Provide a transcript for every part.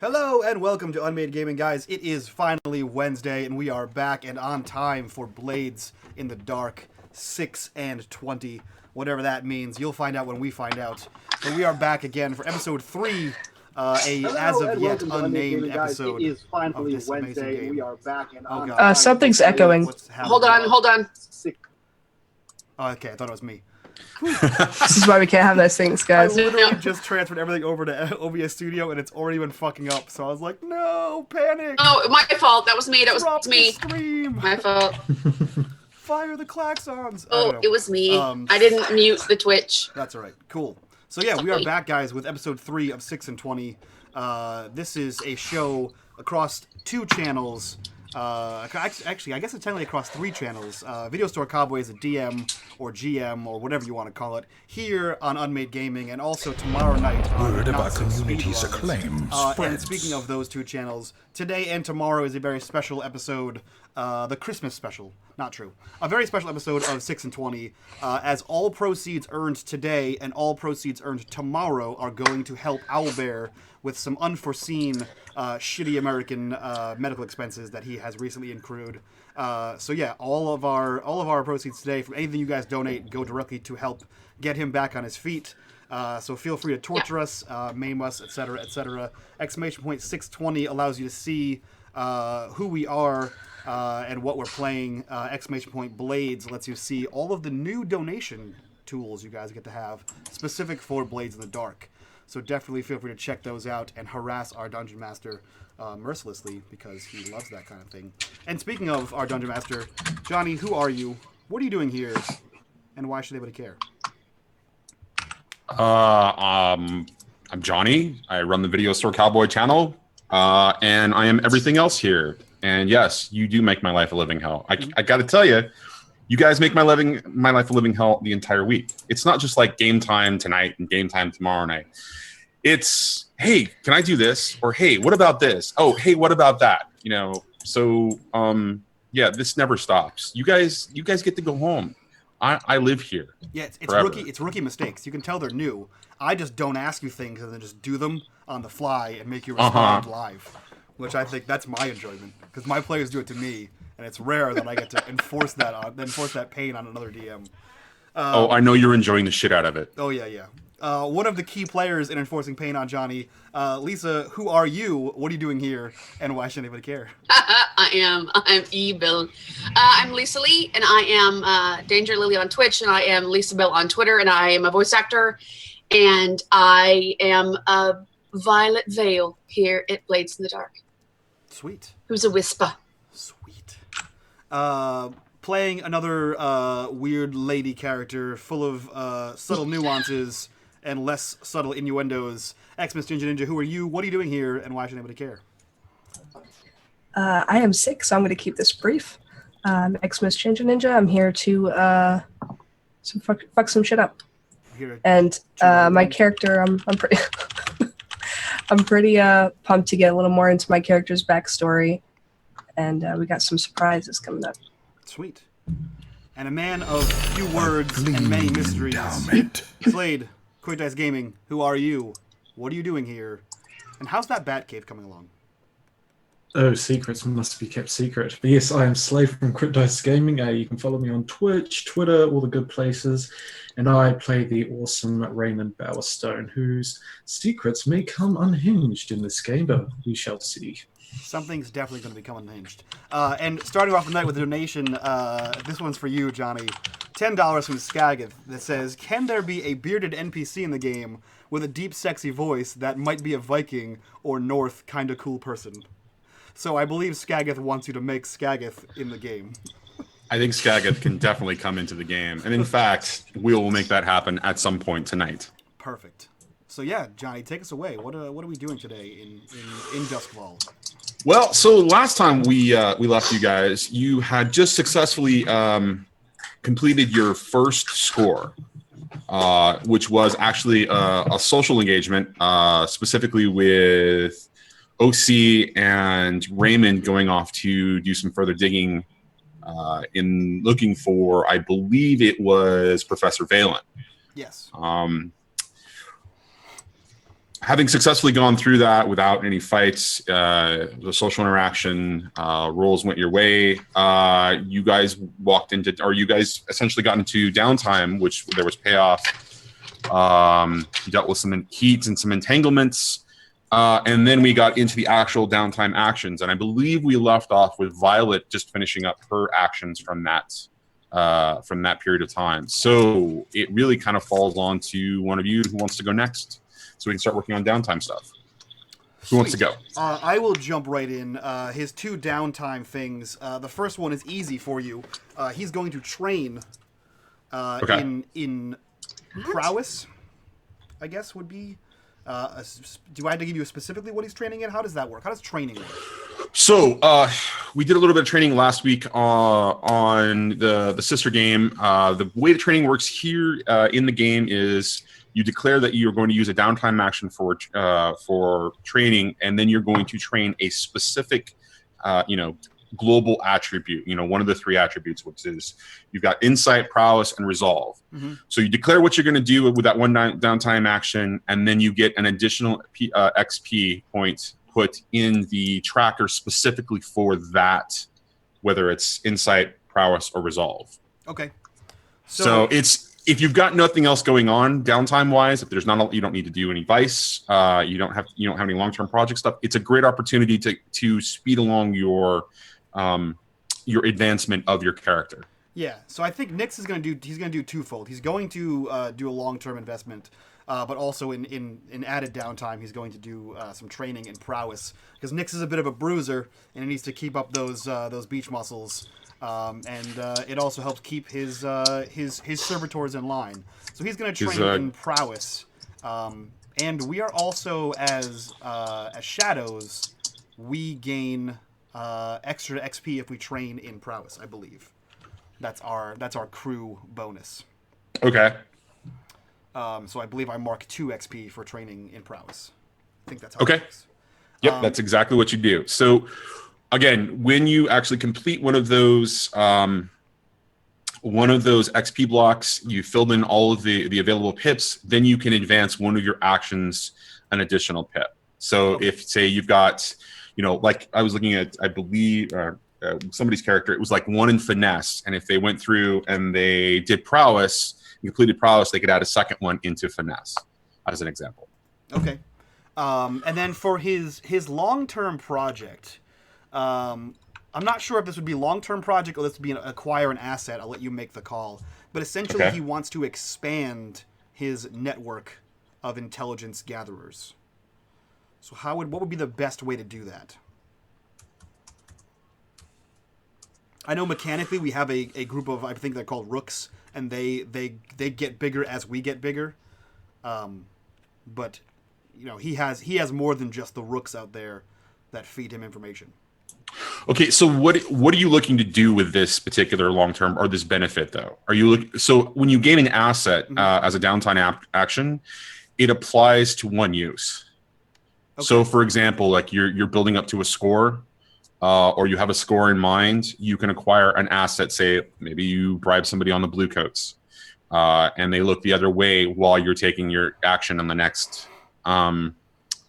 Hello and welcome to unMadeGaming, guys. It is finally Wednesday, and we are back and on time for Blades in the Dark 6 and 20. Whatever that means, you'll find out when we find out. But we are back again for episode 3, as of yet unnamed episode. It is finally of this Wednesday. game. We are back and on God. time. Something's echoing. What's happening? Hold on. Oh, okay, I thought it was me. This is why we can't have those things, I guys. literally just transferred everything over to OBS Studio, and it's already been fucking up. So I was like, no, panic. Oh, my fault. That was me. Drop me. the stream. My fault. Fire the klaxons. Oh, it was me. Um, I didn't mute the Twitch. That's all right. Cool. So yeah, we are back, guys, with episode 3 of 6 and 20. This is a show across 2 channels. Actually, I guess it's technically across 3 channels. Video Store Cowboy is a DM or GM or whatever you want to call it here on unMadeGaming, and also tomorrow night on Word Not about So community's Speedruns. acclaim And spreads. speaking of those 2 channels, today and tomorrow is a very special episode, the Christmas special. Not true. A very special episode of 6 and 20, as all proceeds earned today and all proceeds earned tomorrow are going to help Owlbear with some unforeseen, shitty American medical expenses that he has recently accrued. So yeah, all of our proceeds today from anything you guys donate go directly to help get him back on his feet. So feel free to torture us, maim us, etc., etc. Exclamation point 620 allows you to see who we are and what we're playing. Exclamation point Blades lets you see all of the new donation tools you guys get to have specific for Blades in the Dark. So definitely feel free to check those out and harass our Dungeon Master mercilessly, because he loves that kind of thing. And speaking of our Dungeon Master, Johnny, who are you? What are you doing here? And why should anybody care? I'm Johnny. I run the Video Store Cowboy channel, and I am everything else here. And yes, you do make my life a living hell. I got to tell you, you guys make my life a living hell the entire week. It's not just like game time tonight and game time tomorrow night. It's, hey, can I do this? Or hey, what about this? Oh, hey, what about that? You know, so yeah, this never stops. You guys get to go home. I live here. Yeah, forever. it's rookie mistakes. You can tell they're new. I just don't ask you things and then just do them on the fly and make you respond live, which I think that's my enjoyment, because my players do it to me, and it's rare that I get to enforce that pain on another DM. Oh, I know you're enjoying the shit out of it. Oh yeah. One of the key players in enforcing pain on Johnny, Lisa. Who are you? What are you doing here? And why should anybody care? I'm E-Bill. I'm Lisa Lee, and I am Danger Lily on Twitch, and I am Lisa Bill on Twitter, and I am a voice actor, and I am Violette Vale here at Blades in the Dark. Sweet. Who's a whisper. Sweet. Playing another weird lady character full of subtle nuances and less subtle innuendos. Xmas Ninja, who are you? What are you doing here? And why should anybody care? I am sick, so I'm going to keep this brief. Xmas Ninja. I'm here to fuck some shit up. And my character, I'm pretty, I'm pretty pumped to get a little more into my character's backstory, and we got some surprises coming up. Sweet. And a man of few words and many mysteries. Slade, Quick Dice Gaming, who are you? What are you doing here? And how's that bat cave coming along? Oh, secrets must be kept secret. But yes, I am Slade from Quick Dice Gaming. You can follow me on Twitch, Twitter, all the good places. And I play the awesome Reymond Bowerstone, whose secrets may come unhinged in this game, but we shall see. Something's definitely going to become unhinged. And starting off the night with a donation, this one's for you, Johnny. $10 from Skagath that says, can there be a bearded NPC in the game with a deep, sexy voice that might be a Viking or North kind of cool person? So I believe Skagath wants you to make Skagath in the game. I think Skagath can definitely come into the game. And in fact, we will make that happen at some point tonight. Perfect. So yeah, Johnny, take us away. What are we doing today in Duskfall? Well, so last time we left you guys, you had just successfully completed your first score, which was actually a social engagement, specifically with OC and Reymond going off to do some further digging in looking for, I believe it was Professor Valen. Yes. having successfully gone through that without any fights, the social interaction, roles went your way. You guys you guys essentially got into downtime, which there was payoff. You dealt with some heat and some entanglements. And then we got into the actual downtime actions. And I believe we left off with Violet just finishing up her actions from that period of time. So it really kind of falls on to one of you who wants to go next, so we can start working on downtime stuff. Who wants to go? I will jump right in. His 2 downtime things. The first one is easy for you. He's going to train in prowess, I guess would be. Do I have to give you specifically what he's training in? How does that work? How does training work? So we did a little bit of training last week on the sister game. The way the training works here in the game is you declare that you're going to use a downtime action for training, and then you're going to train a specific, global attribute. One of the 3 attributes, which is you've got insight, prowess, and resolve. Mm-hmm. So you declare what you're going to do with that one downtime action, and then you get an additional XP point put in the tracker specifically for that, whether it's insight, prowess, or resolve. Okay. So it's, if you've got nothing else going on downtime wise, if there's you don't need to do any vice, you don't have any long-term project stuff, it's a great opportunity to speed along your advancement of your character. Yeah, so I think Nyx is going to do twofold. He's going to do a long-term investment, but also in added downtime, he's going to do some training in prowess, because Nyx is a bit of a bruiser and he needs to keep up those beach muscles, and it also helps keep his servitors in line. So he's going to train in prowess, and we are also as shadows, we gain extra XP if we train in prowess, I believe. That's our crew bonus. Okay. So I believe I mark 2 XP for training in prowess. I think that's how okay. It works. Yep, that's exactly what you do. So again, when you actually complete one of those XP blocks, you filled in all of the available pips, then you can advance one of your actions an additional pip. So if, say, you've got, like I was looking at, I believe, somebody's character, it was like 1 in finesse, and if they went through and they did prowess, completed prowess, they could add a second one into finesse, as an example. Okay. And then for his long-term project, I'm not sure if this would be long-term project or this would be acquire an asset. I'll let you make the call. But essentially, he wants to expand his network of intelligence gatherers. So what would be the best way to do that? I know mechanically we have a group of, I think they're called rooks, and they get bigger as we get bigger. But he has more than just the rooks out there that feed him information. Okay, so what are you looking to do with this particular long-term or this benefit, though? So when you gain an asset as a downtime action, it applies to one use. Okay. So, for example, like you're building up to a score, or you have a score in mind, you can acquire an asset. Say maybe you bribe somebody on the blue coats, and they look the other way while you're taking your action on the next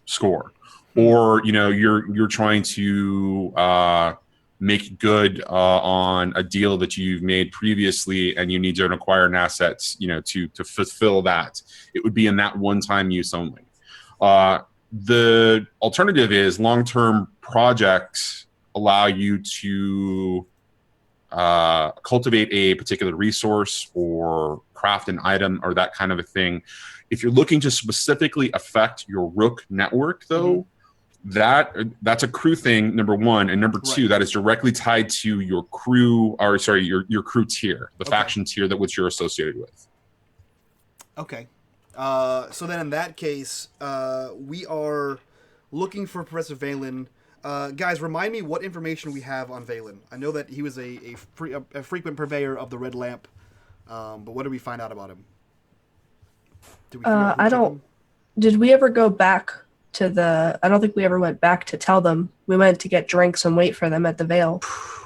score. Or you're trying to make good on a deal that you've made previously, and you need to acquire an asset, to fulfill that. It would be in that one-time use only. The alternative is long-term projects allow you to cultivate a particular resource or craft an item or that kind of a thing. If you're looking to specifically affect your rook network, though. That's a crew thing, number one, and number two, that is directly tied to your crew, or sorry, your crew tier, the faction tier that which you're associated with. Okay. So then in that case, we are looking for Professor Valen. Guys, remind me what information we have on Valen. I know that he was a frequent purveyor of the red lamp, but what did we find out about him? Did we ever go back to I don't think we ever went back to tell them. We went to get drinks and wait for them at the Vale.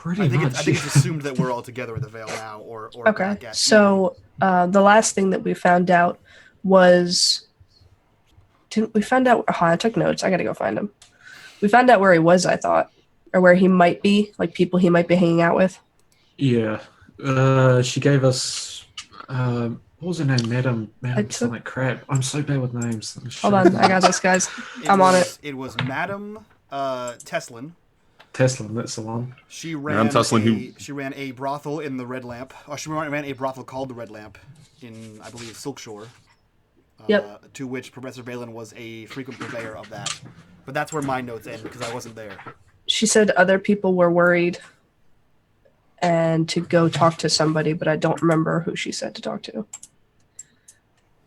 I think it's assumed that we're all together at the Vale now, or okay. So the last thing that we found out was Didn't we found out? Oh, I took notes. I gotta go find him. We found out where he was, I thought, or where he might be, like people he might be hanging out with. Yeah. She gave us. What was her name? Madam something crap. I'm so bad with names. Hold on, I got this, guys. I'm on it. It was Madam Teslin. Teslin, that's the one. She ran a brothel in the Red Lamp. Or she ran a brothel called the Red Lamp in, I believe, Silkshore. Yep. To which Professor Valen was a frequent purveyor of that. But that's where my notes end because I wasn't there. She said other people were worried and to go talk to somebody, but I don't remember who she said to talk to.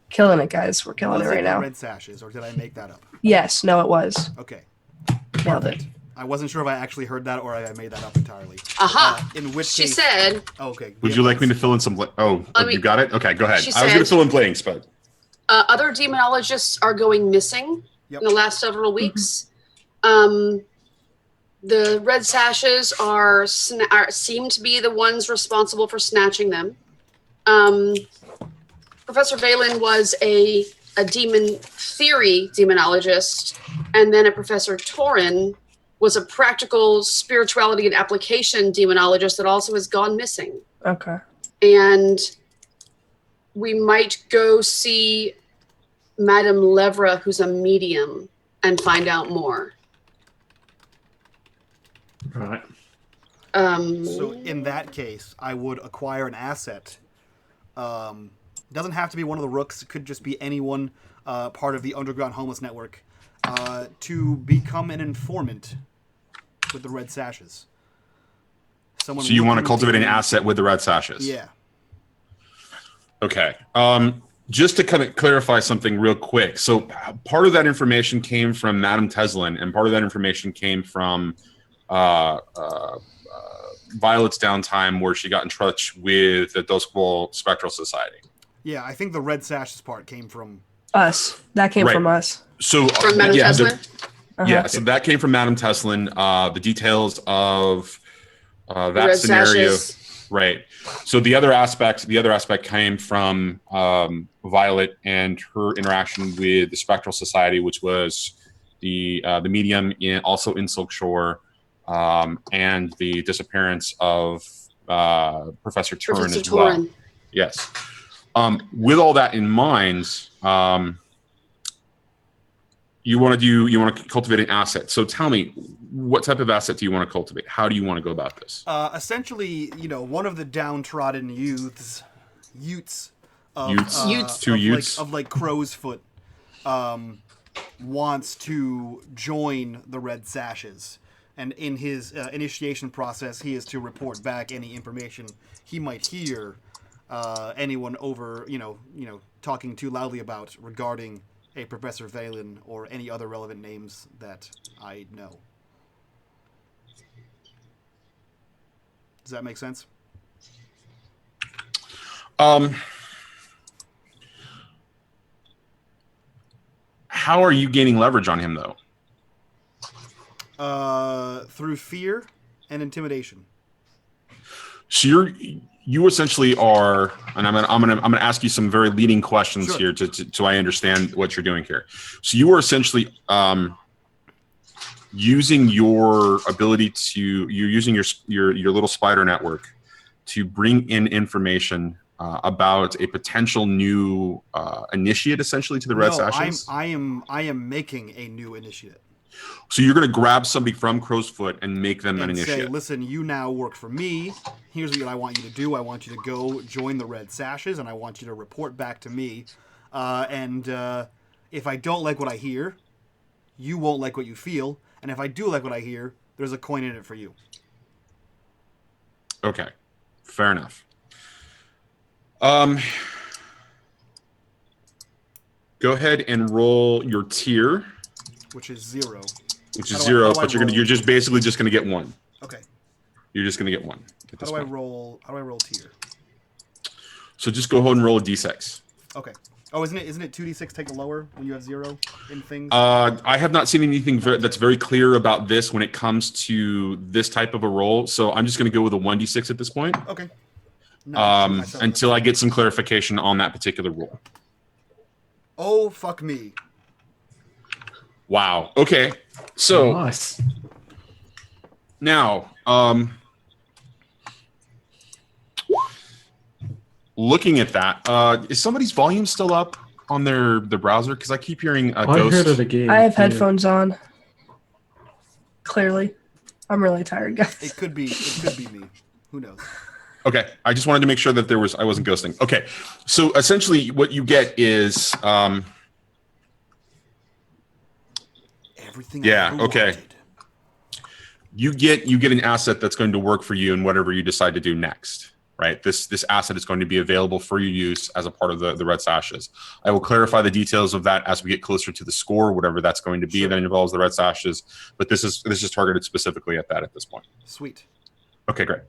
Killing it, guys. We're killing it right now. Red Sashes, or did I make that up? Yes. No, it was. Okay. Nailed it. I wasn't sure if I actually heard that or I made that up entirely. In which she case, said. Oh, okay. Would you like me to fill in some? You got it. Okay, go ahead. I was going to fill in blanks, but Other demonologists are going missing in the last several weeks. The Red Sashes seem to be the ones responsible for snatching them. Professor Valen was a demon theory demonologist, and then a Professor Torin was a practical spirituality and application demonologist that also has gone missing. Okay. And we might go see Madame Levra, who's a medium, and find out more. Right. So in that case, I would acquire an asset. Doesn't have to be one of the rooks. It could just be anyone part of the Underground Homeless Network to become an informant with the Red Sashes. So you want to cultivate an asset with the Red Sashes? Yeah. Okay. Just to kind of clarify something real quick. So part of that information came from Madame Teslin, and part of that information came from Violet's downtime, where she got in touch with the Dosquil Spectral Society. Yeah, I think the Red Sashes part came from us. That came from us. So from Madame Teslin? Yeah, so that came from Madame Teslin. The details of that scenario, Sashes. Right. So the other aspect came from Violet and her interaction with the Spectral Society, which was the medium also in Silkshore, and the disappearance of Professor Turin as well. Yes. With all that in mind, you want to cultivate an asset. So tell me, what type of asset do you want to cultivate? How do you want to go about this? Essentially, one of the downtrodden utes of Crow's Foot wants to join the Red Sashes, and in his initiation process, he is to report back any information he might hear anyone over, talking too loudly about regarding a Professor Valen or any other relevant names that I know. Does that make sense? How are you gaining leverage on him, though? Through fear and intimidation. So you essentially are, and I'm gonna ask you some very leading questions here so I understand what you're doing here. So you are essentially using your ability you're using your little spider network to bring in information about a potential new initiate, essentially, to the Red Sashes. I am making a new initiate. So you're going to grab somebody from Crow's Foot and make them an initiate. Say, listen, you now work for me. Here's what I want you to do. I want you to go join the Red Sashes, and I want you to report back to me. And if I don't like what I hear, you won't like what you feel. And if I do like what I hear, there's a coin in it for you. Okay. Fair enough. Go ahead and roll your tier. Which is 0. Which is 0, but you're just basically just gonna get 1. Okay. You're just gonna get 1. How do I roll tier? So just go ahead and roll a d6. Okay. Oh, isn't it 2d6 take the lower when you have 0 in things? I have not seen anything that's very clear about this when it comes to this type of a roll, so I'm just gonna go with a 1d6 at this point. Okay. Until I get some clarification on that particular roll. Oh, fuck me. Wow. Okay. So Nice. now, looking at that, is somebody's volume still up on their browser? Because I keep hearing a I ghost. heard it again. I have yeah. headphones on. Clearly. I'm really tired, guys. It could be me. Who knows? Okay, I just wanted to make sure that I wasn't ghosting. Okay, so essentially, what you get is, Everything. Yeah, I ever okay. wanted. you get an asset that's going to work for you in whatever you decide to do next. Right, this asset is going to be available for your use as a part of the Red Sashes. I will clarify the details of that as we get closer to the score, whatever that's going to be Sure. that involves the Red Sashes. But this is targeted specifically at that at this point. Sweet. Okay, great.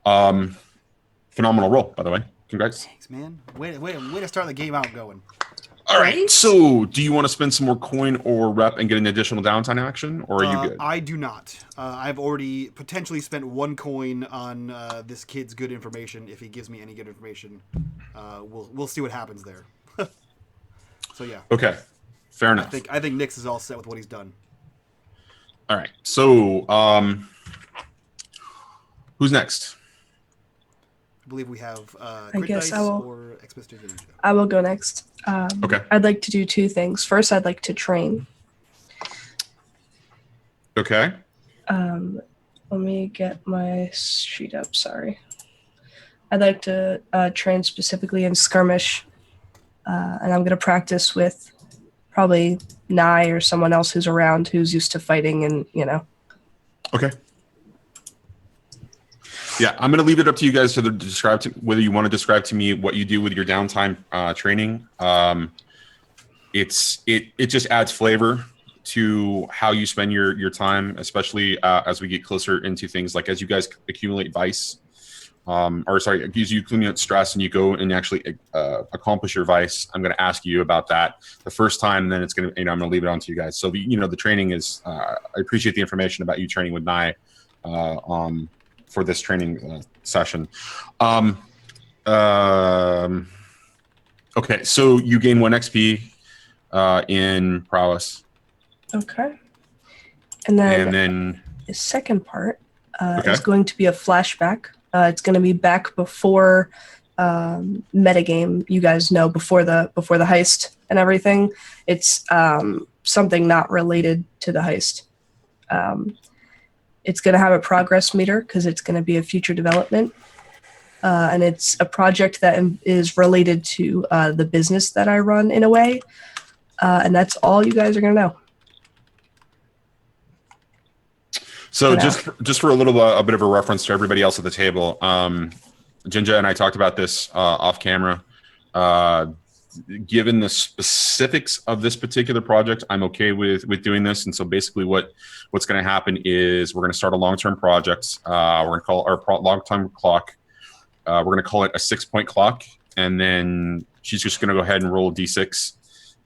Phenomenal roll, by the way. Congrats. Thanks, man. Way to start the game out going. All right. Right? So, do you want to spend some more coin or rep and get an additional downtime action, or are you good? I do not. I've already potentially spent 1 coin on this kid's good information. If he gives me any good information, we'll see what happens there. So yeah. Okay. Fair enough. I think Nix is all set with what he's done. All right. So, who's next? I believe we have I Crit guess Dice I will- or Xmas Ninja. I will go next. Okay. I'd like to do 2 things. First, I'd like to train. Okay. Let me get my sheet up. Sorry. I'd like to train specifically in skirmish, and I'm going to practice with probably Nye or someone else who's around who's used to fighting, and Okay. Yeah, I'm going to leave it up to you guys to describe whether you want to describe to me what you do with your downtime training. It just adds flavor to how you spend your time, especially as we get closer into things like as you guys accumulate vice, as you accumulate stress and you go and actually accomplish your vice. I'm going to ask you about that the first time, and then it's going to, I'm going to leave it on to you guys. So the training is. I appreciate the information about you training with Nye. For this training session. Okay, so you gain 1 XP in prowess. Okay. And then then the second part Okay. is going to be a flashback. It's going to be back before metagame. You guys know before the heist and everything. It's something not related to the heist. It's going to have a progress meter because it's going to be a future development. And it's a project that is related to the business that I run in a way. And that's all you guys are going to know. So just for a bit of a reference to everybody else at the table, Jinja and I talked about this off camera. Given the specifics of this particular project, I'm okay with doing this. And so basically what's going to happen is we're going to start a long-term project. We're going to call our long-term clock. We're going to call it a 6-point clock. And then she's just going to go ahead and roll a D6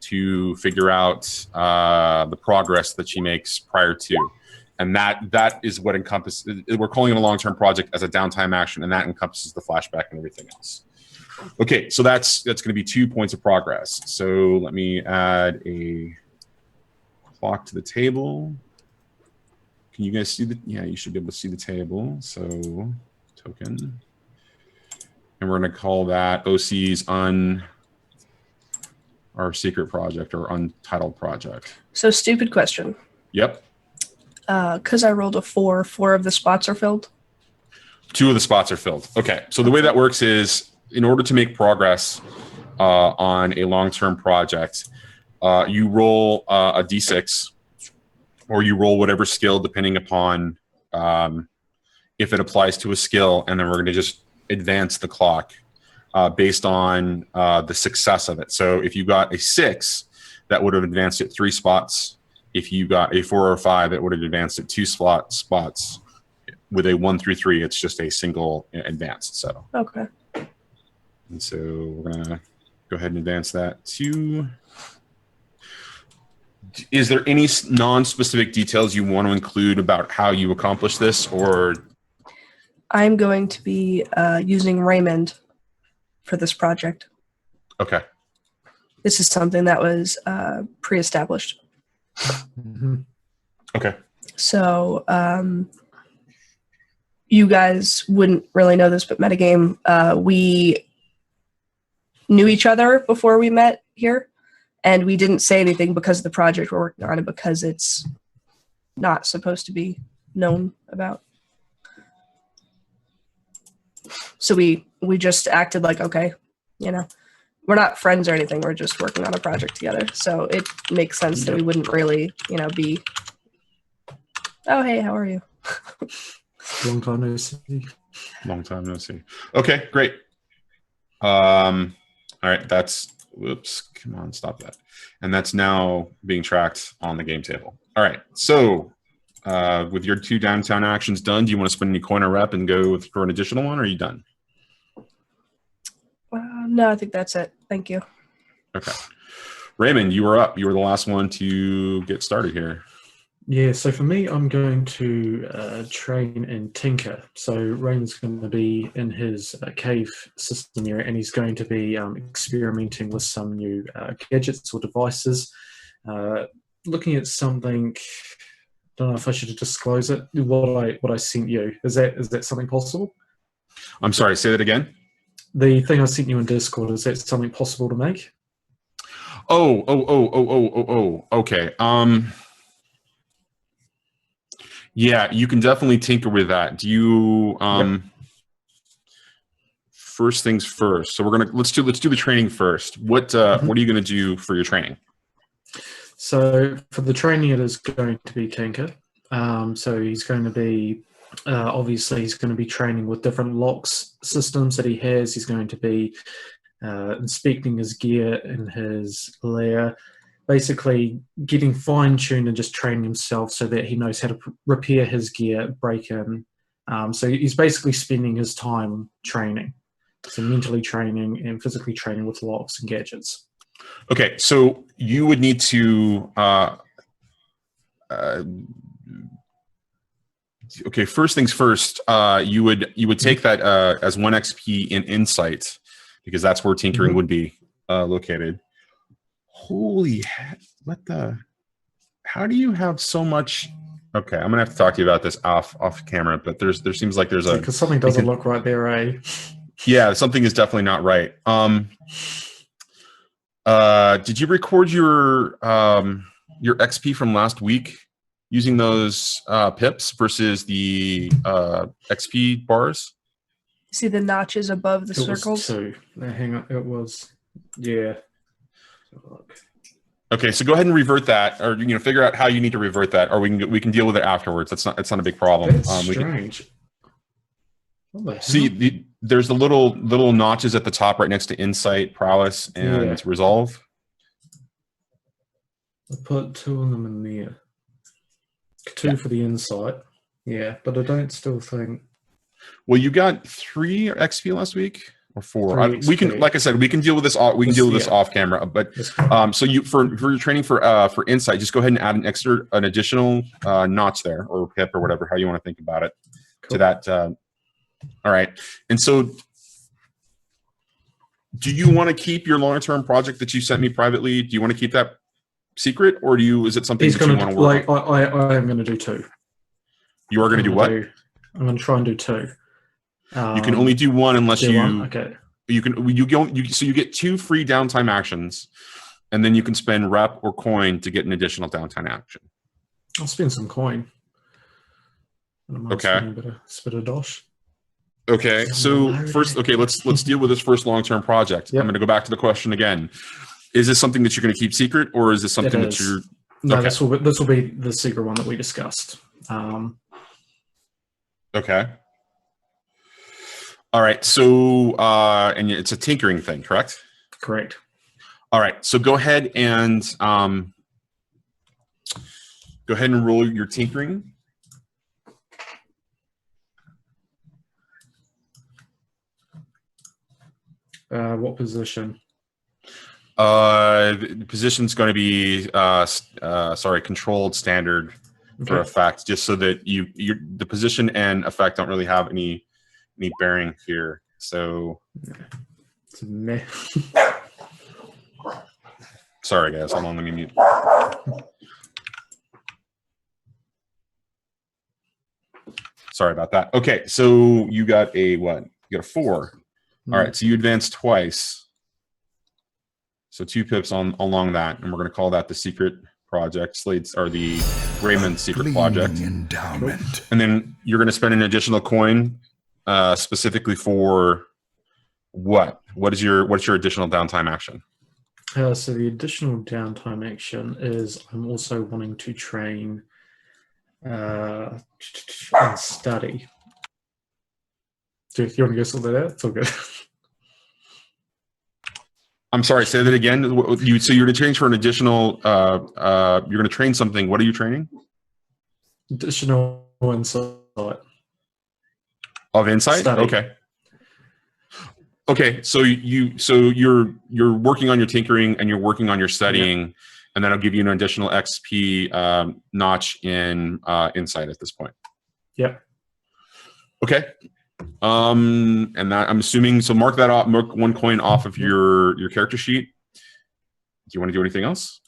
to figure out the progress that she makes prior to. And that is what encompasses, we're calling it a long-term project as a downtime action, and that encompasses the flashback and everything else. Okay, so that's going to be 2 points of progress. So let me add a clock to the table. Can you guys see yeah, you should be able to see the table. So token. And we're going to call that OC's our secret project or untitled project. So stupid question. Yep. Because I rolled a 4 of the spots are filled. 2 of the spots are filled. Okay, so the way that works is in order to make progress on a long-term project, you roll a D6 or you roll whatever skill depending upon if it applies to a skill, and then we're going to just advance the clock based on the success of it. So if you got a 6, that would have advanced it 3 spots. If you got a 4 or 5, it would have advanced it 2 spots. With a 1 through 3, it's just a single advanced. So Okay. And so we're going to go ahead and advance that to. Is there any non-specific details you want to include about how you accomplish this, or? I'm going to be using Reymond for this project. Okay. This is something that was pre-established. Okay. So you guys wouldn't really know this, but metagame, we knew each other before we met here, and we didn't say anything because of the project we're working on and because it's not supposed to be known about. So we just acted like, okay, you know, we're not friends or anything. We're just working on a project together. So it makes sense that we wouldn't really, you know, be, oh, hey, how are you? Long time no see. Long time no see. Okay, great. All right, that's, whoops, come on, stop that. And that's now being tracked on the game table. All right, so with your 2 downtown actions done, do you want to spend any coin or rep and go for an additional one, or are you done? No, I think that's it. Thank you. Okay. Reymond, you were up. You were the last one to get started here. Yeah, so for me, I'm going to train in Tinker. So Raymond's going to be in his cave system area, and he's going to be experimenting with some new gadgets or devices. Looking at something, don't know if I should disclose it. What I sent you, is that something possible? I'm sorry, say that again. The thing I sent you in Discord, is that something possible to make? Okay. Yeah, you can definitely tinker with that. Do you Yep. First things first. So let's do the training first. What are you gonna do for your training? So for the training, it is going to be Tinker. So he's going to be obviously he's going to be training with different locks systems that he has. He's going to be inspecting his gear in his lair, basically getting fine-tuned and just training himself so that he knows how to repair his gear, break in. So he's basically spending his time training. So mentally training and physically training with locks and gadgets. Okay, so you would need to okay, first things first, you would take that as 1 XP in insight, because that's where tinkering would be located. Holy heck, what the? How do you have so much? Okay, I'm gonna have to talk to you about this off camera, but there seems like there's because something doesn't look right there, eh? Yeah, something is definitely not right. Did you record your XP from last week using those pips versus the XP bars? See the notches above the It circles? was 2. Hang on, it was, yeah. Look. Okay, so go ahead and revert that, or figure out how you need to revert that, or we can deal with it afterwards. It's not a big problem. That's strange. See, there's the little notches at the top right next to insight, prowess, and resolve. I put 2 of them in there. 2 for the insight. Yeah, but I don't still think. Well, you got 3 XP last week or 4. We can, XP. like I said, we can deal with this. We can deal with this off camera. But so you for your training for insight, just go ahead and add an additional notch there, or pip, or whatever, how you want to think about it, to that. All right, and so do you want to keep your long-term project that you sent me privately? Do you want to keep that secret, or is it something that you want to work on? I am going to do 2. You are going to do what? I'm going to try and do 2. You can only do 1 unless you. Okay. So you get 2 free downtime actions, and then you can spend rep or coin to get an additional downtime action. I'll spend some coin. Okay. Spit a dosh. Okay. So first, let's deal with this first long-term project. Yep. I'm going to go back to the question again. Is this something that you're going to keep secret, or is this something that you're? No, okay. This will be the secret one that we discussed. Okay. All right. So, and it's a tinkering thing, correct? Correct. All right. So go ahead and roll your tinkering. What position? The position's going to be controlled standard for effect, just so that the position and effect don't really have any bearing here. So it's a mess. Sorry guys, hold on, let me mute. Sorry about that. Okay, so you got a what? You got a 4. All right, so you advanced twice. So 2 pips along that, and we're going to call that the secret project, Slade's or the Reymond secret project. Endowment. And then you're going to spend an additional coin, specifically for what? What's your additional downtime action? So the additional downtime action is I'm also wanting to train and study. Do you want to go sort that out? It's all good. I'm sorry, say that again. So you're going to change for an additional, you're going to train something. What are you training? Additional insight. Of insight? Study. Okay. Okay, so you're working on your tinkering and you're working on your studying, and that'll give you an additional XP notch in insight at this point. Yep. Okay. And that I'm assuming, so mark that off, mark 1 coin off of your character sheet. Do you want to do anything else?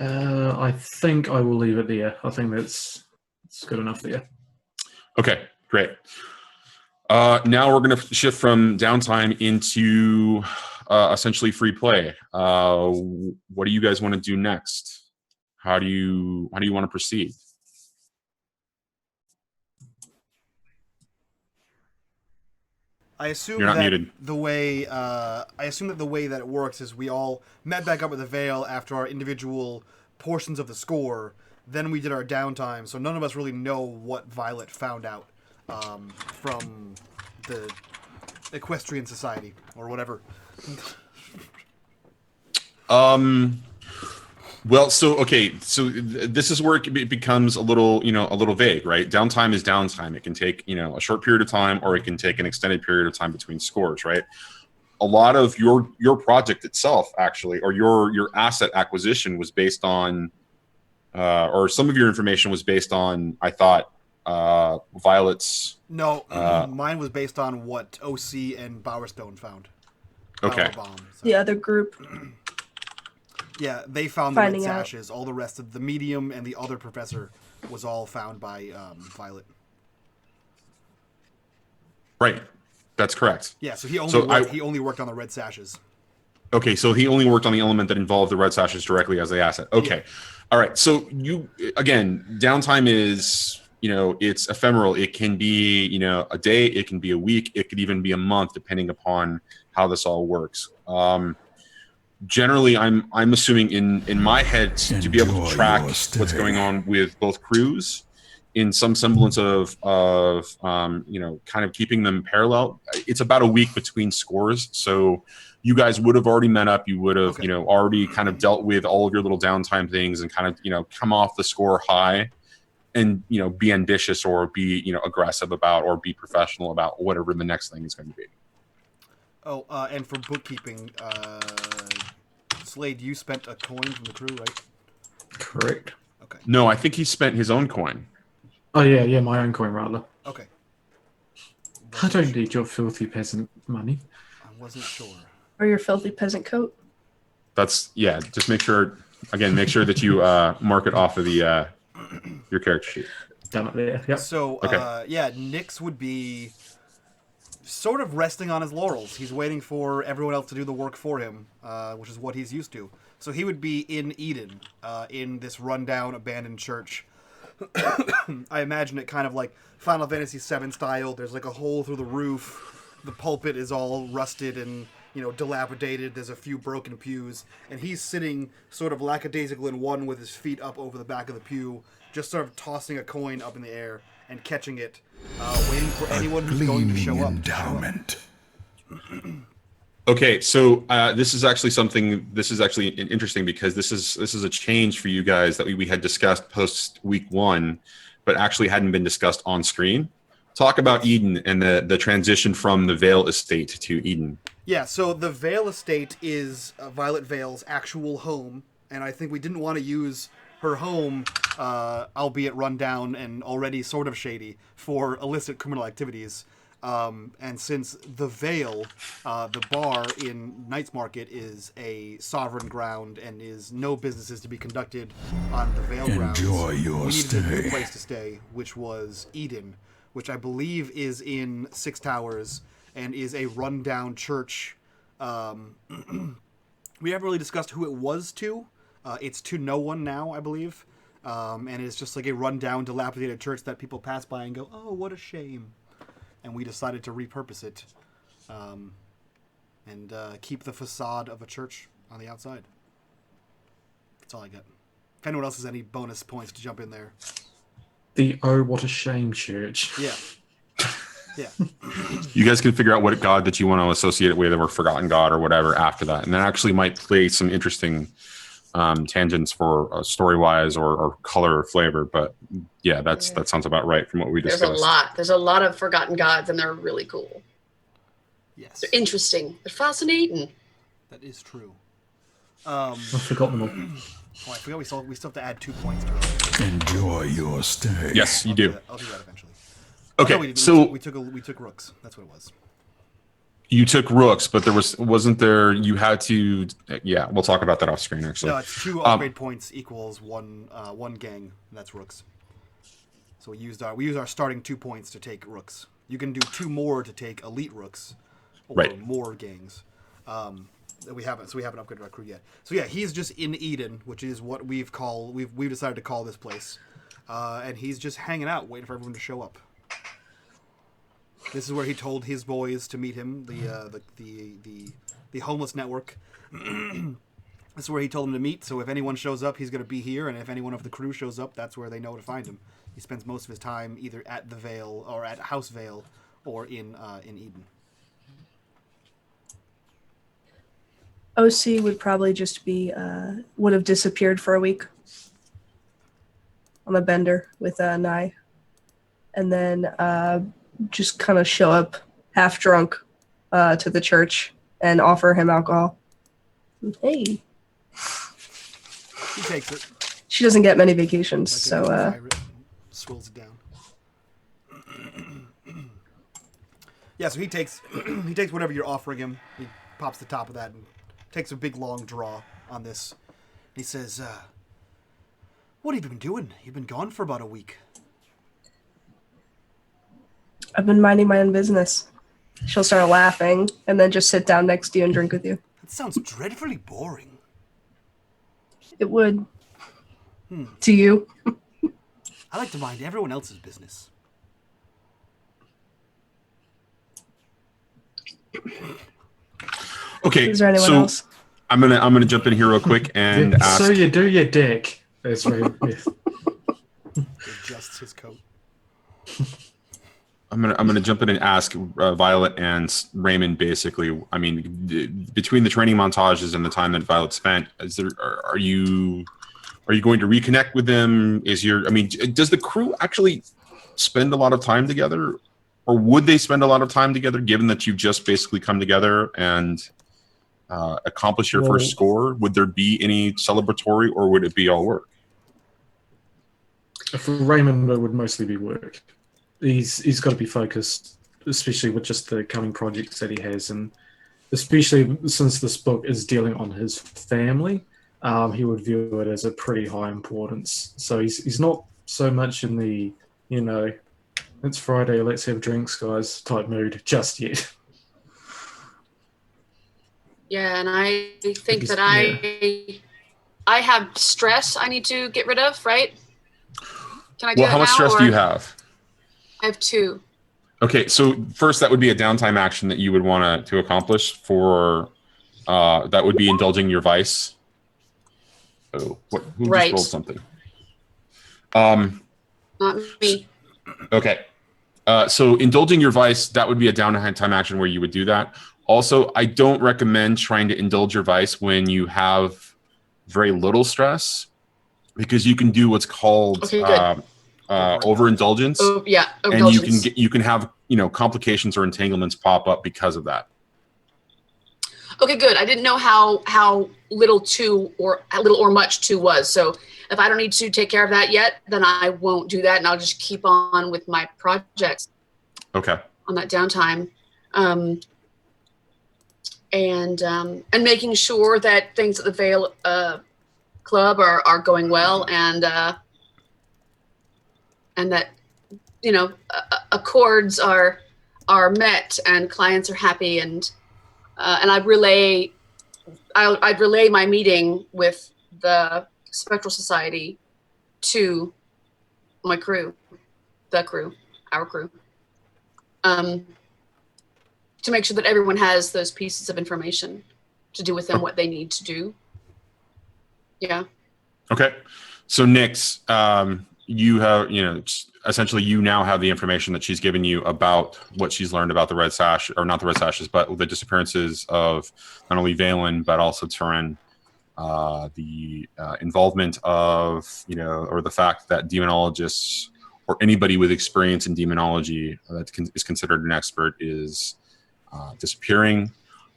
I think I will leave it there. I think that's good enough there. Okay, great. Now we're going to shift from downtime into essentially free play. What do you guys want to do next? How do you want to proceed? I assume You're not that muted. the way that it works is we all met back up with the Vale after our individual portions of the score. Then we did our downtime, so none of us really know what Violette found out from the Equestrian Society or whatever. Well, so this is where it becomes a little vague, right? Downtime is downtime. It can take, a short period of time, or it can take an extended period of time between scores, right? A lot of your project itself, actually, or your asset acquisition was based on, or some of your information was based on, I thought, Violette's. No, mine was based on what OC and Bowerstone found. Okay. The other group. Yeah, they found the red Finding out. sashes. All the rest of the medium and the other professor was all found by Violet. Right, that's correct. Yeah, so he only worked on the red sashes. Okay, so he only worked on the element that involved the red sashes directly as the asset. Okay, all right. So downtime is, it's ephemeral. It can be, a day. It can be a week. It could even be a month, depending upon how this all works. Generally, I'm assuming in my head to be able to track what's going on with both crews in some semblance of kind of keeping them parallel. It's about a week between scores, so you guys would have already met up. You would have already kind of dealt with all of your little downtime things and kind of come off the score high and be ambitious or be aggressive about or be professional about whatever the next thing is going to be. Oh, and for bookkeeping, Slade, you spent a coin from the crew, right? Correct. Okay. No, I think he spent his own coin. Oh, yeah, my own coin, rather. Okay. I don't need your filthy peasant money. I wasn't sure. Or your filthy peasant coat. Just make sure that you mark it off of the your character sheet. Done it there, yep. So, Nyx would be sort of resting on his laurels. He's waiting for everyone else to do the work for him, which is what he's used to. So he would be in Eden, in this rundown, abandoned church. I imagine it kind of like Final Fantasy VII style. There's like a hole through the roof. The pulpit is all rusted and, dilapidated. There's a few broken pews. And he's sitting sort of lackadaisical in one with his feet up over the back of the pew, just sort of tossing a coin up in the air and catching it, waiting for anyone who's going to show up. Endowment. Okay, so this is actually interesting because this is a change for you guys that we had discussed post week 1, but actually hadn't been discussed on screen. Talk about Eden and the transition from the Vale estate to Eden. Yeah, so the Vale estate is Violette Vale's actual home, and I think we didn't want to use her home, albeit run down and already sort of shady, for illicit criminal activities. And since the Vale, the bar in Knight's Market, is a sovereign ground and is no business is to be conducted on the Vale grounds, Enjoy your we needed a new stay. place to stay, which was Eden, which I believe is in Six Towers and is a rundown church. We haven't really discussed who it was to. It's to no one now, I believe. And it's just like a rundown, dilapidated church that people pass by and go, "Oh, what a shame." And we decided to repurpose it and keep the facade of a church on the outside. That's all I got. If anyone else has any bonus points to jump in there. The Oh What a Shame church. Yeah. Yeah. You guys can figure out what god that you want to associate it with, or Forgotten God or whatever after that. And that actually might play some interesting tangents for story-wise or color or flavor. But yeah, that sounds about right from what we discussed. There's a lot of forgotten gods, and they're really cool. Yes. They're interesting. They're fascinating. That is true. I've forgotten them all. Oh, I forgot we still have to add 2 points to it. Enjoy your stay. Yes, you do. I'll do that eventually. Okay, Oh, no, so we took rooks. That's what it was. you took rooks, but wasn't there? You had to. Yeah, we'll talk about that off screen actually. No, it's 2 upgrade points equals one gang. And that's rooks. So we used our starting 2 points to take rooks. You can do 2 more to take elite rooks, or Right. more gangs. We haven't upgraded our crew yet. So yeah, he's just in Eden, which is what we've decided to call this place, and he's just hanging out, waiting for everyone to show up. This is where he told his boys to meet him, the homeless network. This is where he told them to meet. So if anyone shows up, he's going to be here, and if anyone of the crew shows up, that's where they know to find him. He spends most of his time either at the Vale or at House Vale or in Eden. OC would probably just be would have disappeared for a week on a bender with Nye, and then just kind of show up half drunk to the church and offer him alcohol. Hey, He takes it. she doesn't get many vacations, Like so a pirate, swills it down. Yeah, so he takes whatever you're offering him. He pops the top of that and takes a big long draw on this. And he says, "What have you been doing? You've been gone for about a week." I've been minding my own business. She'll start laughing and then just sit down next to you and drink with you. That sounds dreadfully boring. It would. To you. I like to mind everyone else's business. Okay, Is there anyone so else? I'm gonna jump in here real quick and ask. So you do your dick. That's right. He adjusts his coat. I'm gonna jump in and ask Violet and Reymond. Basically, I mean, between the training montages and the time that Violet spent, are you going to reconnect with them? Does the crew actually spend a lot of time together, or would they spend a lot of time together? Given that you've just basically come together and accomplish your first score, would there be any celebratory, or would it be all work? For Reymond, it would mostly be work. He's got to be focused, especially with just the coming projects that he has, and especially since this book is dealing on his family, he would view it as a pretty high importance. So he's not so much in the, it's Friday, let's have drinks, guys, type mood just yet. Yeah, and I think that I have stress I need to get rid of, right? Can I do that how much now, stress do you have? I have 2. Okay, so first that would be a downtime action that you would want to accomplish for that would be indulging your vice. Oh, who Right. just rolled something? Not me. Okay. So indulging your vice, that would be a downtime action where you would do that. Also, I don't recommend trying to indulge your vice when you have very little stress, because you can do what's called overindulgence. Oh, yeah, and you can have complications or entanglements pop up because of that. Okay, good. I didn't know how little or much 2 was. So if I don't need to take care of that yet, then I won't do that, and I'll just keep on with my projects. Okay. on that downtime, and making sure that things at the Vale Club are going well, and that accords are met and clients are happy, and I'd relay my meeting with the Spectral Society to my crew, our crew, to make sure that everyone has those pieces of information to do with them what they need to do. Yeah. Okay. So Nyx, you have, essentially you now have the information that she's given you about what she's learned about the Red Sash, or not the Red Sashes, but the disappearances of not only Valen, but also Turin, the involvement of, or the fact that demonologists or anybody with experience in demonology that is considered an expert is disappearing.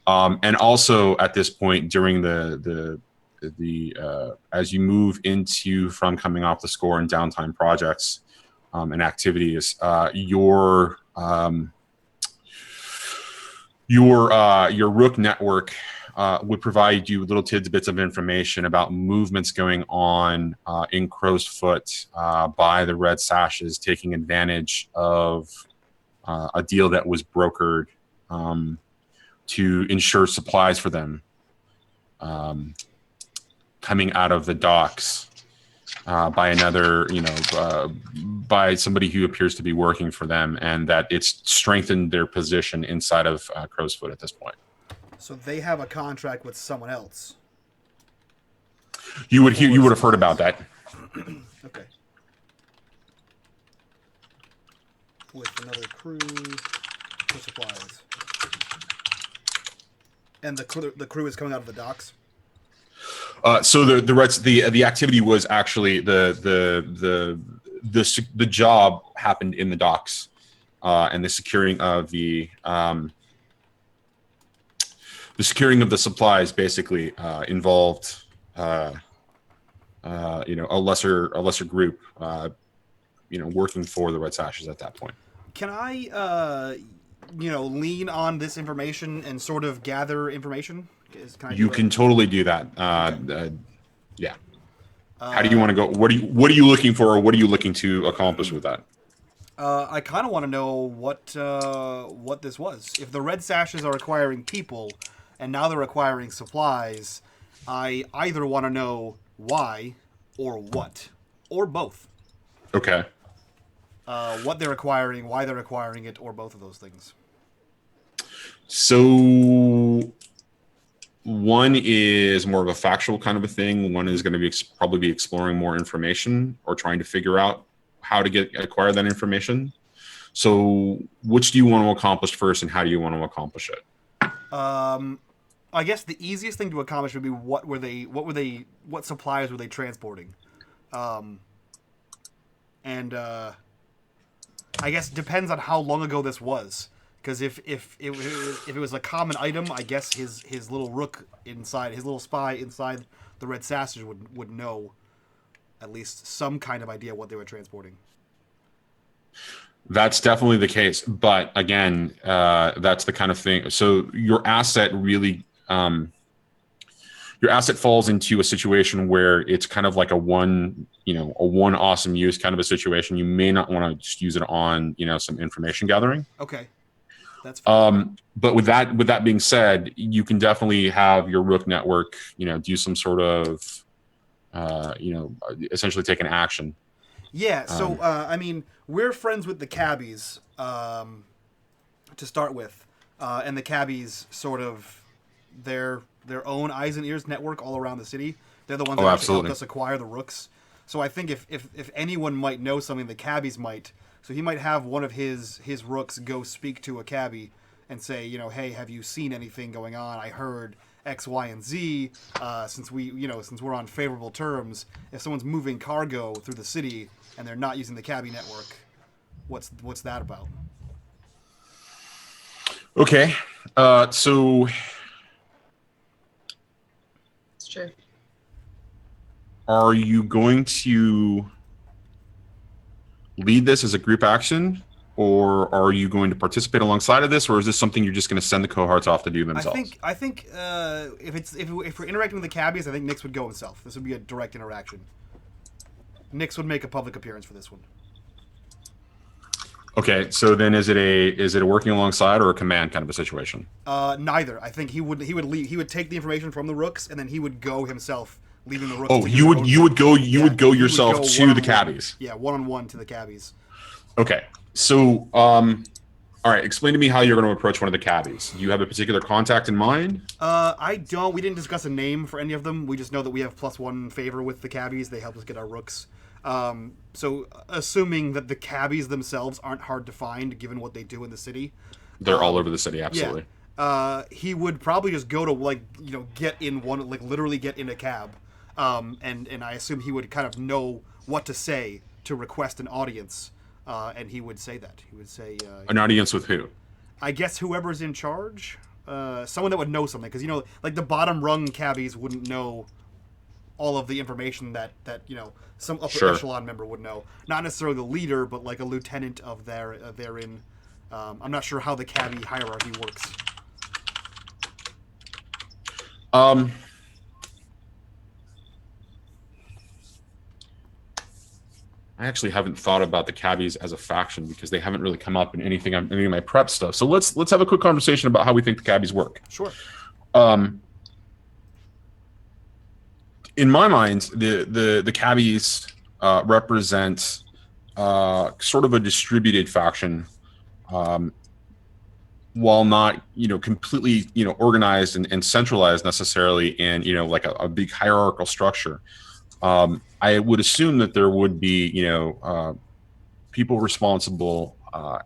And also at this point during the as you move from coming off the score and downtime projects and activities, your Rook network would provide you little tidbits of information about movements going on in Crow's Foot by the Red Sashes, taking advantage of a deal that was brokered to ensure supplies for them coming out of the docks by another, by somebody who appears to be working for them, and that it's strengthened their position inside of Crow's Foot at this point. So they have a contract with someone else. You would have heard about that. Okay. With another crew for supplies. And the crew is coming out of the docks. So the activity was actually the job happened in the docks, and the securing of the supplies basically involved a lesser group working for the Red Sashes at that point. Can I lean on this information and sort of gather information? You can totally do that. Yeah. How do you want to go? What are you looking for, or what are you looking to accomplish with that? I kind of want to know what this was. If the Red Sashes are acquiring people, and now they're acquiring supplies, I either want to know why, or what, or both. Okay. What they're acquiring, why they're acquiring it, or both of those things. So one is more of a factual kind of a thing. One is going to be probably be exploring more information or trying to figure out how to acquire that information. So which do you want to accomplish first, and how do you want to accomplish it? I guess the easiest thing to accomplish would be what supplies were they transporting? And I guess it depends on how long ago this was. Because if it was a common item, I guess his little rook inside, his little spy inside the Red Sashes would know at least some kind of idea what they were transporting. That's definitely the case. But again, that's the kind of thing. So your asset really, falls into a situation where it's kind of like a one awesome use kind of a situation. You may not want to just use it on, some information gathering. Okay. That's fine. But with that being said, you can definitely have your Rook network, do some sort of, essentially take an action. Yeah. So, we're friends with the cabbies, to start with, and the cabbies sort of their own eyes and ears network all around the city. They're the ones that actually helped us acquire the Rooks. So I think if anyone might know something, the cabbies might. So he might have one of his Rooks go speak to a cabbie and say, hey, have you seen anything going on? I heard X, Y, and Z. Since we're on favorable terms, if someone's moving cargo through the city and they're not using the cabbie network, what's that about? Okay, so It's true. Are you going to lead this as a group action, or are you going to participate alongside of this, or is this something you're just going to send the cohorts off to do themselves? I think if we're interacting with the cabbies, I think Nix would go himself. This would be a direct interaction. Nix would make a public appearance for this one. Okay, so then is it a working alongside or a command kind of a situation? Neither. I think he would leave. He would take the information from the rooks, and then he would go himself, leaving the rooks. Oh, you would go yourself to the cabbies. Yeah, 1-on-1 to the cabbies. Okay, so all right, explain to me how you're going to approach one of the cabbies. Do you have a particular contact in mind? I don't. We didn't discuss a name for any of them. We just know that we have +1 favor with the cabbies. They help us get our rooks. So assuming that the cabbies themselves aren't hard to find, given what they do in the city. They're all over the city, absolutely. Yeah. He would probably just go to get in one, literally get in a cab. And I assume he would kind of know what to say to request an audience. And he would say that. He would say... an audience with who? I guess whoever's in charge. Someone that would know something. Because, the bottom rung cabbies wouldn't know all of the information that some upper echelon member would know. Not necessarily the leader, but like a lieutenant of therein. I'm not sure how the cabbie hierarchy works. I actually haven't thought about the cabbies as a faction because they haven't really come up in any of my prep stuff. So let's have a quick conversation about how we think the cabbies work. Sure. In my mind, the cabbies represent sort of a distributed faction, while not completely organized and centralized necessarily in like a big hierarchical structure. I would assume that there would be people responsible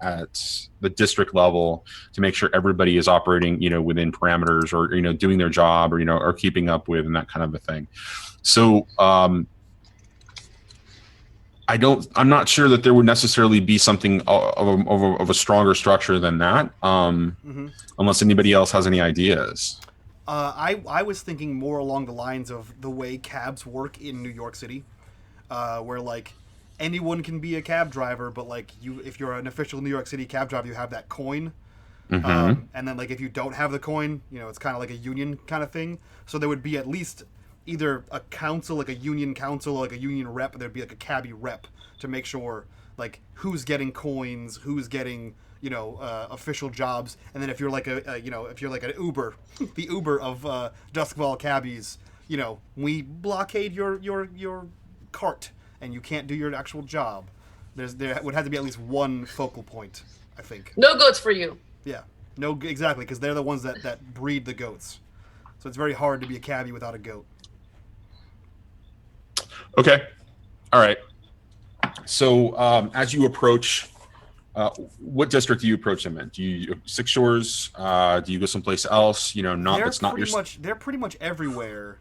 at the district level to make sure everybody is operating within parameters, or doing their job, or keeping up with, and that kind of a thing. So I'm not sure that there would necessarily be something of a stronger structure than that, unless anybody else has any ideas. I was thinking more along the lines of the way cabs work in New York City, where like anyone can be a cab driver, but like if you're an official New York City cab driver, you have that coin. And then like if you don't have the coin, it's kind of like a union kind of thing. So there would be at least either a council, like a union council, or like a union rep, and there'd be like a cabbie rep to make sure like who's getting coins, who's getting official jobs. And then if you're like if you're like an Uber, the Uber of Duskfall cabbies, we blockade your cart and you can't do your actual job. There would have to be at least one focal point, I think. No goats for you. Yeah, no, exactly, because they're the ones that breed the goats. So it's very hard to be a cabbie without a goat. Okay, all right. So as you approach, what district do you approach them in? Do you Six Shores? Do you go someplace else? That's not your. They're pretty much everywhere.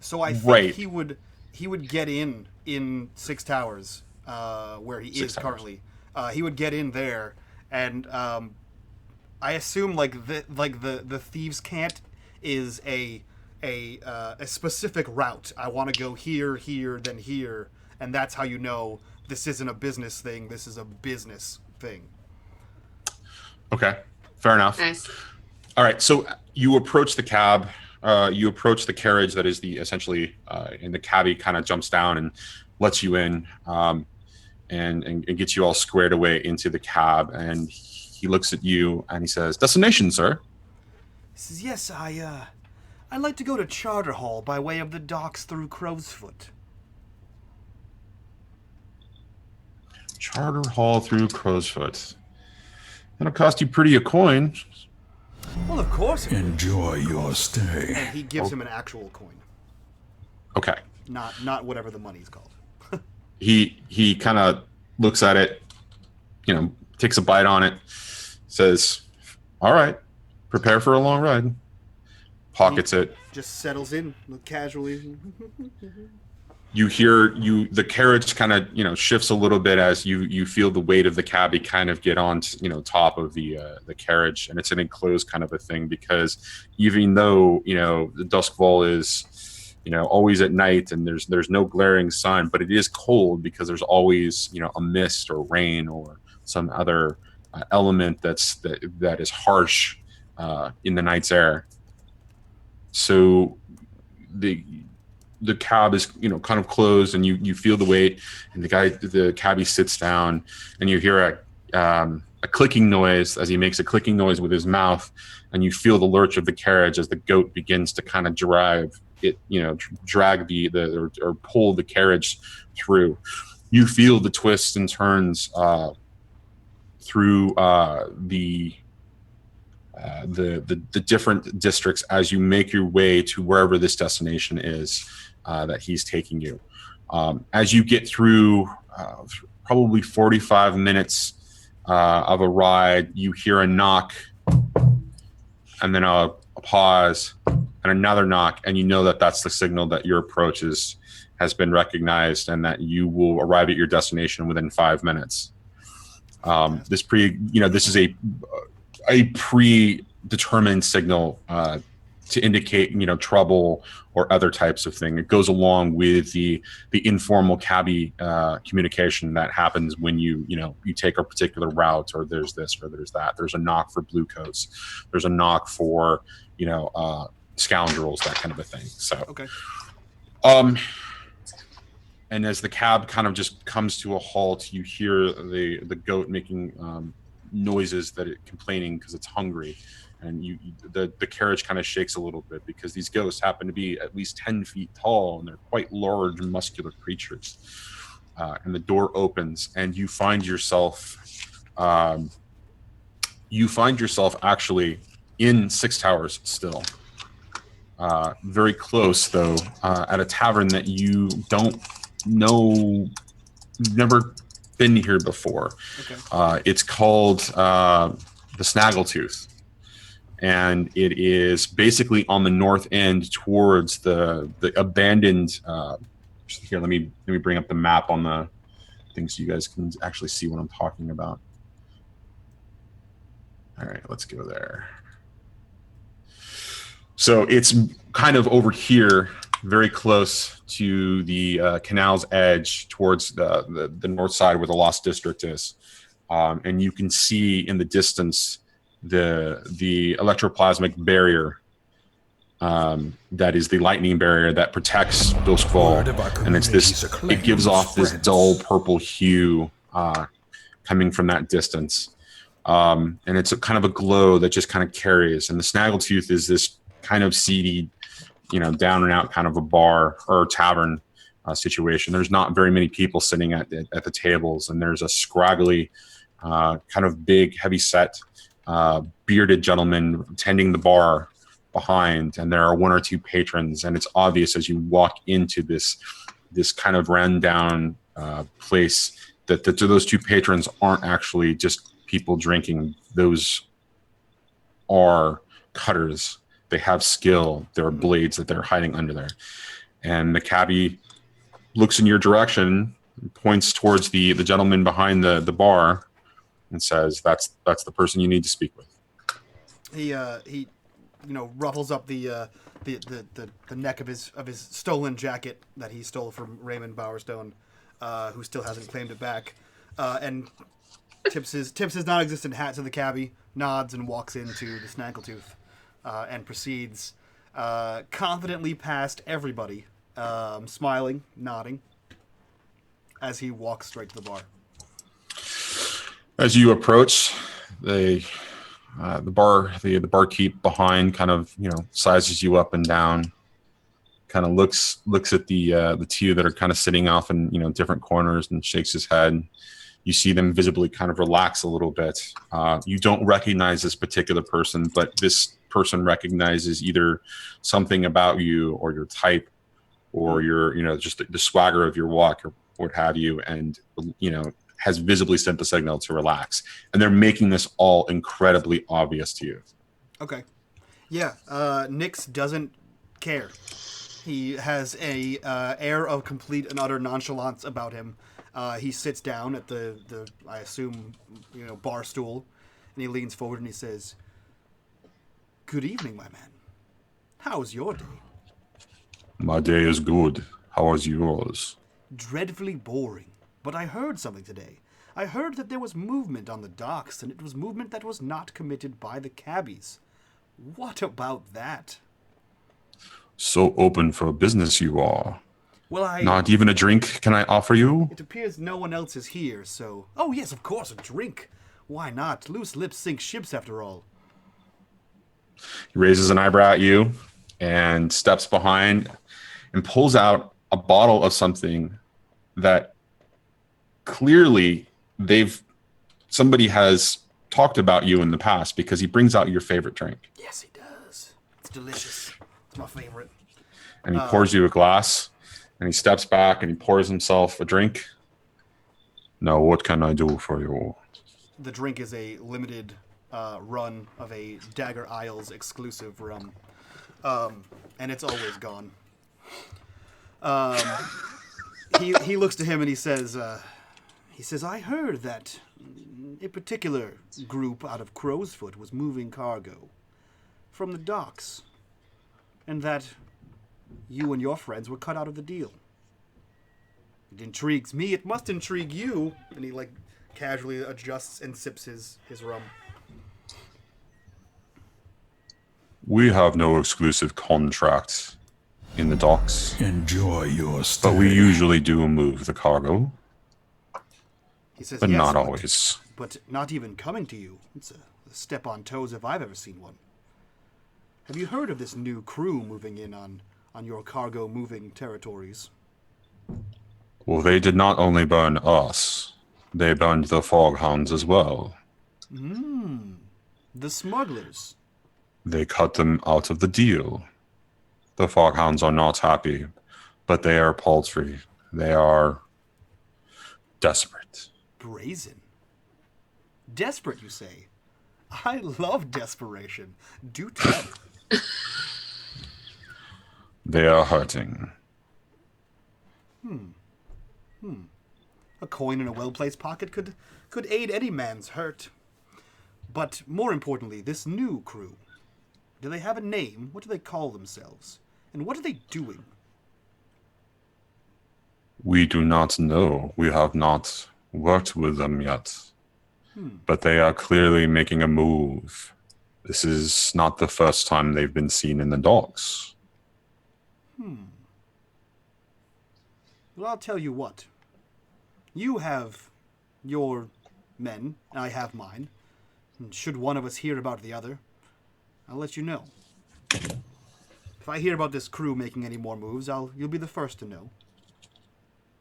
So I think he would get in Six Towers, where he is currently. He would get in there, and I assume the thieves' cant is a specific route. I want to go here, then here, and that's how this isn't a business thing. This is a business thing. Okay, fair enough. Nice. All right, so you approach the cab. You approach the carriage that is essentially, and the cabbie kind of jumps down and lets you in, and gets you all squared away into the cab. And he looks at you and he says, "Destination, sir?" He says, "Yes, I'd like to go to Charter Hall by way of the docks through Crowsfoot." Charter Hall through Crowsfoot. That'll cost you pretty a coin. Well, of course. Enjoy your stay. And he gives him an actual coin. Okay. Not whatever the money's called. He kind of looks at it, takes a bite on it, says, "All right, prepare for a long ride." Pockets it. Just settles in casually. You hear the carriage kind of shifts a little bit as you feel the weight of the cabbie kind of get on top of the carriage, and it's an enclosed kind of a thing, because even though the Duskfall is always at night and there's no glaring sun, but it is cold because there's always a mist or rain or some other element that is harsh in the night's air. So the cab is kind of closed, and you feel the weight, and the cabbie sits down, and you hear a clicking noise as he makes a clicking noise with his mouth, and you feel the lurch of the carriage as the goat begins to kind of drag or pull the carriage through. You feel the twists and turns through the different districts as you make your way to wherever this destination is that he's taking you. As you get through probably 45 minutes of a ride, you hear a knock, and then a pause, and another knock, and you know that that's the signal that your approach has been recognized, and that you will arrive at your destination within 5 minutes. This is a predetermined signal to indicate trouble or other types of thing. It goes along with the informal cabbie communication that happens when you take a particular route, or there's this or there's that. There's a knock for blue coats. There's a knock for scoundrels, that kind of a thing. So okay. And as the cab kind of just comes to a halt, you hear the goat making noises complaining because it's hungry, and the carriage kind of shakes a little bit because these ghosts happen to be at least 10 feet tall, and they're quite large, muscular creatures. And the door opens, and you find yourself actually in Six Towers still. Very close, though, at a tavern that you don't know, you've never been here before. Okay. It's called the Snaggletooth, and it is basically on the north end towards the abandoned. Here, let me bring up the map on the thing so you guys can actually see what I'm talking about. All right, let's go there. So it's kind of over here, very close to the canal's edge towards the north side where the Lost District is. And you can see in the distance the electroplasmic barrier that is the lightning barrier that protects Duskfall. And it gives off this dull purple hue coming from that distance. And it's a kind of a glow that just kind of carries. And the Snaggletooth is this kind of seedy, down and out kind of a bar or tavern situation. There's not very many people sitting at the tables, and there's a scraggly, kind of big, heavy set, bearded gentleman tending the bar behind, and there are one or two patrons, and it's obvious as you walk into this kind of rundown place that those two patrons aren't actually just people drinking. Those are cutters. They have skill. There are blades that they're hiding under there. And the cabbie looks in your direction, points towards the gentleman behind the bar, and says, "That's the person you need to speak with." He ruffles up the neck of his stolen jacket that he stole from Reymond Bowerstone, who still hasn't claimed it back, and tips his non-existent hat to the cabbie, nods, and walks into the Snaggletooth. And proceeds confidently past everybody, smiling, nodding, as he walks straight to the bar. As you approach, the barkeep behind kind of sizes you up and down, kind of looks at the two that are kind of sitting off in different corners, and shakes his head. You see them visibly kind of relax a little bit. You don't recognize this particular person, but this person recognizes either something about you or your type or your, just the swagger of your walk or what have you, and, has visibly sent the signal to relax. And they're making this all incredibly obvious to you. Okay. Yeah. Nyx doesn't care. He has a air of complete and utter nonchalance about him. He sits down at the I assume, bar stool, and he leans forward and he says, "Good evening, my man. How's your day?" "My day is good. How is yours?" "Dreadfully boring. But I heard something today. I heard that there was movement on the docks, and it was movement that was not committed by the cabbies. What about that? So open for business you are. Well, Not even a drink can I offer you? It appears no one else is here, so... Oh, yes, of course, a drink. Why not? Loose lips sink ships, after all. He raises an eyebrow at you and steps behind and pulls out a bottle of something that clearly somebody has talked about you in the past, because he brings out your favorite drink. Yes, he does. It's delicious. It's my favorite. And he pours you a glass, and he steps back and he pours himself a drink. Now, what can I do for you? The drink is a limited run of a Dagger Isles exclusive rum. And it's always gone. He looks to him and he says, I heard that a particular group out of Crowsfoot was moving cargo from the docks, and that you and your friends were cut out of the deal. It intrigues me. It must intrigue you. And he, casually adjusts and sips his rum. We have no exclusive contracts in the docks, Enjoy your stay. but we usually do move the cargo, He says, but yes, not always. But not even coming to you. It's a step on toes if I've ever seen one. Have you heard of this new crew moving in on your cargo moving territories? Well, they did not only burn us, they burned the foghounds as well. The smugglers. They cut them out of the deal. The foghounds are not happy, but they are paltry. They are desperate. Brazen. Desperate, you say? I love desperation. Do tell. They are hurting. A coin in a well-placed pocket could aid any man's hurt. But more importantly, this new crew. Do they have a name? What do they call themselves? And what are they doing? We do not know. We have not worked with them yet. But they are clearly making a move. This is not the first time they've been seen in the docks. Well, I'll tell you what. You have your men, I have mine. And should one of us hear about the other, I'll let you know. If I hear about this crew making any more moves, you'll be the first to know.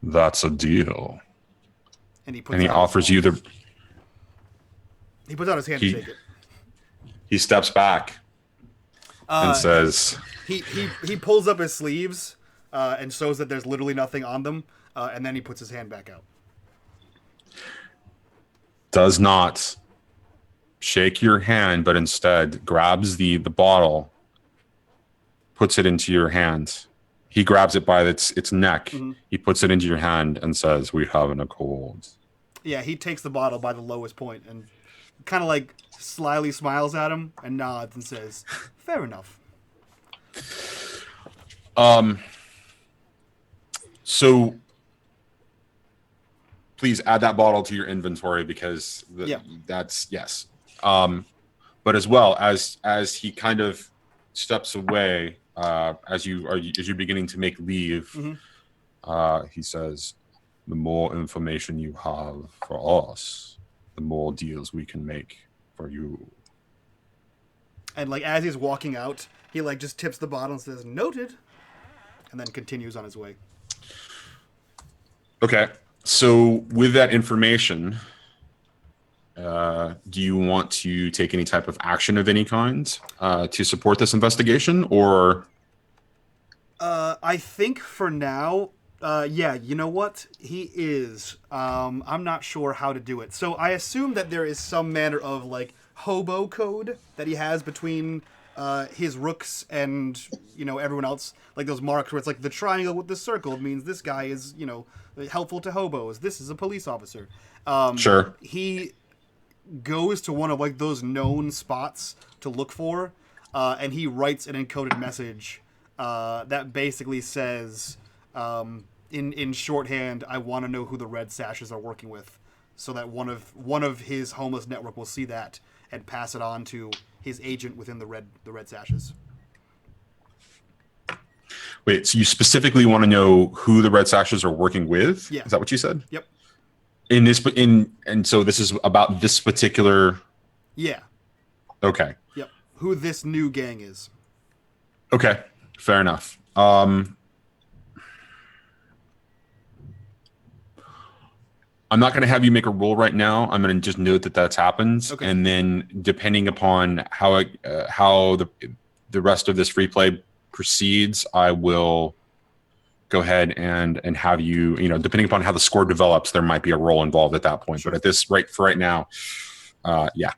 That's a deal. And he offers you the... He puts out his hand to shake it. He steps back and says... He pulls up his sleeves and shows that there's literally nothing on them, and then he puts his hand back out. Does not shake your hand, but instead grabs the bottle, puts it into your hand. He grabs it by its neck. Mm-hmm. He puts it into your hand and says, "We have an accord." Yeah, he takes the bottle by the lowest point and kind of slyly smiles at him and nods and says, "Fair enough." So please add that bottle to your inventory, because that's yes. But as well as he kind of steps away, as you're beginning to make leave, mm-hmm. He says, "The more information you have for us, the more deals we can make for you." And as he's walking out, he just tips the bottle and says, "Noted," and then continues on his way. Okay. So with that information, do you want to take any type of action of any kind to support this investigation, or? I think for now, yeah, you know what? He is. I'm not sure how to do it. So I assume that there is some manner of hobo code that he has between his rooks and, everyone else. Those marks where it's the triangle with the circle means this guy is, helpful to hobos. This is a police officer. Sure. He goes to one of those known spots to look for, and he writes an encoded message that basically says, in shorthand, I want to know who the Red Sashes are working with, so that one of his homeless network will see that and pass it on to his agent within the Red Sashes. Wait, so you specifically want to know who the Red Sashes are working with? Yeah. Is that what you said? Yep. And so this is about this particular. Yeah. Okay. Yep. Who this new gang is. Okay. Fair enough. I'm not going to have you make a roll right now. I'm going to just note that that's happened, okay. And then depending upon how the rest of this free play proceeds, I will go ahead and have you, depending upon how the score develops, there might be a roll involved at that point. Sure. But at this right now, yeah,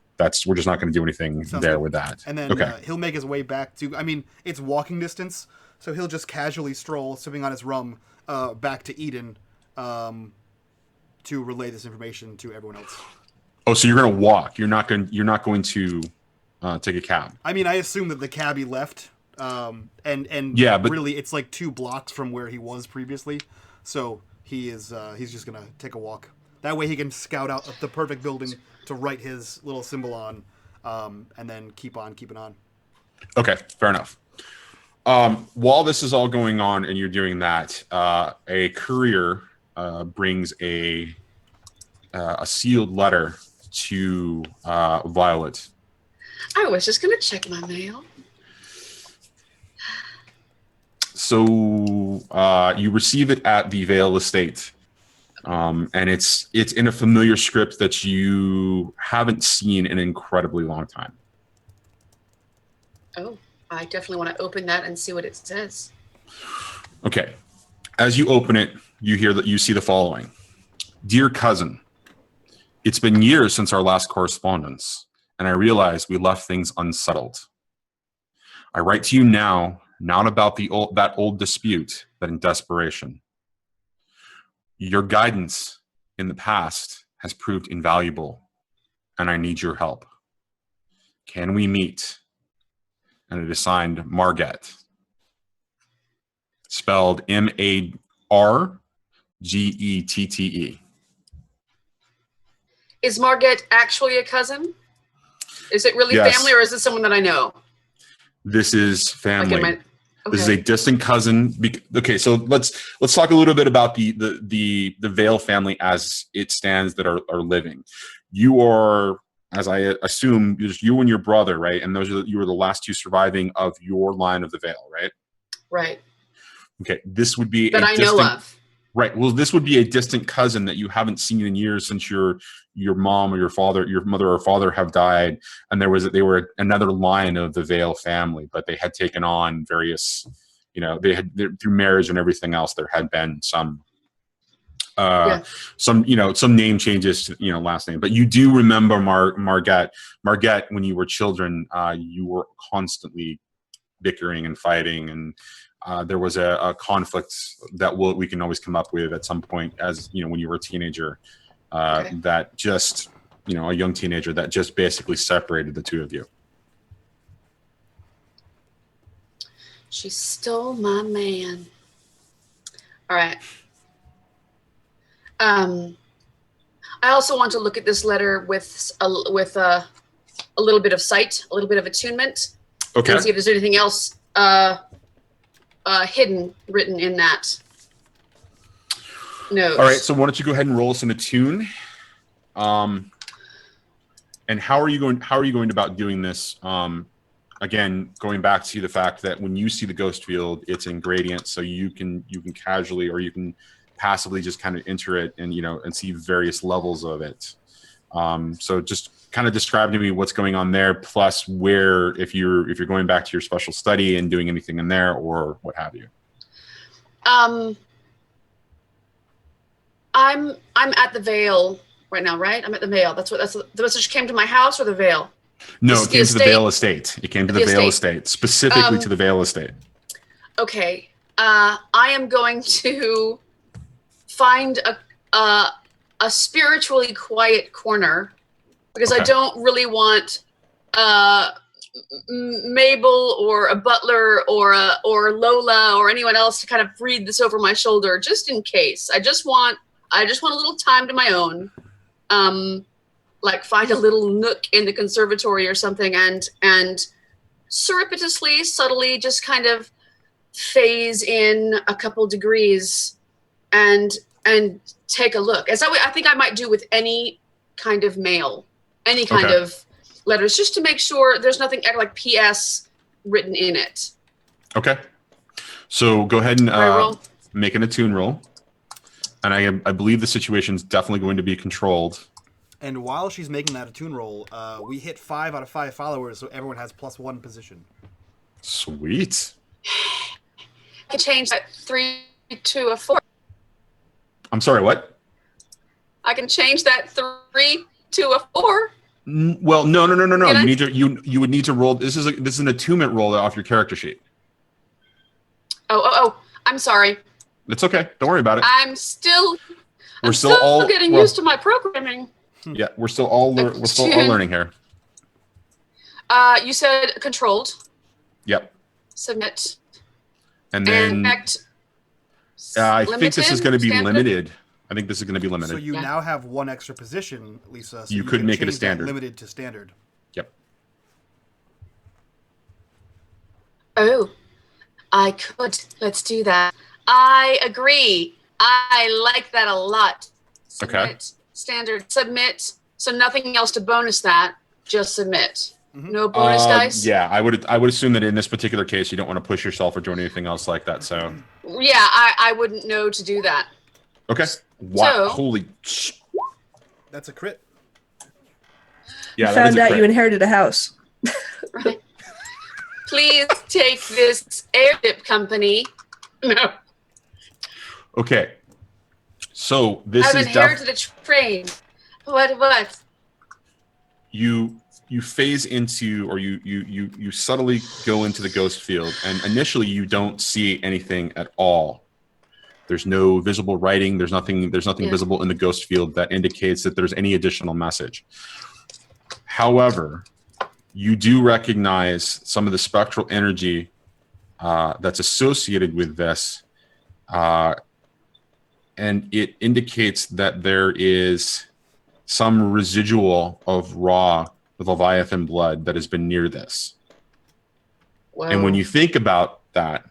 we're just not going to do anything Sounds there good. With that. And then he'll make his way back to. I mean, it's walking distance, so he'll just casually stroll, sipping on his rum, back to Eden. To relay this information to everyone else. Oh, so you're going to walk. You're not going to take a cab. I mean, I assume that the cabbie left, and yeah, but really it's like 2 blocks from where he was previously. So he's just going to take a walk. That way he can scout out the perfect building to write his little symbol on, and then keep on keeping on. Okay, fair enough. While this is all going on and you're doing that, a courier brings a sealed letter to Violet. I was just going to check my mail. So you receive it at the Vale Estate, and it's in a familiar script that you haven't seen in an incredibly long time. Oh, I definitely want to open that and see what it says. Okay. As you open it, you see the following. Dear cousin, it's been years since our last correspondence, and I realize we left things unsettled. I write to you now, not about that old dispute, but in desperation. Your guidance in the past has proved invaluable, and I need your help. Can we meet? And it is signed Margette, spelled MARGETTE. Is Margette actually a cousin? Is it really Yes. family, or is it someone that I know? This is family. Okay. This is a distant cousin. Okay, so let's talk a little bit about the Vale family as it stands that are living. You are, as I assume, just you and your brother, right? And you were the last 2 surviving of your line of the Vale, right? Right. Okay, this would be that I know of. Right. Well, this would be a distant cousin that you haven't seen in years since your mom or your mother or father have died, and they were another line of the Vale family, but they had taken on various, through marriage and everything else, there had been some name changes to, last name. But you do remember Margette. Margette, when you were children, you were constantly bickering and fighting, and there was a conflict that we can always come up with at some point, as when you were a teenager, that just a young teenager that just basically separated the 2 of you. She stole my man. All right. I also want to look at this letter with a little bit of sight, a little bit of attunement. Okay. And see if there's anything else written in that note. All right, so why don't you go ahead and roll us an attune? And how are you going about doing this? Again, going back to the fact that when you see the ghost field, it's in gradient, so you can casually or you can passively just kind of enter it and see various levels of it. So just kind of describe to me what's going on there, plus where, if you're going back to your special study and doing anything in there or what have you. I'm at the Vale right now, right? I'm at the Vale. That's the message came to my house, or the Vale? No, it came to the Vale Estate. It came to the Vale Estate, specifically to the Vale Estate. Okay. I am going to find a spiritually quiet corner, because I don't really want Mabel or a butler or Lola or anyone else to kind of read this over my shoulder, just in case. I just want a little time to my own. Like find a little nook in the conservatory or something, and surreptitiously, subtly, just kind of phase in a couple degrees and take a look. As I think I might do with any kind of mail, any kind of letters, just to make sure there's nothing like PS written in it. Okay. So go ahead and make an attune roll. And I believe the situation's definitely going to be controlled. And while she's making that attune roll, we hit 5 out of 5 followers, so everyone has +1 position. Sweet. I can change that 3 to a 4. I'm sorry, what? I can change that 3 to a 4. Well, no. You would need to roll. This is an attunement roll off your character sheet. Oh! I'm sorry. It's okay. Don't worry about it. I'm still all getting used to my programming. Yeah, we're still all learning here. You said controlled. Yep. Submit. And then I think this is going to be standard? limited. I think this is going to be limited. So you now have 1 extra position, Lisa. So you could make it a change that standard. limited to standard. Yep. Oh, I could. Let's do that. I agree. I like that a lot. Submit, standard, submit. So nothing else to bonus that. Just submit. No bonus dice. Yeah, I would assume that in this particular case, you don't want to push yourself or do anything else like that. So. Yeah, I wouldn't know to do that. Okay. Wow! So, Holy. That's a crit. Yeah, you found out you inherited a house. Right. Please take this airship company. No. Okay. So this I've is inherited a train. What? You phase into, or you subtly go into the ghost field, and initially you don't see anything at all. There's no visible writing. There's nothing visible in the ghost field that indicates that there's any additional message. However, you do recognize some of the spectral energy that's associated with this, and it indicates that there is some residual of raw Leviathan blood that has been near this. Wow. And when you think about that,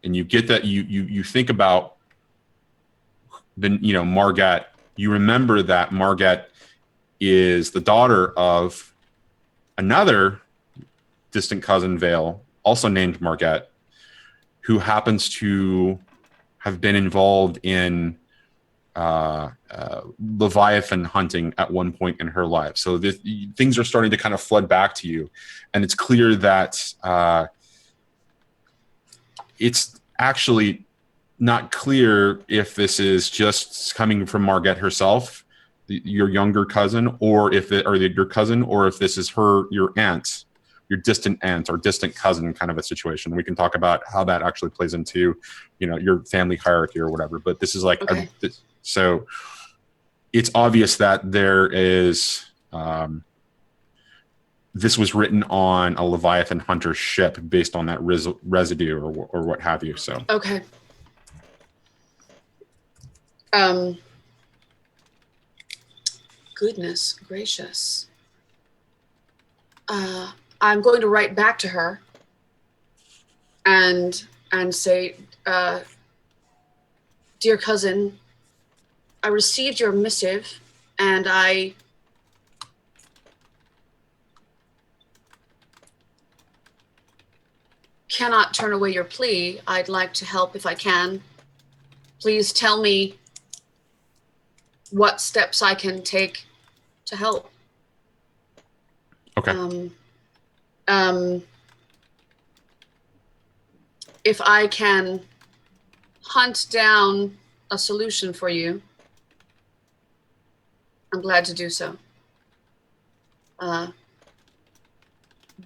and you get that, you think about Margat, you remember that Margat is the daughter of another distant cousin, Vale, also named Margat, who happens to have been involved in Leviathan hunting at one point in her life. So things are starting to kind of flood back to you, and it's clear that it's actually not clear if this is just coming from Margat herself, your younger cousin, or if your cousin, or if this is your aunt, your distant aunt or distant cousin kind of a situation. We can talk about how that actually plays into, your family hierarchy or whatever. But this is like, so it's obvious that there is, this was written on a Leviathan hunter ship based on that residue or what have you. So, okay. Goodness gracious. I'm going to write back to her and say, dear cousin, I received your missive and I cannot turn away your plea. I'd like to help if I can. Please tell me what steps I can take to help. Okay. If I can hunt down a solution for you, I'm glad to do so. By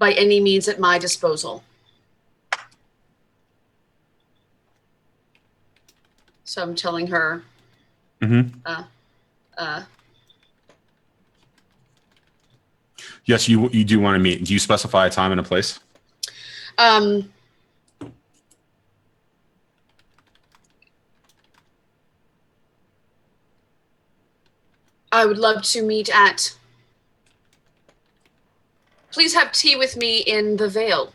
any means at my disposal. So I'm telling her, Yes, you do want to meet. Do you specify a time and a place? I would love to meet at. Please have tea with me in the Vale.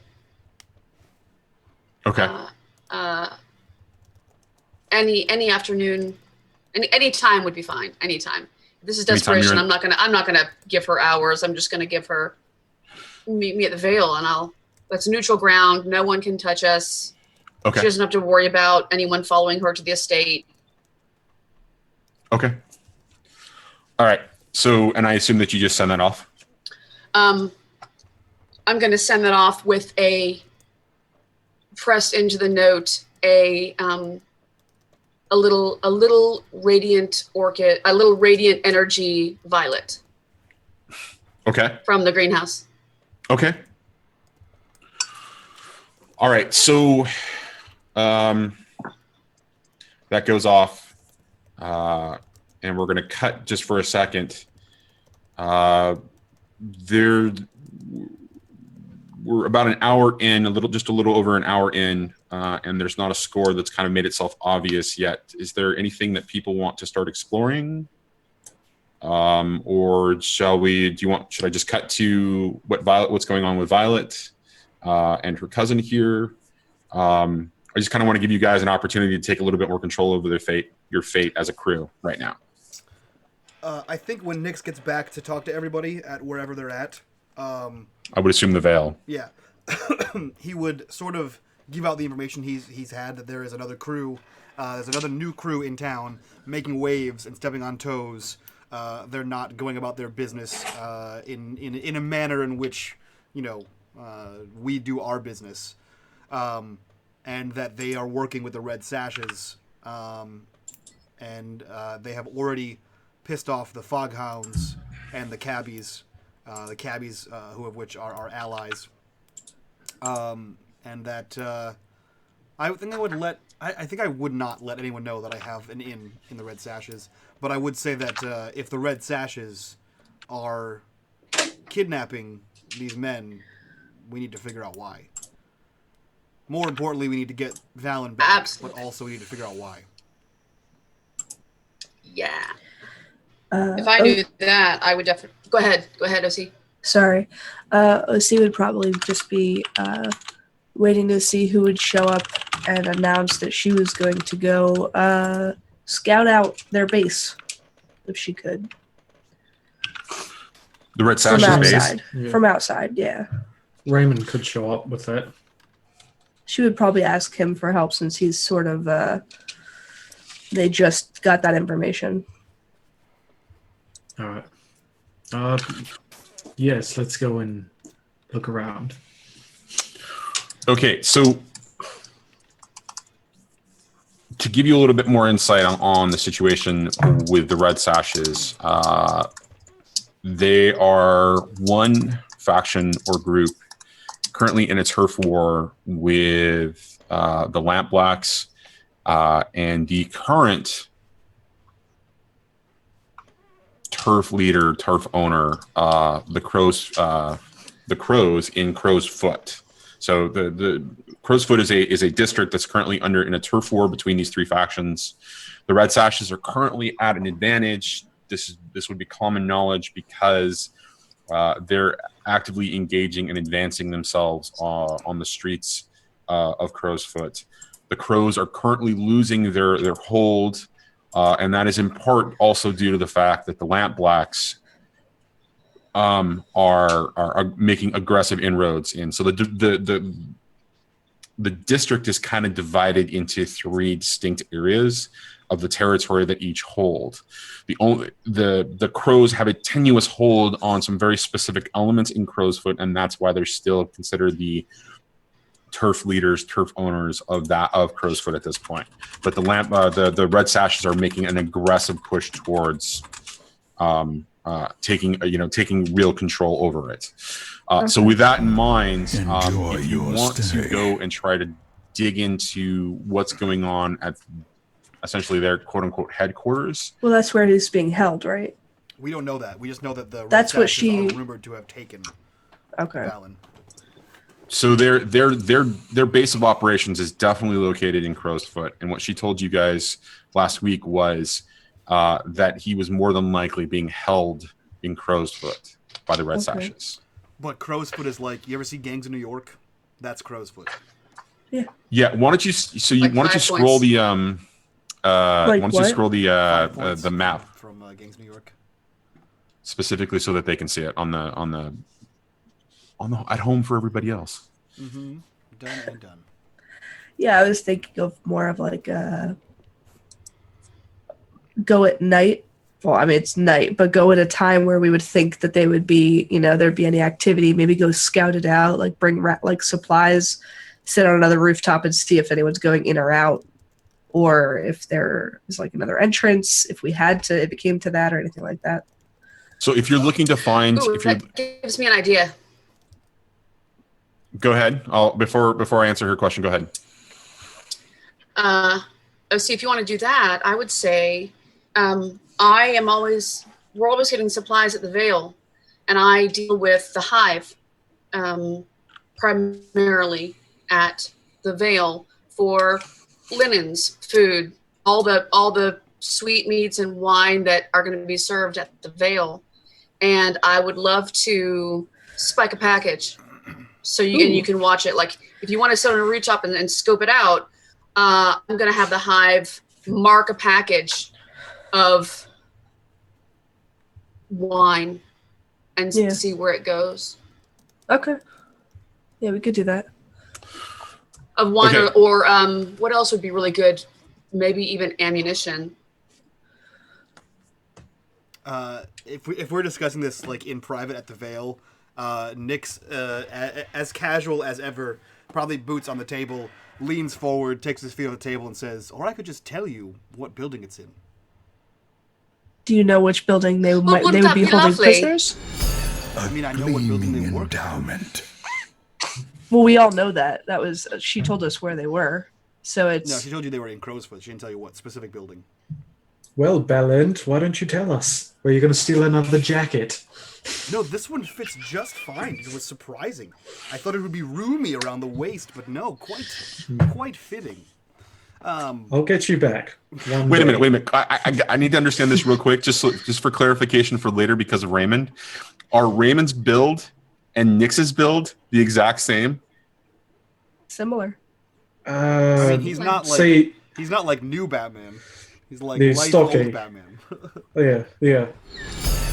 Okay. Any afternoon, any time would be fine. Anytime. This is desperation. I'm not gonna give her hours. I'm just gonna give her meet me at the Vale, and that's neutral ground. No one can touch us. Okay. She doesn't have to worry about anyone following her to the estate. Okay. All right. So, and I assume that you just send that off? I'm gonna send that off with a pressed into the note a little radiant orchid, a little radiant energy violet. Okay. From the greenhouse. Okay. All right. So that goes off, and we're going to cut just for a second. We're about an hour in, just a little over an hour in, and there's not a score that's kind of made itself obvious yet. Is there anything that people want to start exploring? Or should I just cut to what's going on with Violet and her cousin here? I just kind of want to give you guys an opportunity to take a little bit more control over your fate as a crew right now. I think when Nyx gets back to talk to everybody at wherever they're at, I would assume the Vale. Yeah. He would sort of give out the information he's had that there is another crew. There's another new crew in town making waves and stepping on toes. They're not going about their business in a manner in which, we do our business. And that they are working with the Red Sashes. And they have already pissed off the Foghounds and the Cabbies. Who of which are our allies, and that I think I would I think I would not let anyone know that I have an in the Red Sashes, but I would say that if the Red Sashes are kidnapping these men, we need to figure out why. More importantly, we need to get Valen back, Absolutely. But also we need to figure out why. Yeah. If I knew that, I would definitely... Go ahead, OC. Sorry. OC would probably just be waiting to see who would show up and announce that she was going to go scout out their base, if she could. The Red Sashes base? Yeah. From outside, yeah. Reymond could show up with it. She would probably ask him for help since he's sort of... they just got that information. All right. Yes, let's go and look around. Okay, so to give you a little bit more insight on the situation with the Red Sashes, they are one faction or group currently in a turf war with the Lamp Blacks and the current turf leader, turf owner, the Crows in Crow's Foot. So the Crow's Foot is a district that's currently in a turf war between these three factions. The Red Sashes are currently at an advantage. This would be common knowledge because they're actively engaging and advancing themselves on the streets of Crow's Foot. The Crows are currently losing their hold. And that is in part also due to the fact that the Lamp Blacks are making aggressive inroads in. So the district is kind of divided into three distinct areas of the territory that each hold. The Crows have a tenuous hold on some very specific elements in Crow's Foot, and that's why they're still considered the turf leaders, turf owners of Crow's Foot at this point. But the Red Sashes are making an aggressive push towards taking real control over it. So with that in mind, if you want to go and try to dig into what's going on at essentially their quote unquote headquarters. Well, that's where he's being held, right? We don't know that. We just know that the That's what Saxons she- are rumored to have taken Okay. Valen. So their base of operations is definitely located in Crow's Foot, and what she told you guys last week was that he was more than likely being held in Crow's Foot by the Red Okay. Sashes. But Crow's Foot is like, you ever see Gangs of New York? That's Crow's Foot. Yeah. Why don't you? So you Like why don't you 5 scroll points. the why Like don't you what? scroll 5 points the map from Gangs of New York. specifically so that they can see it on the at home for everybody else. Mm-hmm. Done and done. Yeah, I was thinking of more of like go at night. Well, I mean it's night, but go at a time where we would think that they would be, there'd be any activity. Maybe go scout it out, like bring like supplies, sit on another rooftop and see if anyone's going in or out, or if there is like another entrance. If it came to that or anything like that. So if you're looking to find, Ooh, if you that gives me an idea. go ahead, before I answer her question, go ahead. See, if you want to do that, I would say we're always getting supplies at the Vale, and I deal with the Hive primarily at the Vale for linens, food, all the sweetmeats and wine that are going to be served at the Vale, and I would love to spike a package so you can watch it. Like if you want to sit on a rooftop and scope it out, I'm going to have the Hive mark a package of wine and see where it goes. Okay. Yeah, we could do that. Of wine Okay. or what else would be really good? Maybe even ammunition. If we're discussing this like in private at the Vale, Nick's as casual as ever, probably boots on the table, leans forward, takes his feet on the table, and says, "Or I could just tell you what building it's in." Do you know which building they would wouldn't be that be holding lovely? prisoners? I mean, I know what building they Gleaming work in. endowment. Well, we all know that. That was she told us where they were. So it's No, she told you they were in Crow's Foot. She didn't tell you what specific building. Well, Belland, why don't you tell us? Were you going to steal another jacket? No, this one fits just fine. It was surprising. I thought it would be roomy around the waist, but no, quite fitting. I'll get you back. Wait a minute. I need to understand this real quick, just for clarification for later because of Reymond. Are Reymond's build and Nyx's build the exact same? similar. I mean, he's not like new Batman. He's like The life stocky. old Batman. Yeah.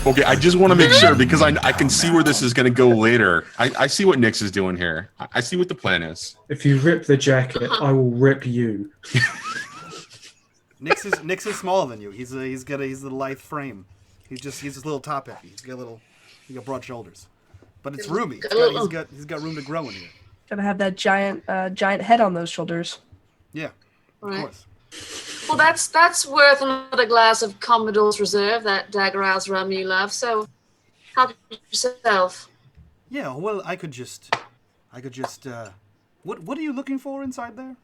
Okay, I just want to make sure because I can see where this is going to go later. I see what Nyx is doing here. I see what the plan is. If you rip the jacket, I will rip you. Nyx is smaller than you. He's the lithe frame. He's a little top heavy. He's got broad shoulders, but it's roomy. He's got room to grow in here. Gotta have that giant head on those shoulders. Yeah, of Right. course. Well, that's worth another glass of Commodore's Reserve, that Daggerhouse rum you love. So, help yourself. Yeah, well, I could just. What are you looking for inside there?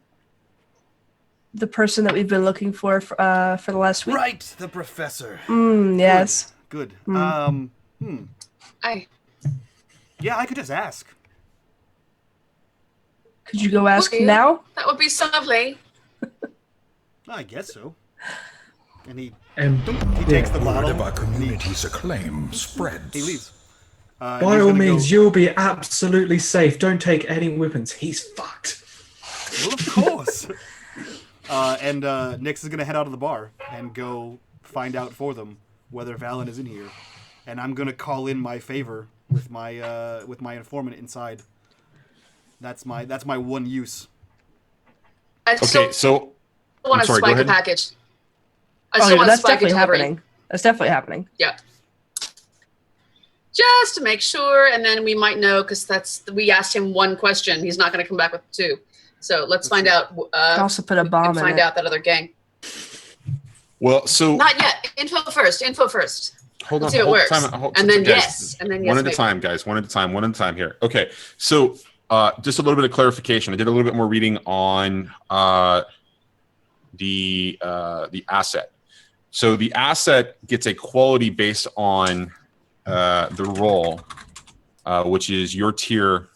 The person that we've been looking for the last week. Right, the professor. Yes. Good. Aye. Yeah, I could just ask. Could you go ask Would you? now? That would be so lovely. I guess so. And he He takes the Word bottle. of our and he community's acclaim spreads. leaves. By all means, you'll be absolutely safe. Don't take any weapons. He's fucked. Well, of course. And Nyx is gonna head out of the bar and go find out for them whether Valen is in here, and I'm gonna call in my favor with my informant inside. That's my one use. I still Okay, so want I'm to sorry, go spike a ahead. package. I Oh, still yeah, want to that's spike a definitely delivery. happening. That's definitely happening. Yeah. Just to make sure, and then we might know because we asked him one question. He's not going to come back with two. So let's find out. Can also put a We bomb can in find it. out that other gang. well, so Not yet. Info first. hold on. Let's see if it hold works. time, hold- And then guys, yes. And then yes. one at a maybe. time, guys. One at a time here. Okay, so just a little bit of clarification. I did a little bit more reading on the asset. So the asset gets a quality based on the roll, which is your tier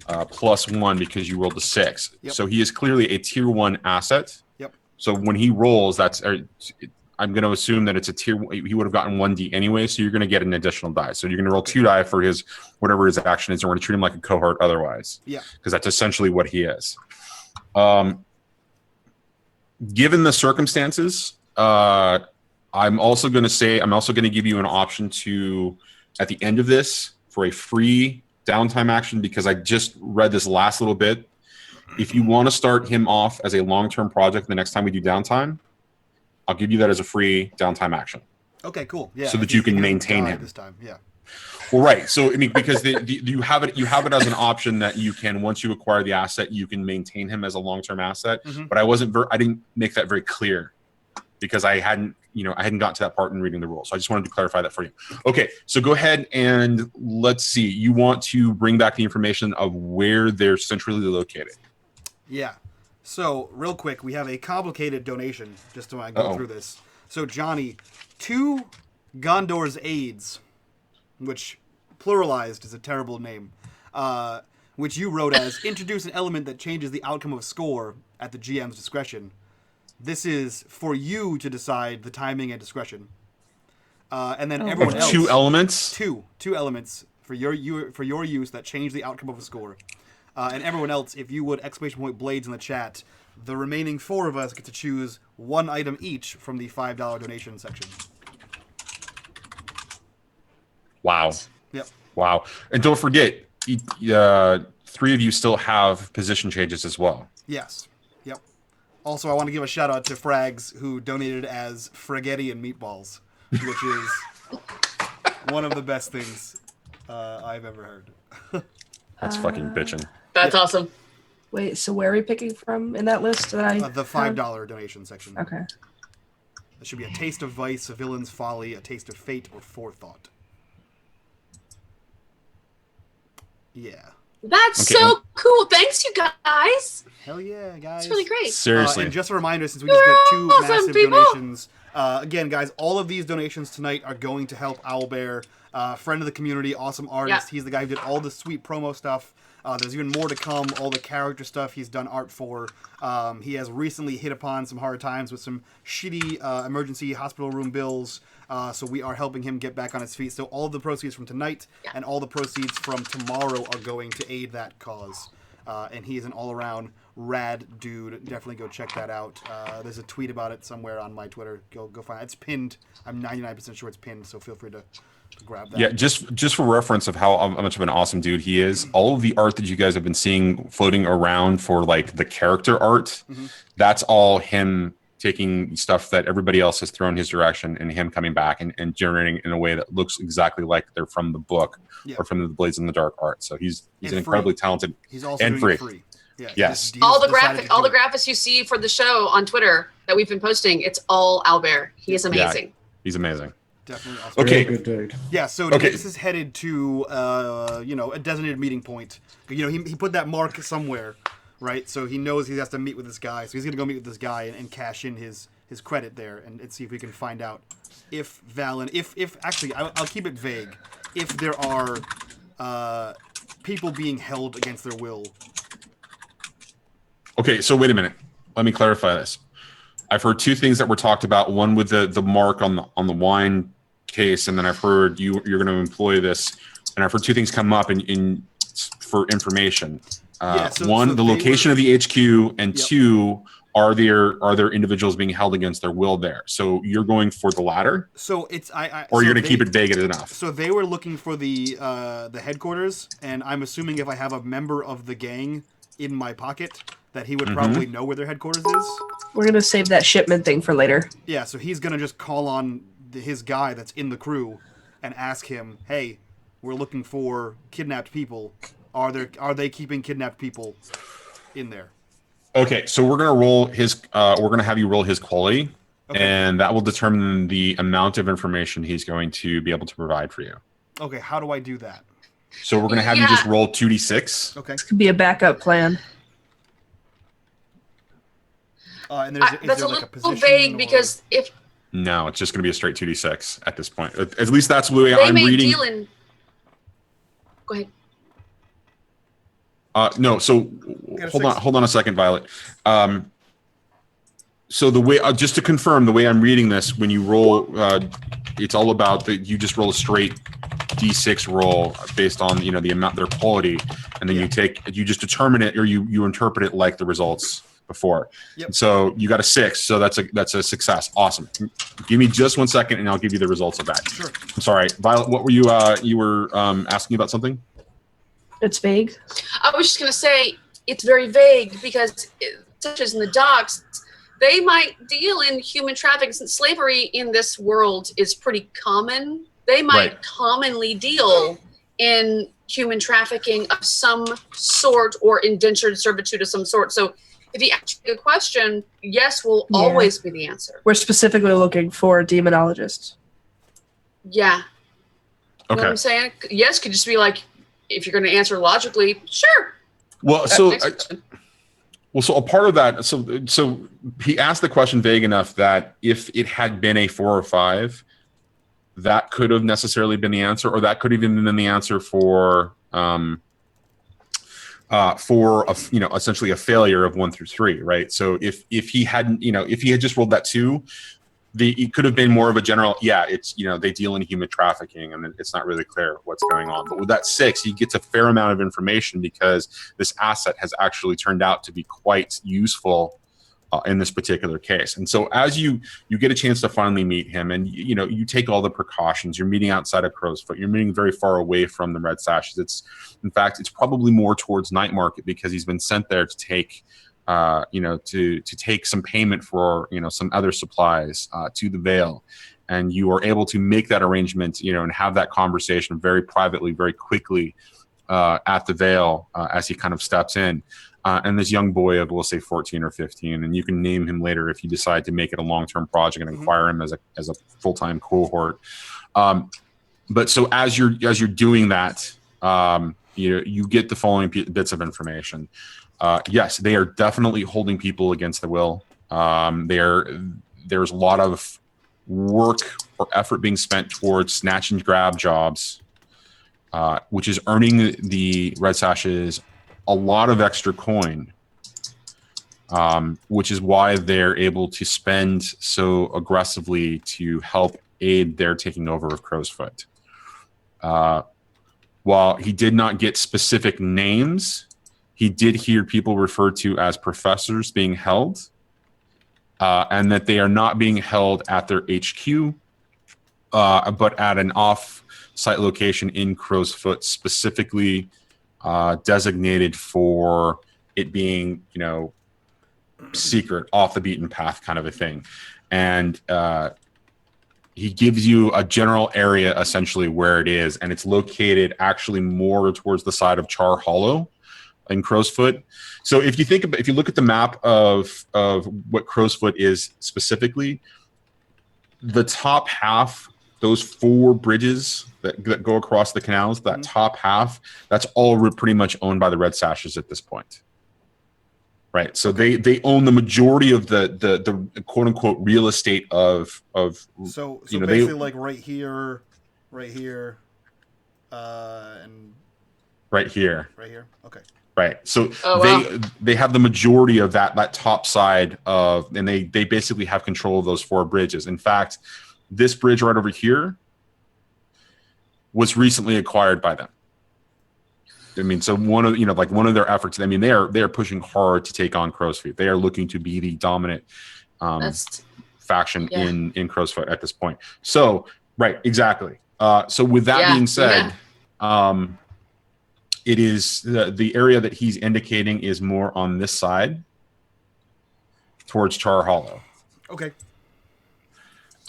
+1 because you rolled a 6. Yep. So he is clearly a tier 1 asset. Yep. So when he rolls, I'm going to assume that it's a tier. He would have gotten 1d anyway, so you're going to get an additional die. So you're going to roll 2 die for his whatever his action is, and we're going to treat him like a cohort otherwise. Yeah. Because that's essentially what he is. Given the circumstances, I'm also going to give you an option to, at the end of this, for a free downtime action, because I just read this last little bit. If you want to start him off as a long-term project the next time we do downtime, I'll give you that as a free downtime action. Okay, cool. Yeah. So that you can maintain him this time. Yeah. Well, right. So I mean, because you have it as an option that you can, once you acquire the asset, you can maintain him as a long-term asset. Mm-hmm. But I didn't make that very clear because I hadn't gotten to that part in reading the rules. So I just wanted to clarify that for you. Okay, so go ahead and let's see. You want to bring back the information of where they're centrally located. Yeah. So, real quick, we have a complicated donation, just to go through this. So, Johnny, 2 Gondor's Aids, which pluralized is a terrible name, which you wrote as, introduce an element that changes the outcome of a score at the GM's discretion. This is for you to decide the timing and discretion. And then everyone else... 2 elements? 2 elements for your use that change the outcome of a score. And everyone else, if you would !blades in the chat, the remaining 4 of us get to choose 1 item each from the $5 donation section. Wow. Yep. Wow. And don't forget, 3 of you still have position changes as well. Yes. Yep. Also, I want to give a shout out to Frags, who donated as Fraghetti and Meatballs, which is one of the best things I've ever heard. That's fucking bitchin'. That's awesome. Wait, so where are we picking from in that list that I the $5 donation section. Okay. There should be a taste of vice, a villain's folly, a taste of fate, or forethought. Yeah. That's so cool. Thanks, you guys. Hell yeah, guys. It's really great. Seriously. And just a reminder, since we just got 2 awesome, massive people. donations, again, guys, all of these donations tonight are going to help Owlbear, friend of the community, awesome artist. Yeah. He's the guy who did all the sweet promo stuff. There's even more to come, all the character stuff he's done art for. He has recently hit upon some hard times with some shitty emergency hospital room bills, so we are helping him get back on his feet. So all of the proceeds from tonight and all the proceeds from tomorrow are going to aid that cause. And he is an all-around rad dude. Definitely go check that out. There's a tweet about it somewhere on my Twitter. Go find it. It's pinned. I'm 99% sure it's pinned, so feel free to grab that. Yeah, just for reference of how much of an awesome dude he is, all of the art that you guys have been seeing floating around for like the character art, that's all him taking stuff that everybody else has thrown his direction and him coming back and generating in a way that looks exactly like they're from the book or from the Blades in the Dark art. So he's an incredibly talented He's also and doing free. it free. Yeah, yes. All the graphics you see for the show on Twitter that we've been posting, it's all Owlbear. He is amazing. Yeah, he's amazing. Definitely awesome. Okay. Good dude. Yeah, so this is headed to a designated meeting point. He put that mark somewhere, right? So he knows he has to meet with this guy. So he's gonna go meet with this guy and cash in his credit there and see if we can find out if Valen, if actually I'll keep it vague, if there are people being held against their will. Okay, so wait a minute. Let me clarify this. I've heard 2 things that were talked about. One with the mark on the wine case, and then I've heard you're going to employ this, and I've heard 2 things come up in for information. One, the location of the HQ, and 2, are there individuals being held against their will there? So you're going for the latter. So it's or you're going to keep it vague enough. So they were looking for the headquarters, and I'm assuming if I have a member of the gang in my pocket, that he would probably know where their headquarters is. We're going to save that shipment thing for later. Yeah, so he's going to just call on his guy that's in the crew and ask him, hey, we're looking for kidnapped people. Are they keeping kidnapped people in there? Okay, so we're going to roll his we're going to have you roll his quality, and that will determine the amount of information he's going to be able to provide for you. Okay, how do I do that? So we're going to have you just roll 2d6. Okay. This could be a backup plan. And that's a little vague because if No, it's just going to be a straight 2d6 at this point. At least that's the way They I'm may reading. deal in. Go ahead. No, so hold on a second, Violet. So the way, just to confirm, the way I'm reading this, when you roll, it's all about that you just roll a straight d6 roll based on the amount, their quality, and then you just determine it, or you interpret it like the results before. Yep. So you got a 6, so that's a success. Awesome. Give me just 1 second, and I'll give you the results of that. Sure. I'm sorry, Violet. What were you were asking about something? It's vague. I was just going to say it's very vague because, such as in the docks, they might deal in human trafficking. Since slavery in this world is pretty common, they might commonly deal in human trafficking of some sort or indentured servitude of some sort. So if you ask a question, yes will always be the answer. We're specifically looking for demonologists. Yeah. You know what I'm saying? Yes could just be like, if you're going to answer logically, sure. Well, so a part of that, so he asked the question vague enough that if it had been a 4 or 5, that could have necessarily been the answer, or that could have even been the answer for essentially a failure of 1 through 3, right? So if he hadn't, if he had just rolled that 2, it could have been more of a general, it's, they deal in human trafficking and it's not really clear what's going on. But with that 6, he gets a fair amount of information because this asset has actually turned out to be quite useful in this particular case. And so as you get a chance to finally meet him, and you take all the precautions, you're meeting outside of Crow's Foot, you're meeting very far away from the Red Sashes. In fact, it's probably more towards Night Market because he's been sent there to take to take some payment for some other supplies to the Vale, and you are able to make that arrangement, and have that conversation very privately, very quickly at the Vale as he kind of steps in. And this young boy of, we'll say, 14 or 15, and you can name him later if you decide to make it a long-term project and acquire him as a full-time cohort. But so as you're doing that, you get the following bits of information. Yes, they are definitely holding people against their will. There's a lot of work or effort being spent towards snatch and grab jobs, which is earning the Red Sashes a lot of extra coin, which is why they're able to spend so aggressively to help aid their taking over of Crow's Foot. While he did not get specific names, he did hear people referred to as professors being held, and that they are not being held at their HQ, but at an off-site location in Crow's Foot, specifically designated for it being, secret, off the beaten path kind of a thing. And he gives you a general area, essentially, where it is, and it's located actually more towards the side of Char Hollow in Crow's Foot. So if you look at the map of what Crow's Foot is specifically, the top half, those 4 bridges that go across the canals, that top half, that's all pretty much owned by the Red Sashes at this point. Right. So they own the majority of the quote unquote real estate of so basically like right here, and right here. Okay. Right. So wow. they have the majority of that top side of, and they basically have control of those 4 bridges. In fact, this bridge right over here was recently acquired by them. I mean, so one of their efforts, I mean, they are pushing hard to take on Crow's Feet. They are looking to be the dominant faction in Crow's Foot at this point. So, right, exactly. So with that being said, it is the area that he's indicating is more on this side towards Char Hollow. Okay.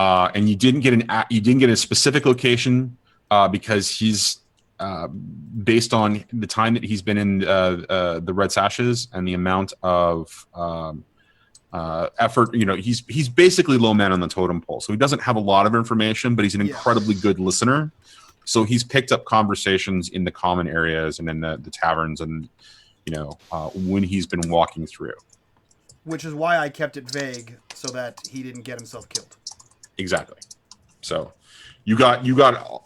And you didn't get a specific location because he's based on the time that he's been in the Red Sashes and the amount of effort. He's basically low man on the totem pole, so he doesn't have a lot of information, but he's an incredibly good listener. So he's picked up conversations in the common areas and in the taverns, and when he's been walking through. Which is why I kept it vague, so that he didn't get himself killed. Exactly. So you got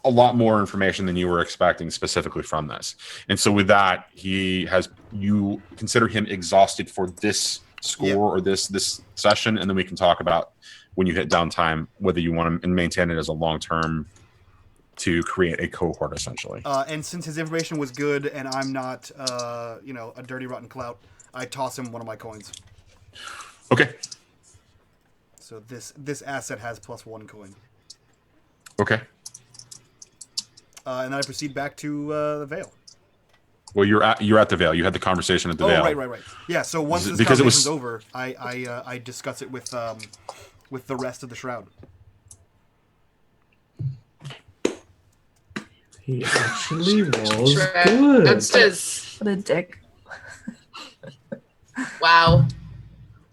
a lot more information than you were expecting specifically from this. And so with that, you consider him exhausted for this score or this session, and then we can talk about when you hit downtime whether you want to maintain it as a long-term to create a cohort essentially. And since his information was good and I'm not a dirty rotten clout, I toss him one of my coins. Okay. So this asset has +1 coin. Okay. And then I proceed back to the Vale. Well, you're at the Vale. You had the conversation at the Vale. Right. Yeah. So once this because conversation's over, I discuss it with the rest of the Shroud. He actually was Shroud. good. That's just What a dick. wow.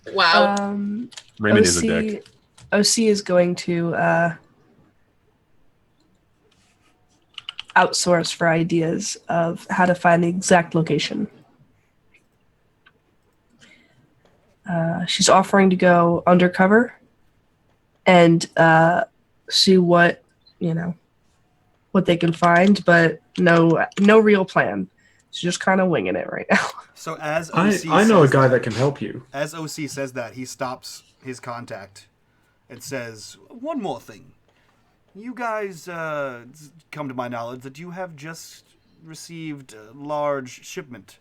Reymond is a dick. OC is going to outsource for ideas of how to find the exact location. She's offering to go undercover and see what they can find, but no real plan. She's just kind of winging it right now. So as OC I know a guy that can help you. As OC says that, he stops his contact and says, "One more thing. You guys, come to my knowledge that you have just received a large shipment.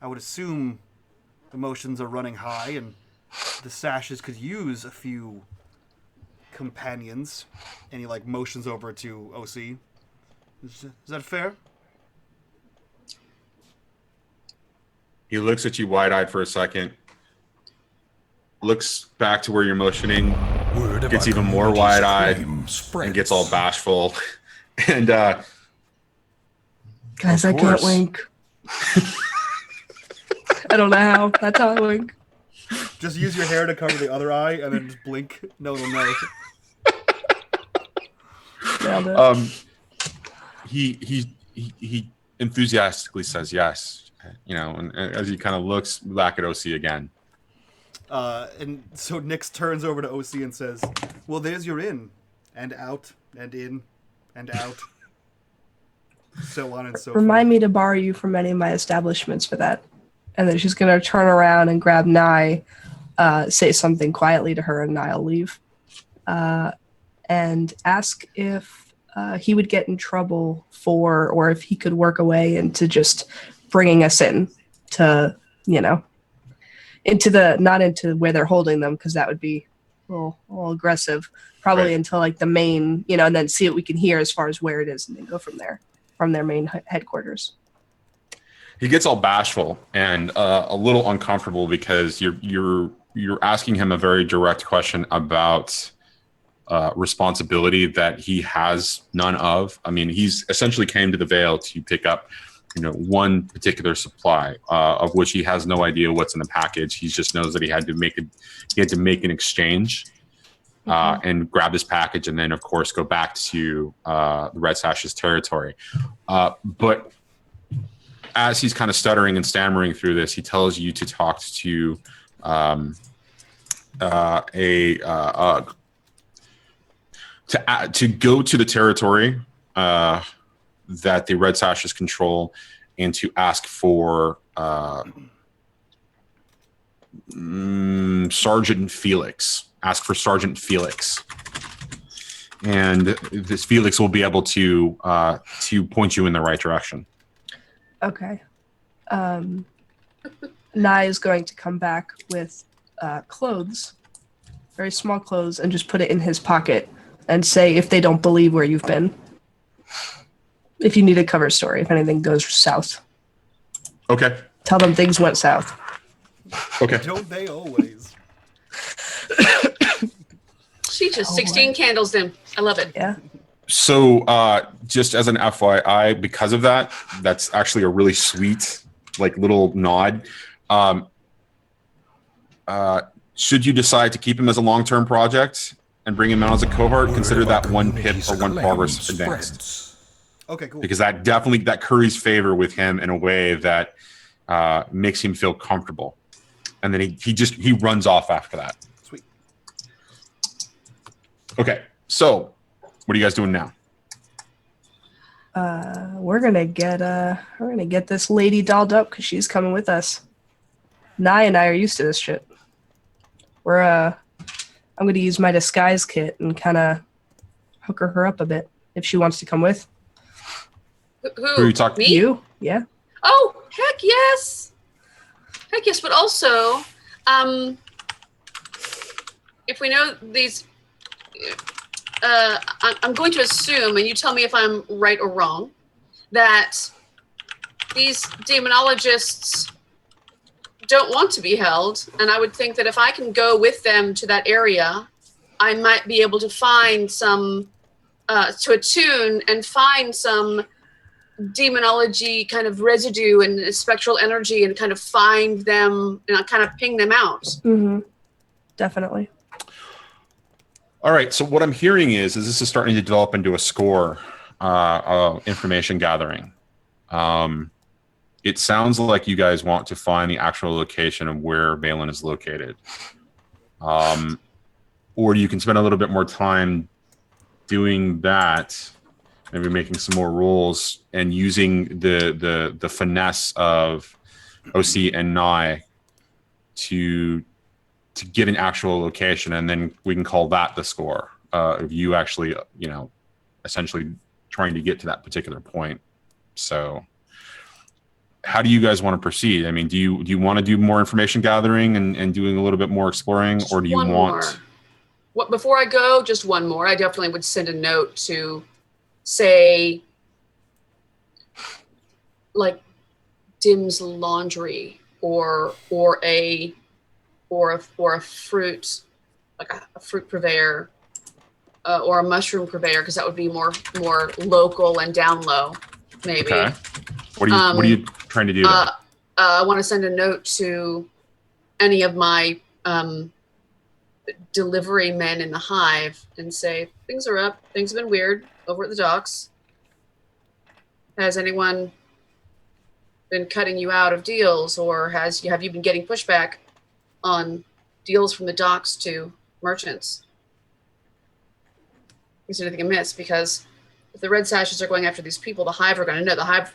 I would assume emotions are running high and the Sashes could use a few companions." And he motions over to OC. Is that fair? He looks at you wide-eyed for a second, looks back to where you're motioning, gets even more wide-eyed, and gets all bashful. And guys, I can't wink. I don't know how. That's how I wink. Just use your hair to cover the other eye and then just blink. No one will know. Nailed it. He enthusiastically says yes, and as he kind of looks back at OC again. And so Nyx turns over to OC and says, "Well, there's your in and out and in and out." So on and so forth. Remind me to borrow you from any of my establishments for that. And then she's going to turn around and grab Nye, say something quietly to her, and Nye will leave. And ask if he would get in trouble or if he could work a way into just bringing us in to, not into where they're holding them, because that would be a little aggressive. Probably Right. into the main, and then see what we can hear as far as where it is, and then go from there, from their main headquarters. He gets all bashful and a little uncomfortable because you're asking him a very direct question about responsibility that he has none of. I mean, he's essentially came to the Vale to pick up, one particular supply of which he has no idea what's in the package. He just knows that he had to make an exchange and grab this package, and then of course go back to the Red Sash's territory. But as he's kind of stuttering and stammering through this, he tells you to talk to to go to the territory that the Red Sashes control, and to ask for Sergeant Felix. Ask for Sergeant Felix, and this Felix will be able to point you in the right direction. Okay. Nye is going to come back with clothes, very small clothes, and just put it in his pocket and say if they don't believe where you've been. If you need a cover story, if anything goes south. Okay. Tell them things went south. Okay. Don't they always? She just 16 candles in. I love it. Yeah. So just as an FYI, because of that, that's actually a really sweet, little nod. Should you decide to keep him as a long-term project and bring him out as a cohort, consider that one pip or one progress advanced. Okay, cool. Because that curries favor with him in a way that makes him feel comfortable. And then he runs off after that. Sweet. Okay, so what are you guys doing now? We're gonna get this lady dolled up because she's coming with us. Nye and I are used to this shit. I'm gonna use my disguise kit and kind of hooker her up a bit if she wants to come with. Who are you talking? Me? You? Yeah. Oh, heck yes. Heck yes, but also, if we know these, I'm going to assume, and you tell me if I'm right or wrong, that these demonologists don't want to be held, and I would think that if I can go with them to that area, I might be able to find some, to attune and find some demonology kind of residue and spectral energy and kind of find them and kind of ping them out. Mm-hmm. Definitely. All right, so what I'm hearing is this is starting to develop into a score information gathering. It sounds like you guys want to find the actual location of where Valen is located. Or you can spend a little bit more time doing that, maybe making some more rolls and using the finesse of OC and Nye to get an actual location, and then we can call that the score of you actually, essentially trying to get to that particular point. So how do you guys want to proceed? I mean, do you want to do more information gathering and doing a little bit more exploring, or do you want more? What, before I go, just one more. I definitely would send a note to say, like, Dim's Laundry or a fruit, like a fruit purveyor, or a mushroom purveyor, because that would be more local and down low, maybe. Okay. What are you trying to do? I want to send a note to any of my delivery men in the hive and say, things are up. Things have been weird over at the docks. Has anyone been cutting you out of deals, or have you been getting pushback on deals from the docks to merchants? Is there anything amiss? Because if the red sashes are going after these people, the hive are going to know. The hive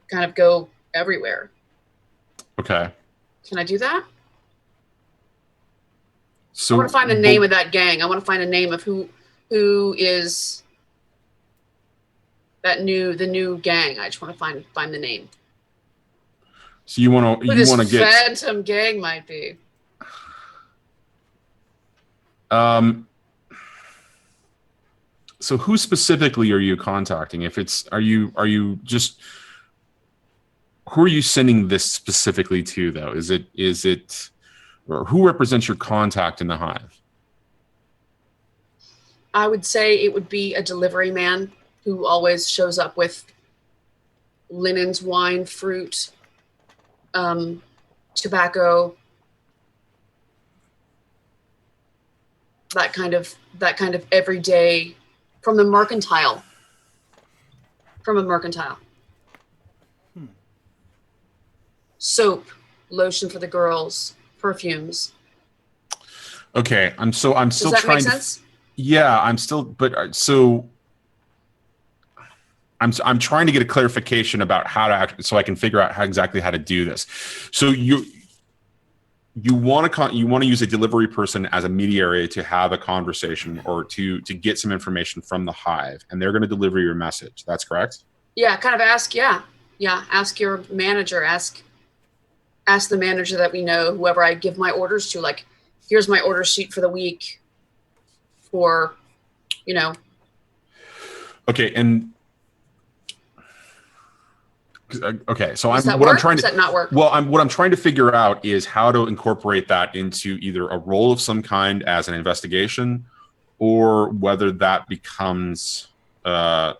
kind of go everywhere. Okay. Can I do that? So I want to find the name of that gang. I want to find a name of who is the new gang. I just want to find the name. So you want to get Phantom gang might be. So who specifically are you contacting? If it's are you just who are you sending this specifically to, though? Is it or who represents your contact in the hive? I would say it would be a delivery man who always shows up with linens, wine, fruit, tobacco, that kind of everyday from a mercantile. Soap, lotion for the girls, perfumes. Okay, I'm still Does that trying make sense? Yeah, I'm still, I'm trying to get a clarification about how to so I can figure out exactly how to do this. So you want to use a delivery person as a mediator to have a conversation or to get some information from the hive, and they're going to deliver your message. That's correct? Yeah, kind of ask. Yeah, ask your manager. Ask the manager that we know, whoever I give my orders to. Like, here's my order sheet for the week. For, Okay, and okay, so Does that not work? Well, what I'm trying to figure out is how to incorporate that into either a role of some kind as an investigation, or whether that becomes, for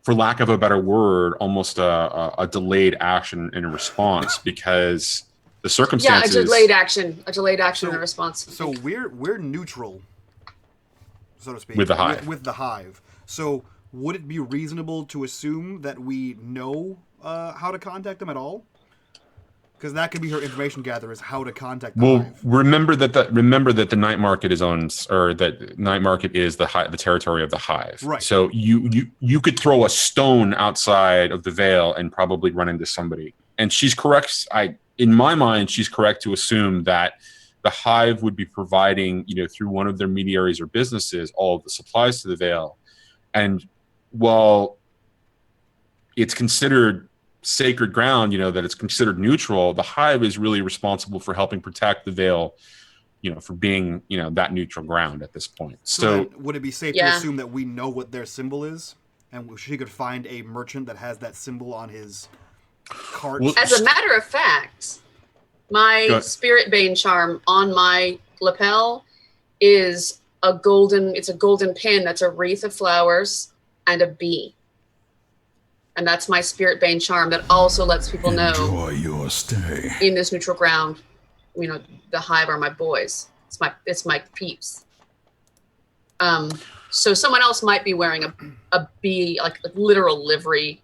lack of a better word, almost a delayed action in a response, because the circumstances. Yeah, a delayed action in a response. So we're neutral, so to speak, with the hive. With the hive. So would it be reasonable to assume that we know how to contact them at all? Because that could be her information gatherer, is how to contact the Well, hive. remember that the night market is owned, or that night market is the territory of the hive. Right. So you could throw a stone outside of the Vale and probably run into somebody. And she's correct. In my mind, she's correct to assume that the hive would be providing, through one of their mediaries or businesses, all of the supplies to the Vale. And while it's considered sacred ground, that it's considered neutral, the hive is really responsible for helping protect the Vale, for being, that neutral ground at this point. So would it be safe to assume that we know what their symbol is, and she could find a merchant that has that symbol on his cart? Well, As a matter of fact, my Spirit Bane charm on my lapel is a golden pin that's a wreath of flowers and a bee. And that's my Spirit Bane charm that also lets people know Enjoy your stay. in this neutral ground, the hive are my boys. It's my peeps. So someone else might be wearing a bee, like a literal livery.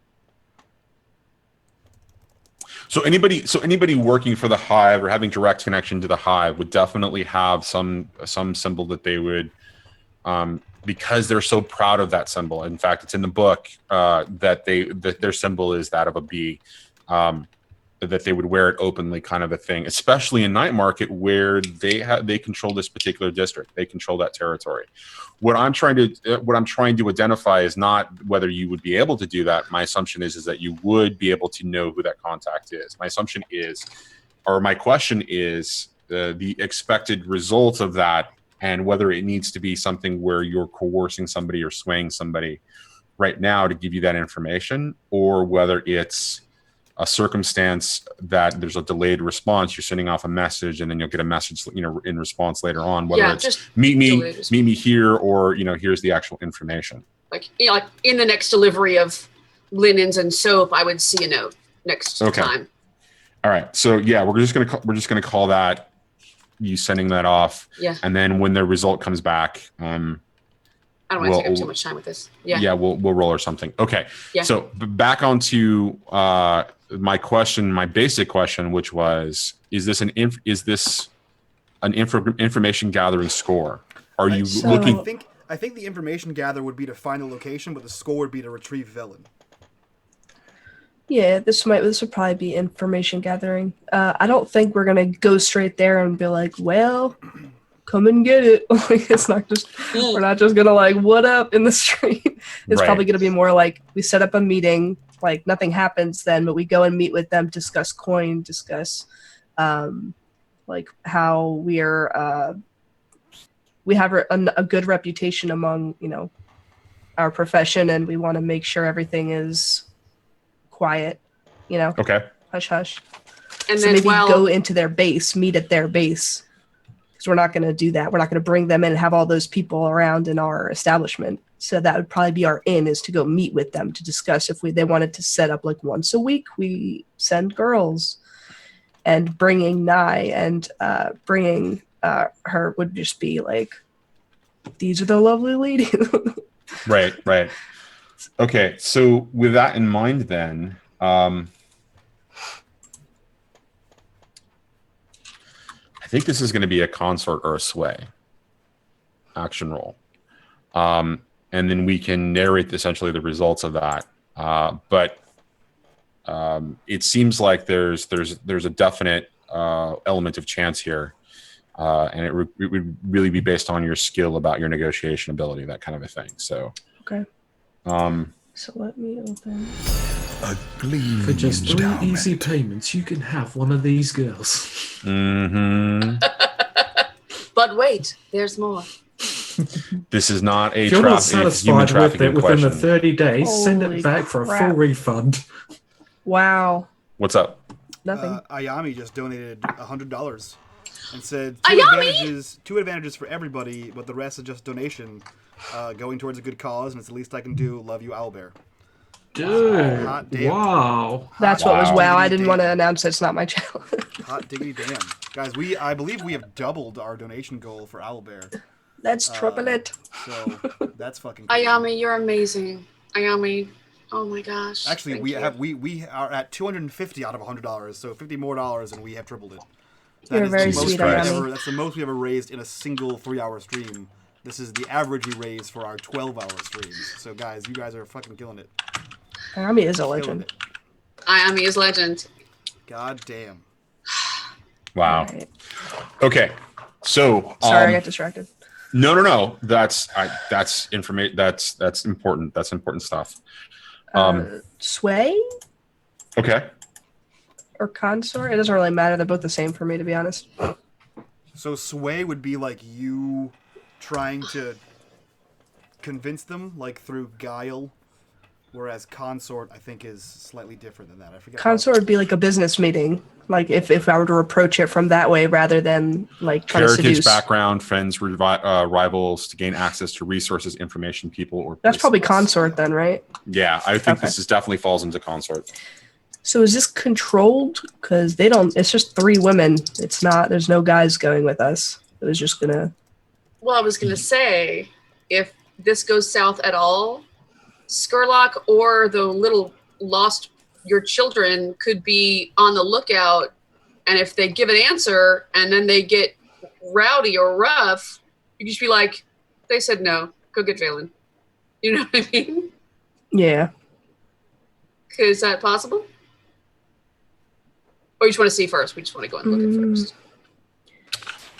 So anybody working for the hive or having direct connection to the hive would definitely have some symbol that they would, because they're so proud of that symbol. In fact, it's in the book that their symbol is that of a bee, that they would wear it openly, kind of a thing. Especially in Night Market, where they control this particular district, they control that territory. What I'm trying to identify is not whether you would be able to do that. My assumption is that you would be able to know who that contact is. My assumption is, or my question is, the expected result of that, and whether it needs to be something where you're coercing somebody or swaying somebody right now to give you that information, or whether it's a circumstance that there's a delayed response. You're sending off a message, and then you'll get a message, in response later on. Whether it's meet me here, or here's the actual information. Like in the next delivery of linens and soap, I would see a note next time. All right. So yeah, we're just gonna call that you sending that off. Yeah. And then when the result comes back, I don't want to take up too much time with this. Yeah. Yeah, we'll roll or something. Okay. Yeah. So back onto my question, my basic question, which was, is this an information gathering score? Are you looking? I think the information gather would be to find a location, but the score would be to retrieve villain. Yeah, this would probably be information gathering. I don't think we're gonna go straight there and be like, well, come and get it. It's not just we're not just gonna like, what up in the street. It's probably gonna be more like we set up a meeting, like nothing happens then, but we go and meet with them, discuss coin, discuss like how we have a good reputation among our profession, and we want to make sure everything is quiet, Okay. Hush hush. And so then maybe go into their base, meet at their base, because we're not going to do that. We're not going to bring them in and have all those people around in our establishment. So that would probably be our in, is to go meet with them to discuss if they wanted to set up like once a week we send girls, and bringing Nye and bringing her would just be like, these are the lovely ladies. Right. Okay, so with that in mind, then, I think this is going to be a consort or a sway action roll, and then we can narrate essentially the results of that. But it seems like there's a definite element of chance here, and it would really be based on your skill about your negotiation ability, that kind of a thing. So. Okay. So let me open. A gleam For just 3 endowment. easy payments, you can have one of these girls. Mm-hmm. But wait, there's more. This is not a If you're not human satisfied with trafficking it within the question. 30 days, send Holy it back for a crap. full refund. Wow. What's up? Nothing. Ayami just donated $100 and said Ayami! two advantages for everybody, but the rest is just donation going towards a good cause, and it's the least I can do. Love you, Owlbear. Dude, Hot damn. wow. That's what was Wow. wow. I didn't want to announce it's not my channel. Hot diggity damn. Guys, I believe we have doubled our donation goal for Owlbear. Let's triple it. So that's fucking cool. Ayami, you're amazing. Ayami, Oh my gosh. Actually, Thank you. we are at $250 out of $100, so $50 more, and we have tripled it. You're very the most sweet, we've Ayami. ever. That's the most we ever raised in a single 3-hour stream. This is the average we raise for our 12-hour streams. So guys, you guys are fucking killing it. Ayami is a Killing legend. it. I is legend. God damn. Wow. Right. Okay. So Sorry, I got distracted. No. That's information. That's important. That's important stuff. Sway Okay. or consort? It doesn't really matter. They're both the same for me, to be honest. So sway would be like you trying to convince them, like through guile, whereas consort I think is slightly different than that. I forget. Consort would be like a business meeting. Like if I were to approach it from that way rather than like trying to Heritage, seduce. background, friends, rivals to gain access to resources, information, people, or That's probably places. consort then, right? Yeah, I think Okay. this is definitely falls into consort. So is this controlled? Because they don't. It's just 3 women. It's not. There's no guys going with us. It was just gonna. Well, I was going to say, if this goes south at all, Skurlock or the little lost your children could be on the lookout, and if they give an answer and then they get rowdy or rough, you just be like, they said no, go get Valen. You know what I mean? Yeah. Is that possible? Or you just want to see first? We just want to go and look at first.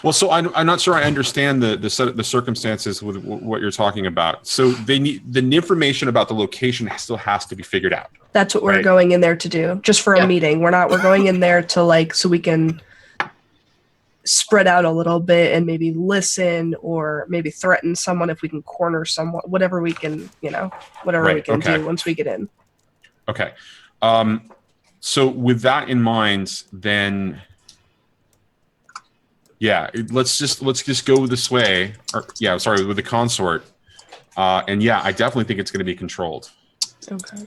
Well, so I'm not sure I understand the circumstances with what you're talking about. So they need the information about the location still has to be figured out. That's what we're Right. going in there to do, just for Yeah. a meeting. We're going in there to like, so we can spread out a little bit and maybe listen or maybe threaten someone if we can corner someone, whatever we can, whatever we Right, can okay. do once we get in. Okay. So with that in mind, then, yeah, let's just go with the sway, with the consort, and yeah, I definitely think it's going to be controlled. Okay.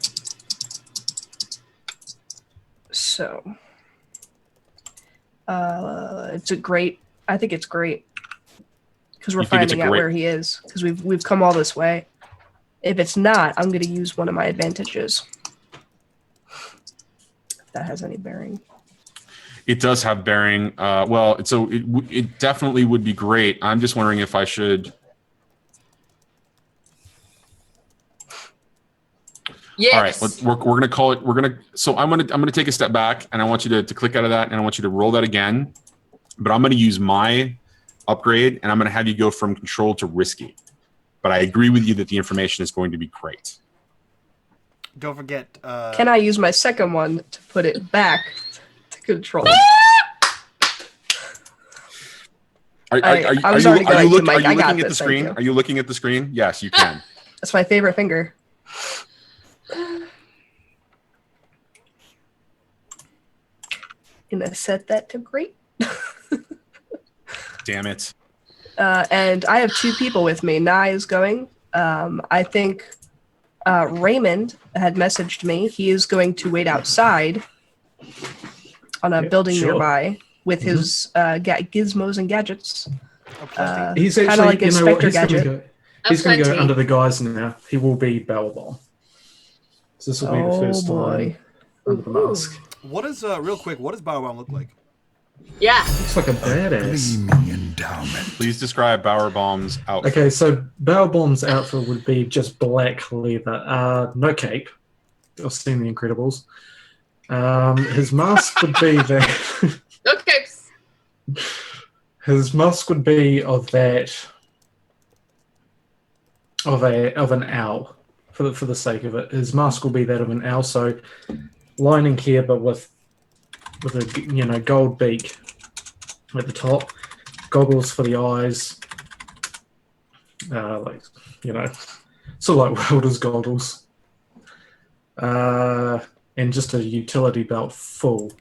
So, it's a great. I think it's great because we're You think it's a finding out great- where he is because we've come all this way. If it's not, I'm going to use one of my advantages. If that has any bearing. It does have bearing. It definitely would be great. I'm just wondering if I should. Yes. All right, we're gonna call it. So I'm gonna take a step back, and I want you to click out of that, and I want you to roll that again. But I'm gonna use my upgrade, and I'm gonna have you go from control to risky. But I agree with you that the information is going to be great. Don't forget. Can I use my second one to put it back to control? Are you looking at the screen? Are you looking at the screen? Yes, you can. That's my favorite finger. Gonna set that to great. Damn it. And I have 2 people with me. Nye is going. I think Reymond had messaged me. He is going to wait outside on a building nearby with his gizmos and gadgets. He's Kinda actually, like Inspector Gadget. He's going to go plenty. under the guise now. He will be Bowerbomb. So this will be the first time under the mask. What is real quick? What does Bowerbomb look like? Yeah. Looks like a badass. Gleaming endowment. Please describe Bowerbomb's outfit. Okay, so Bowerbomb's outfit would be just black leather, no cape. I've seen The Incredibles. His mask would be that. Okay. His mask would be of an owl. For the sake of it, his mask will be that of an owl. So lining here, but with a gold beak at the top, goggles for the eyes, sort of like welder's goggles, and just a utility belt full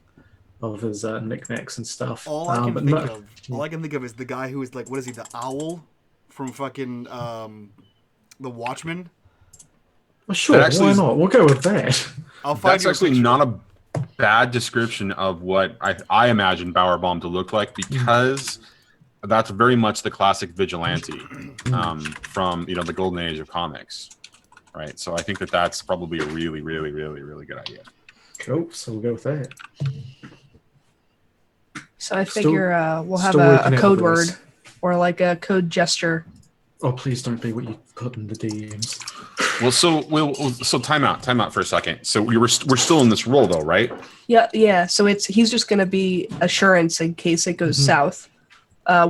of his knickknacks and stuff. All I can think of is the guy who is like, what is he? The owl from fucking The Watchmen. Well, sure, why not? We'll go with that. That's actually not a bad description of what I imagine Bowerbomb to look like, because that's very much the classic vigilante from the golden age of comics. right? So I think that that's probably a really, really, really, really good idea. Cool. So we'll go with that. So I figure we'll have still a working out code the word voice. or like a code gesture. Oh, please don't be what you put in the DMs. Well, so time out for a second. So we're still in this role though, right? Yeah. So he's just gonna be assurance in case it goes south.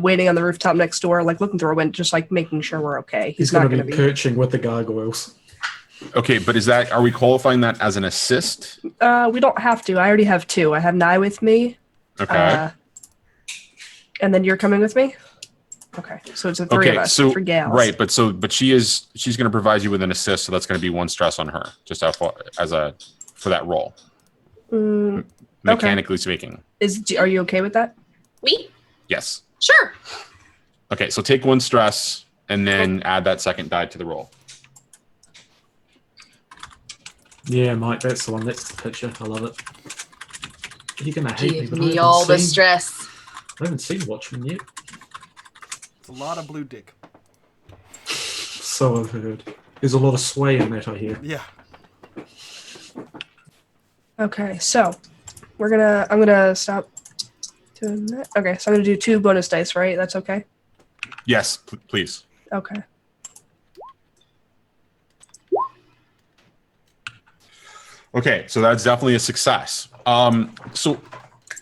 Waiting on the rooftop next door, like looking through a window, just like making sure we're okay. He's not going to be perching with the gargoyles. Okay, but are we qualifying that as an assist? We don't have to. I already have 2. I have Nye with me. Okay. And then you're coming with me? Okay. So it's a 3 of us, 3 gals. Right, but she's going to provide you with an assist, so that's going to be 1 stress on her, just for that role. Mechanically speaking. Are you okay with that? Me? Yes. Sure. Okay, so take 1 stress and then add that second die to the roll. Yeah, Mike, that's the one. That's the picture. I love it. You're going to hate me, Give but me all the stress. I haven't seen Watchmen yet. It's a lot of blue dick. So I've heard. There's a lot of sway in that, I hear. Yeah. Okay, so I'm gonna stop doing that. Okay, so I'm gonna do 2 bonus dice, right? That's okay? Yes, please. Okay. Okay, so that's definitely a success. So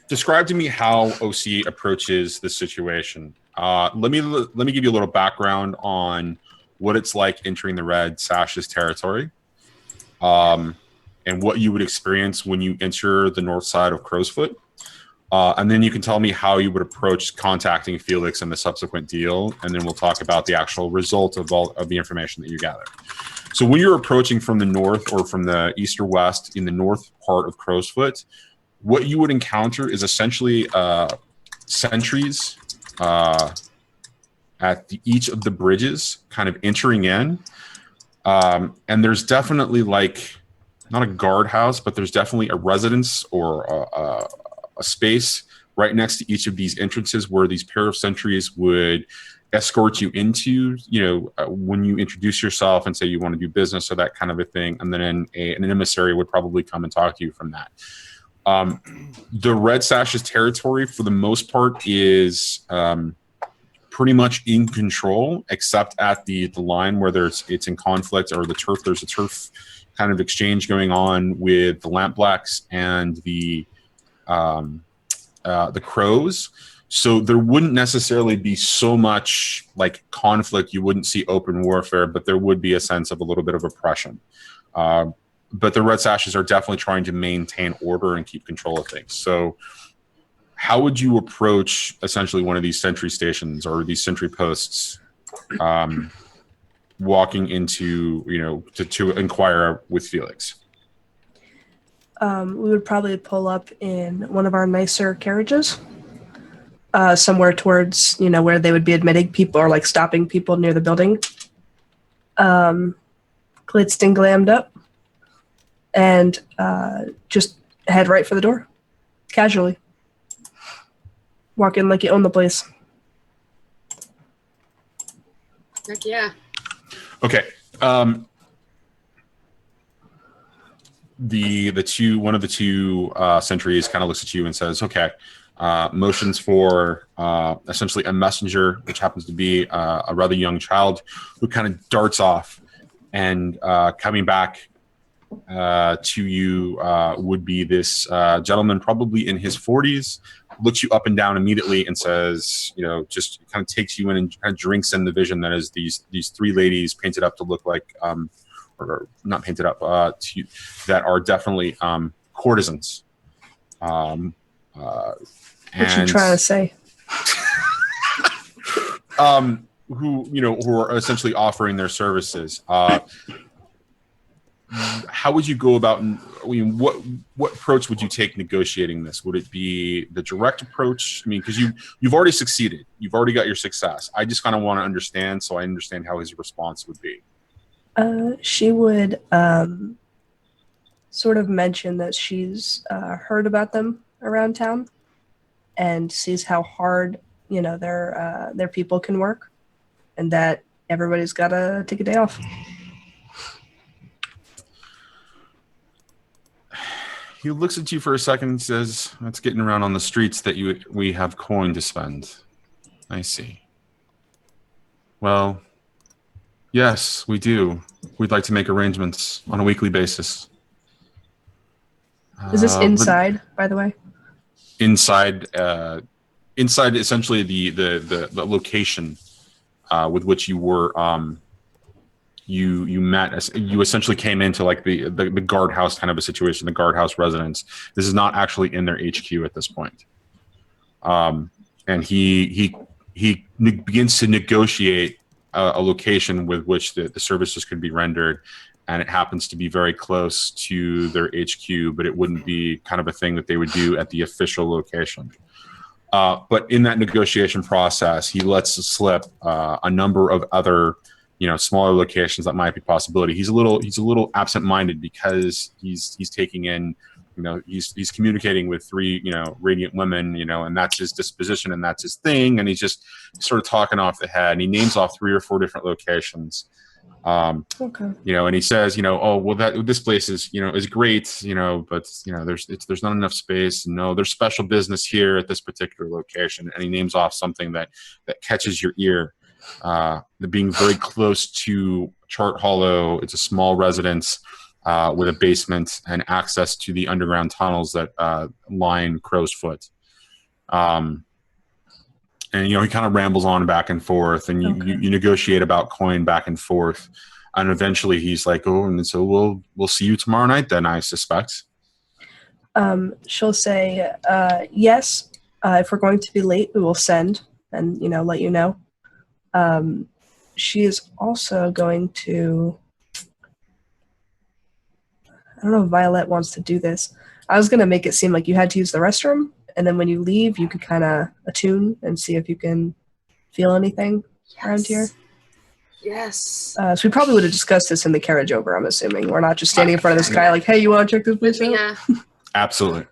describe to me how OC approaches this situation. Let me give you a little background on what it's like entering the Red Sash's territory, and what you would experience when you enter the north side of Crowsfoot. And then you can tell me how you would approach contacting Felix and the subsequent deal, and then we'll talk about the actual result of all of the information that you gather. So when you're approaching from the north or from the east or west in the north part of Crowsfoot, what you would encounter is essentially sentries at each of the bridges kind of entering in. And there's definitely like, not a guardhouse, but there's definitely a residence or a space right next to each of these entrances where these pair of sentries would escort you into, when you introduce yourself and say you want to do business or that kind of a thing. And then an emissary would probably come and talk to you from that. The Red Sash's territory, for the most part, is pretty much in control, except at the line where it's in conflict, or the turf. There's a turf kind of exchange going on with the Lampblacks and the Crows. So there wouldn't necessarily be so much like conflict. You wouldn't see open warfare, but there would be a sense of a little bit of oppression. But the Red Sashes are definitely trying to maintain order and keep control of things. So how would you approach essentially one of these sentry stations or these sentry posts, walking into, to inquire with Felix? We would probably pull up in one of our nicer carriages, somewhere towards, where they would be admitting people or like stopping people near the building. Glitzed and glammed up, and just head right for the door, casually. Walk in like you own the place. Heck yeah. Okay. One of the two sentries kind of looks at you and says, "Okay." Motions for essentially a messenger, which happens to be a rather young child, who kind of darts off, and coming back to you would be this gentleman, probably in his 40s, looks you up and down immediately and says, just kind of takes you in and kind of drinks in the vision that is these 3 ladies painted up to look like, or not painted up, that are definitely courtesans. What you trying to say? Who are essentially offering their services. How would you go about? What approach would you take negotiating this? Would it be the direct approach? Because you've already succeeded. You've already got your success. I just kind of want to understand, so I understand how his response would be. She would sort of mention that she's heard about them around town, and sees how hard their people can work, and that everybody's got to take a day off. He looks at you for a second and says, "That's getting around on the streets that we have coin to spend." I see. Well, yes, we do. We'd like to make arrangements on a weekly basis. Is this inside, by the way? Inside, inside essentially the location with which you were you met. You essentially came into like the guardhouse kind of a situation, the guardhouse residence. This is not actually in their HQ at this point. And he begins to negotiate a location with which the services could be rendered, and it happens to be very close to their HQ, but it wouldn't be kind of a thing that they would do at the official location. But in that negotiation process, he lets slip a number of other, smaller locations that might be a possibility. He's a little absent-minded because he's taking in, he's communicating with 3, radiant women, and that's his disposition and that's his thing. And he's just sort of talking off the head, and he names off 3 or 4 different locations. Okay. And he says, oh, well, this place is, is great, but there's not enough space. No, there's special business here at this particular location. And he names off something that catches your ear. Being very close to Chart Hollow. It's a small residence with a basement and access to the underground tunnels that line Crow's Foot. And he kind of rambles on back and forth, and you negotiate about coin back and forth, and eventually he's like, "Oh, and so we'll see you tomorrow night, then, I suspect." She'll say, "Yes. If we're going to be late, we will send and let you know." She is also going to. I don't know if Violette wants to do this. I was going to make it seem like you had to use the restroom, and then when you leave, you could kind of attune and see if you can feel anything around here. Yes. So we probably would have discussed this in the carriage over, I'm assuming. We're not just standing in front of this guy like, hey, you want to check this place out? Yeah. Absolutely.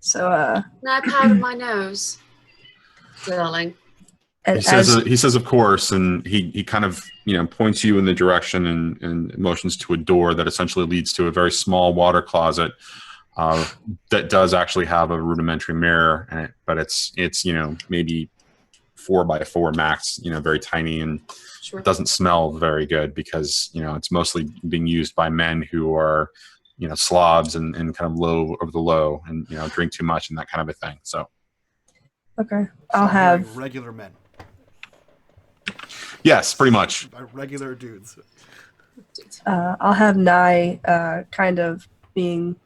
So, No, I powdered my nose, darling. He says, of course, and he kind of, points you in the direction and motions to a door that essentially leads to a very small water closet that does actually have a rudimentary mirror in it, but it's maybe 4 by 4 max, very tiny, and Sure. it doesn't smell very good because, it's mostly being used by men who are, slobs and kind of low of the low and, drink too much and that kind of a thing. So. Okay. I'll have regular men. Yes, pretty much. Regular dudes. I'll have Nye kind of being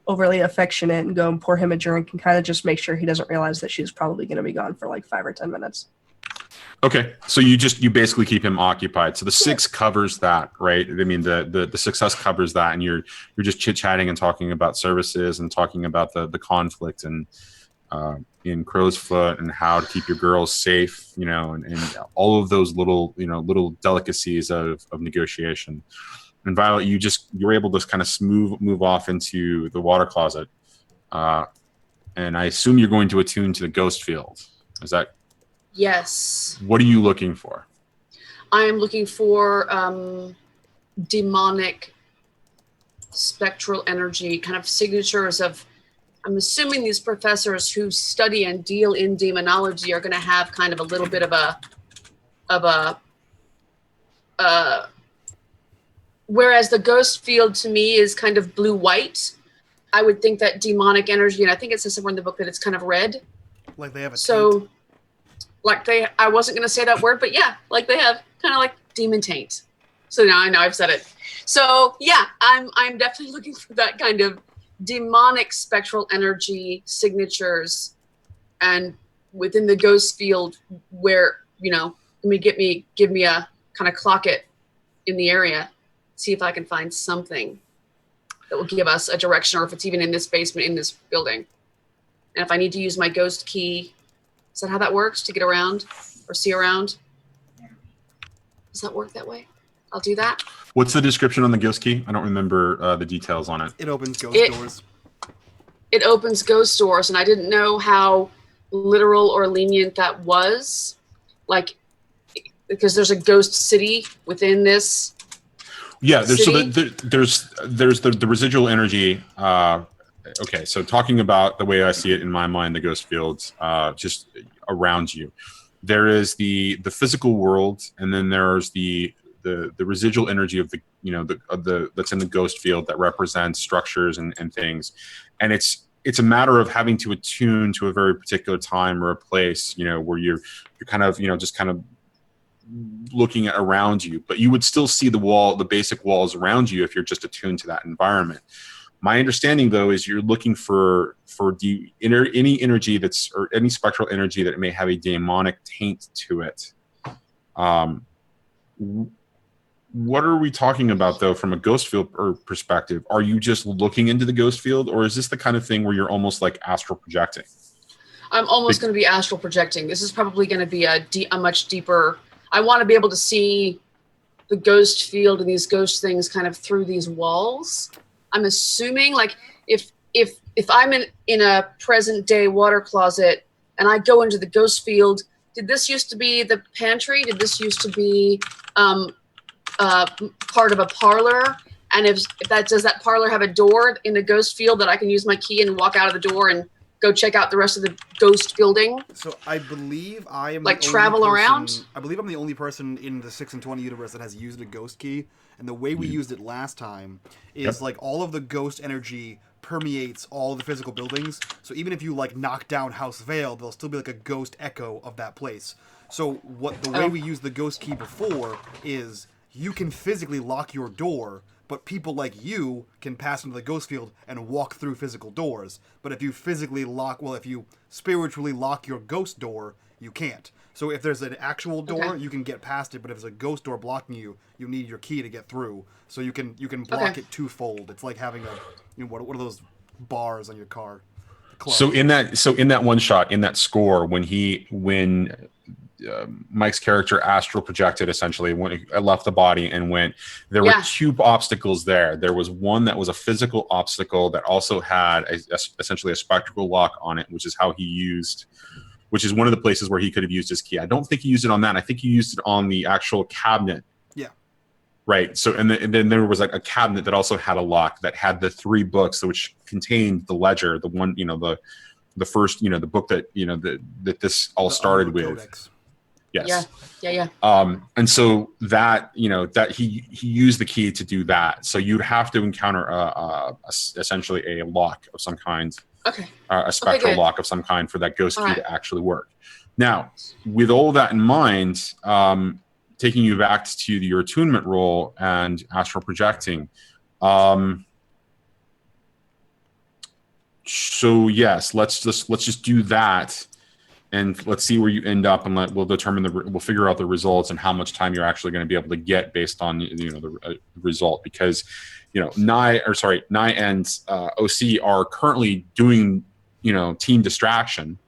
overly affectionate and go and pour him a drink and kind of just make sure he doesn't realize that she's probably going to be gone for like 5 or 10 minutes. Okay, so you basically keep him occupied. So the 6 covers that, right? I mean, the success covers that, and you're just chit chatting and talking about services and talking about the conflict and in Crow's Foot and how to keep your girls safe, and all of those little delicacies of negotiation. And Violet, you're able to kind of move off into the water closet, and I assume you're going to attune to the ghost field. Is that? Yes. What are you looking for? I am looking for demonic spectral energy, kind of signatures of. I'm assuming these professors who study and deal in demonology are going to have kind of a little bit of a whereas the ghost field to me is kind of blue-white. I would think that demonic energy, and I think it says somewhere in the book that it's kind of red. Like they have a taint. I wasn't going to say that word, but yeah, like they have kind of like demon taint. So now I know I've said it. So yeah, I'm definitely looking for that kind of demonic spectral energy signatures, and within the ghost field where give me a kind of clock it in the area, see if I can find something that will give us a direction, or if it's even in this basement in this building. And if I need to use my ghost key, is that how that works, to get around or see around? Does that work that way? I'll do that. What's the description on the ghost key? I don't remember the details on it. It opens ghost doors. It opens ghost doors, and I didn't know how literal or lenient that was. Like, because there's a ghost city within this. Yeah, there's the residual energy okay, so talking about the way I see it in my mind, the ghost fields, just around you, there is the physical world, and then there's the residual energy of the that's in the ghost field that represents structures and things, and it's a matter of having to attune to a very particular time or a place, where you're kind of just kind of looking at around you, but you would still see the basic walls around you if you're just attuned to that environment. My understanding, though, is you're looking for any energy or any spectral energy that may have a demonic taint to it. What are we talking about, though, from a ghost field perspective? Are you just looking into the ghost field, or is this the kind of thing where you're almost like astral projecting? I'm almost going to be astral projecting. This is probably going to be a much deeper. I want to be able to see the ghost field and these ghost things kind of through these walls. I'm assuming, like, if I'm in a present day water closet and I go into the ghost field, did this used to be the pantry? Did this used to be part of a parlor? And if does that parlor have a door in the ghost field that I can use my key and walk out of the door and go check out the rest of the ghost building? So I believe I am like travel around. I believe I'm the only person in the 6 and 20 universe that has used a ghost key. And the way we used it last time is like all of the ghost energy permeates all the physical buildings. So even if you like knock down House Vale, there'll still be like a ghost echo of that place. So the way we used the ghost key before is you can physically lock your door, but people like you can pass into the ghost field and walk through physical doors. But if you if you spiritually lock your ghost door, you can't. So if there's an actual door, you can get past it, but if there's a ghost door blocking you, you need your key to get through. So you can block it twofold. It's like having what are those bars on your car? So in that one shot, in that score, when Mike's character astral projected, essentially when he left the body and went, there were two obstacles there. There was one that was a physical obstacle that also had essentially a spectral lock on it, which is one of the places where he could have used his key. I don't think he used it on that. I think he used it on the actual cabinet. Yeah. Right. So, and then there was like a cabinet that also had a lock that had the 3 books, which contained the ledger, the one, the first, the book that, that this all started with. Codex. Yes. Yeah. And so that, that he used the key to do that. So you'd have to encounter essentially a lock of some kind. Okay. A spectral lock of some kind for that ghost key to actually work. Now, with all that in mind, taking you back to your attunement roll and astral projecting. So yes, let's just do that, and let's see where you end up, and we'll figure out the results and how much time you're actually going to be able to get based on the result, because Nye and OC are currently doing team distraction.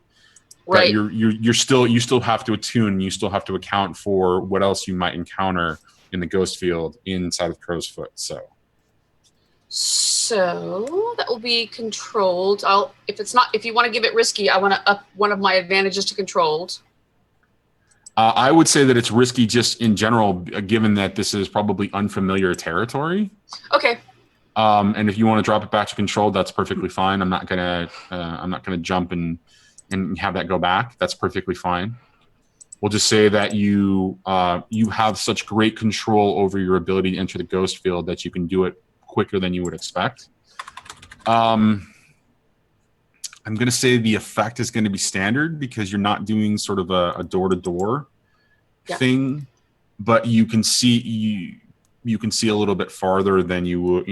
Right. You still have to attune. You still have to account for what else you might encounter in the ghost field inside of Crow's Foot. So that will be controlled. If you want to give it risky, I want to up one of my advantages to controlled. I would say that it's risky just in general, given that this is probably unfamiliar territory. Okay. And if you want to drop it back to controlled, that's perfectly fine. I'm not gonna jump and have that go back. That's perfectly fine. We'll just say that you have such great control over your ability to enter the ghost field that you can do it quicker than you would expect. I'm going to say the effect is going to be standard because you're not doing sort of a door-to-door thing, but you can see a little bit farther than you would.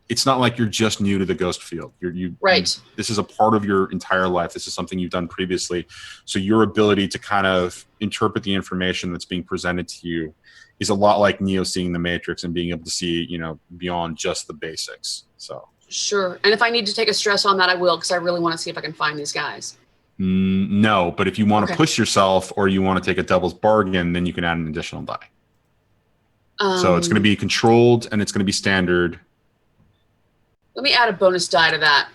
It's not like you're just new to the ghost field. This is a part of your entire life. This is something you've done previously. So your ability to kind of interpret the information that's being presented to you is a lot like Neo seeing the Matrix and being able to see, beyond just the basics. So sure. And if I need to take a stress on that, I will, because I really want to see if I can find these guys. No, but if you want to push yourself or you want to take a devil's bargain, then you can add an additional die. So it's going to be controlled and it's going to be standard. Let me add a bonus die to that.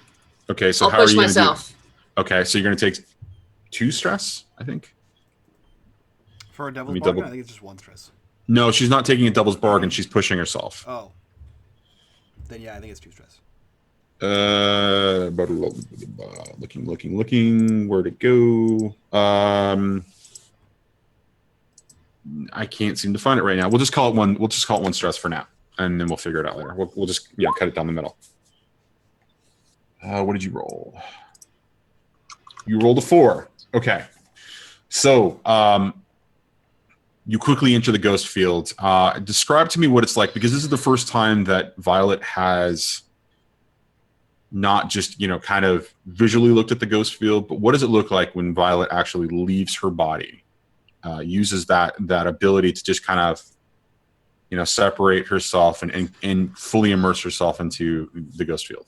Okay, so I'll push myself. Okay, so you're going to take 2 stress, I think. For a devil's bargain, I think it's just 1 stress. No, she's not taking a devil's bargain. She's pushing herself. Oh. Then yeah, I think it's 2 stress. Looking. Where'd it go? I can't seem to find it right now. We'll just call it one. We'll just call it one stress for now, and then we'll figure it out later. We'll just cut it down the middle. What did you roll? You rolled a 4. Okay. So you quickly enter the ghost field. Describe to me what it's like, because this is the first time that Violet has not just, kind of visually looked at the ghost field, but what does it look like when Violet actually leaves her body, uses that ability to just kind of, separate herself and fully immerse herself into the ghost field?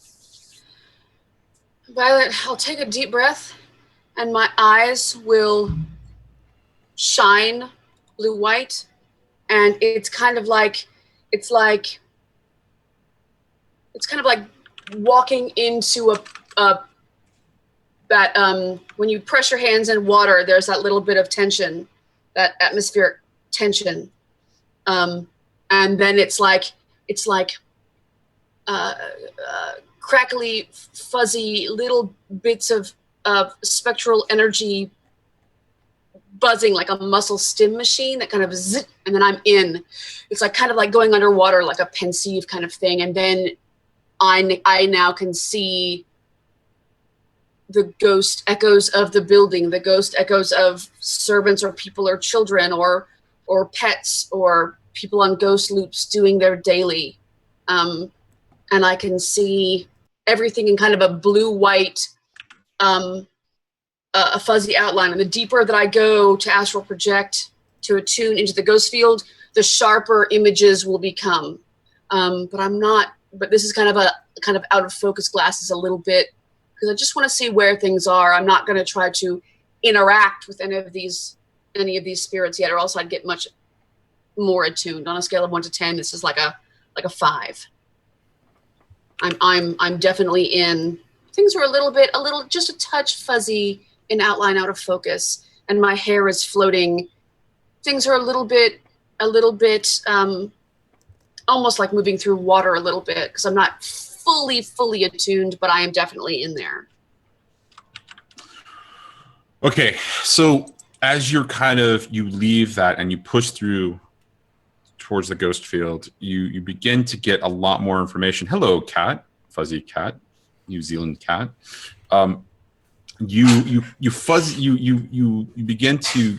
Violet, I'll take a deep breath, and my eyes will shine blue-white, and it's kind of like walking into when you press your hands in water, there's that little bit of tension, that atmospheric tension, and then it's like crackly, fuzzy little bits of spectral energy buzzing like a muscle stim machine that kind of zit, and then I'm in. It's kind of like going underwater, like a pensive kind of thing. And then I now can see the ghost echoes of the building, the ghost echoes of servants or people or children or pets or people on ghost loops doing their daily. And I can see everything in kind of a blue-white, a fuzzy outline. And the deeper that I go to astral project, to attune into the ghost field, the sharper images will become. But this is kind of out of focus glasses a little bit, because I just want to see where things are. I'm not going to try to interact with any of these spirits yet, or else I'd get much more attuned. On a scale of 1 to 10, this is like a 5. I'm definitely in. Things are a little just a touch fuzzy in outline, out of focus, and my hair is floating. Things are a little bit almost like moving through water a little bit, because I'm not fully attuned, but I am definitely in there. Okay, so as you leave that and you push through towards the ghost field, you begin to get a lot more information. Hello, cat, fuzzy cat, New Zealand cat. You begin to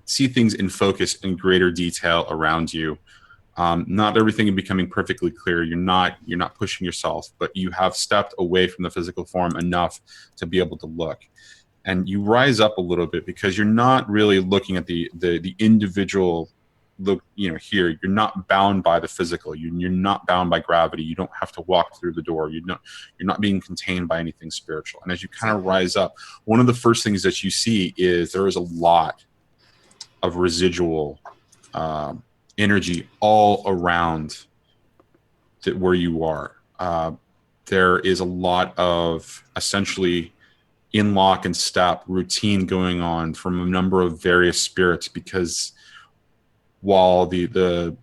see things in focus in greater detail around you. Not everything becoming perfectly clear. You're not pushing yourself, but you have stepped away from the physical form enough to be able to look. And you rise up a little bit, because you're not really looking at the individual look, here. You're not bound by the physical. You're not bound by gravity. You don't have to walk through the door. You're not being contained by anything spiritual. And as you kind of rise up, one of the first things that you see is there is a lot of residual energy all around where you are. There is a lot of essentially in lock and step routine going on from a number of various spirits, because while there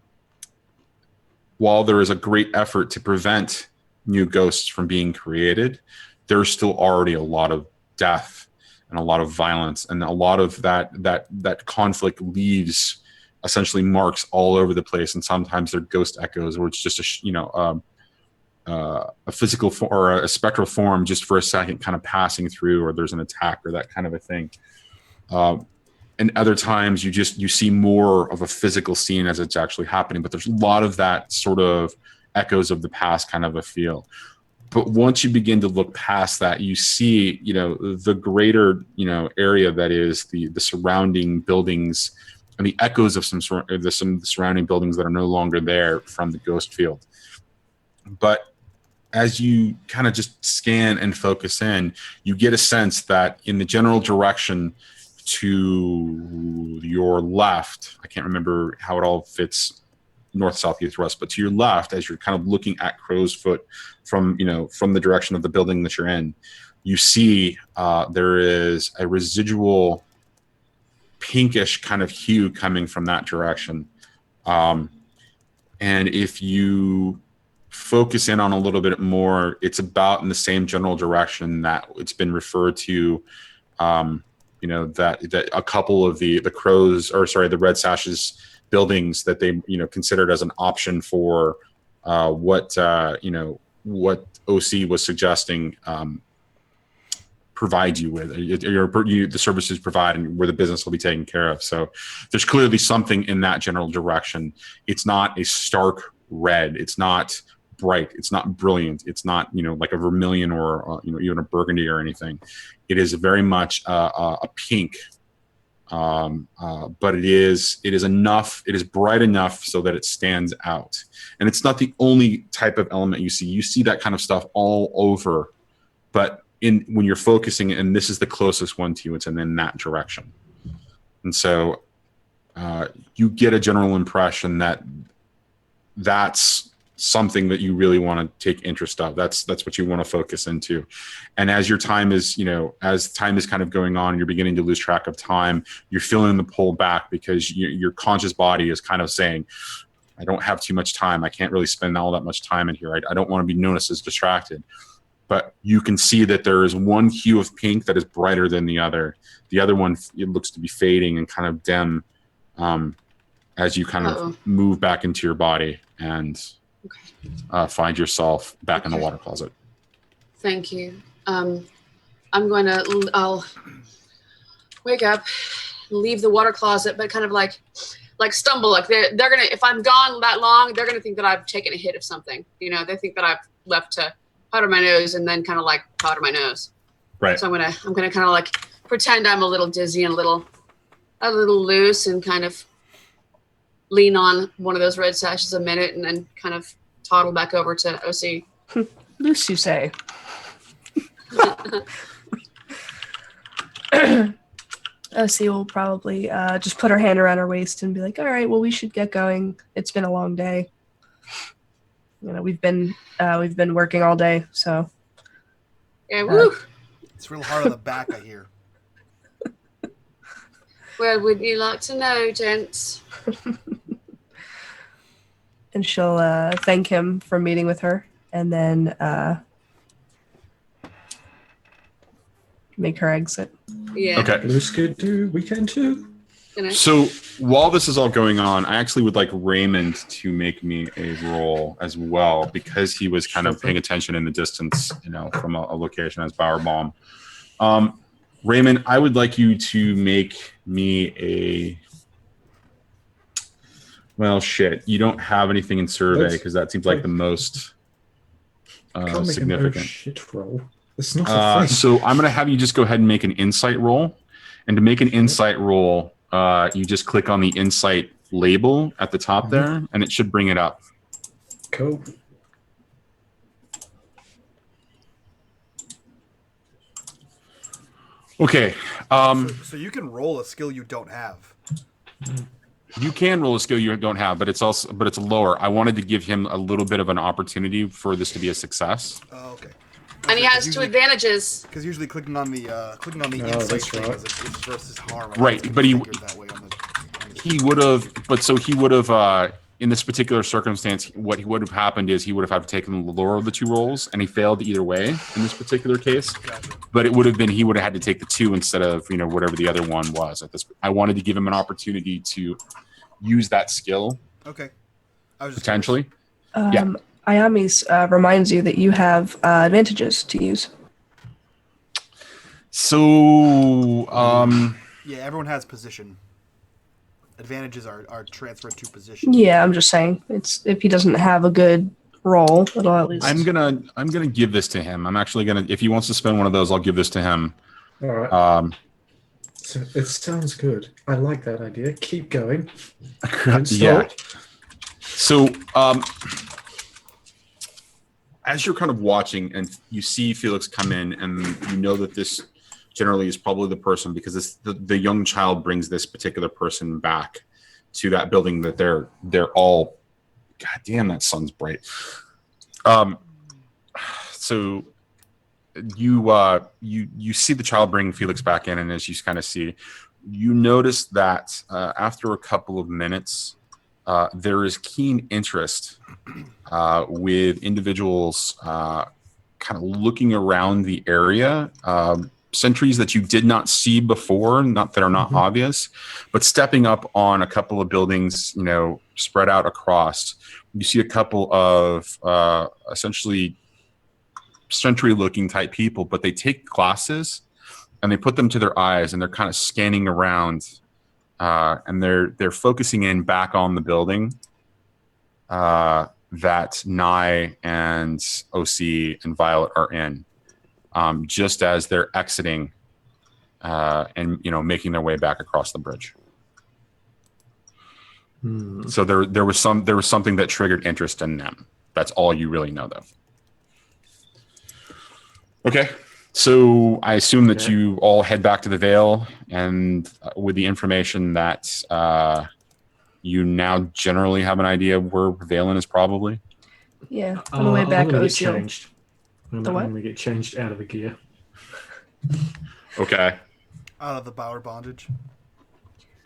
is a great effort to prevent new ghosts from being created, there's still already a lot of death and a lot of violence, and a lot of that conflict leaves essentially marks all over the place, and sometimes they're ghost echoes, or it's just a physical or a spectral form just for a second kind of passing through, or there's an attack or that kind of a thing. And other times you see more of a physical scene as it's actually happening, but there's a lot of that sort of echoes of the past kind of a feel. But once you begin to look past that, you see, the greater, area that is the surrounding buildings and the echoes of some surrounding buildings that are no longer there from the ghost field. But as you kind of just scan and focus in, you get a sense that in the general direction to your left, I can't remember how it all fits, north, south, east, west, but to your left, as you're kind of looking at Crow's Foot from the direction of the building that you're in, you see there is a residual pinkish kind of hue coming from that direction. And if you focus in on a little bit more, it's about in the same general direction that it's been referred to. You know, that a couple of the the Red Sashes buildings that they, you know, considered as an option for what OC was suggesting provide you with, the services provide, and where the business will be taken care of. So there's clearly something in that general direction. It's not a stark red. It's not bright. It's not brilliant. It's not, you know, like a vermilion or you know, even a burgundy or anything. It is very much a pink, but it is enough. It is bright enough so that it stands out. And it's not the only type of element you see. You see that kind of stuff all over, but when you're focusing, and this is the closest one to you, it's in that direction. And so you get a general impression that that's something that you really want to take interest of. That's what you want to focus into. And as your time is, you know, as time is kind of going on, you're beginning to lose track of time. You're feeling the pull back because your conscious body is kind of saying, I don't have too much time. I can't really spend all that much time in here. I don't want to be noticed as distracted. But you can see that there is one hue of pink that is brighter than the other. The other one, it looks to be fading and kind of dim as you kind of move back into your body and find yourself back in the water closet. Thank you. I'll wake up, leave the water closet, but kind of like stumble. Like they're gonna, if I'm gone that long, they're gonna think that I've taken a hit of something. You know, they think that I've left to powder my nose and then kind of like powder my nose. Right. So I'm gonna kind of like pretend I'm a little dizzy and a little loose and kind of lean on one of those red sashes a minute and then kind of toddle back over to OC. Loose, you say? OC will probably just put her hand around her waist and be like, all right, well, we should get going. It's been a long day. You know, we've been working all day, so. Yeah, woo. It's real hard on the back, I hear. Well, would you like to know, gents? And she'll thank him for meeting with her, and then make her exit. Yeah. Okay. Let's get to weekend too. So while this is all going on, I actually would like Reymond to make me a roll as well, because he was kind of paying attention in the distance, you know, from a location as Bowerbomb. Reymond, I would like you to make me a. Well, shit. You don't have anything in survey because that seems like the most significant. Shit roll. It's not a thing. So I'm going to have you just go ahead and make an insight roll. And to make an insight roll, you just click on the insight label at the top there, and it should bring it up. Cool. Okay. So you can roll a skill you don't have. You can roll a skill you don't have, but it's lower. I wanted to give him a little bit of an opportunity for this to be a success. Oh, okay. And he has two advantages. Because usually clicking on the that's insight thing right. is versus harm. Right, but he would have. But so he would have. In this particular circumstance, what would have happened is he would have had to take the lower of the two rolls, and he failed either way in this particular case. Gotcha. But it would have been he would have had to take the 2 instead of, you know, whatever the other one was. I wanted to give him an opportunity to use that skill. Okay. I was just potentially. Yeah. Ayamis reminds you that you have advantages to use. So, yeah, everyone has position. Advantages are transferred to position. Yeah, I'm just saying. It's if he doesn't have a good roll, it'll at least. I'm gonna give this to him. I'm actually gonna, if he wants to spend one of those, I'll give this to him. All right. So it sounds good. I like that idea. Keep going. Yeah. So, as you're kind of watching and you see Felix come in, and you know that this generally is probably the person, because the young child brings this particular person back to that building that they're all. God damn, that sun's bright. So you see the child bring Felix back in, and as you kind of see, you notice that after a couple of minutes, there is keen interest with individuals kind of looking around the area. Sentries that you did not see before, not that are not obvious, but stepping up on a couple of buildings, you know, spread out across. You see a couple of essentially sentry-looking type people, but they take glasses and they put them to their eyes and they're kind of scanning around, and they're focusing in back on the building that Nye and OC and Violet are in. Just as they're exiting and, you know, making their way back across the bridge. So there was something that triggered interest in them. That's all you really know, though. Okay, so I assume that you all head back to the Vale, and with the information that you now generally have an idea of where Valen is probably. Yeah, on the way back, OC. The what? We get changed out of the gear. Okay. Out of the Bower bondage.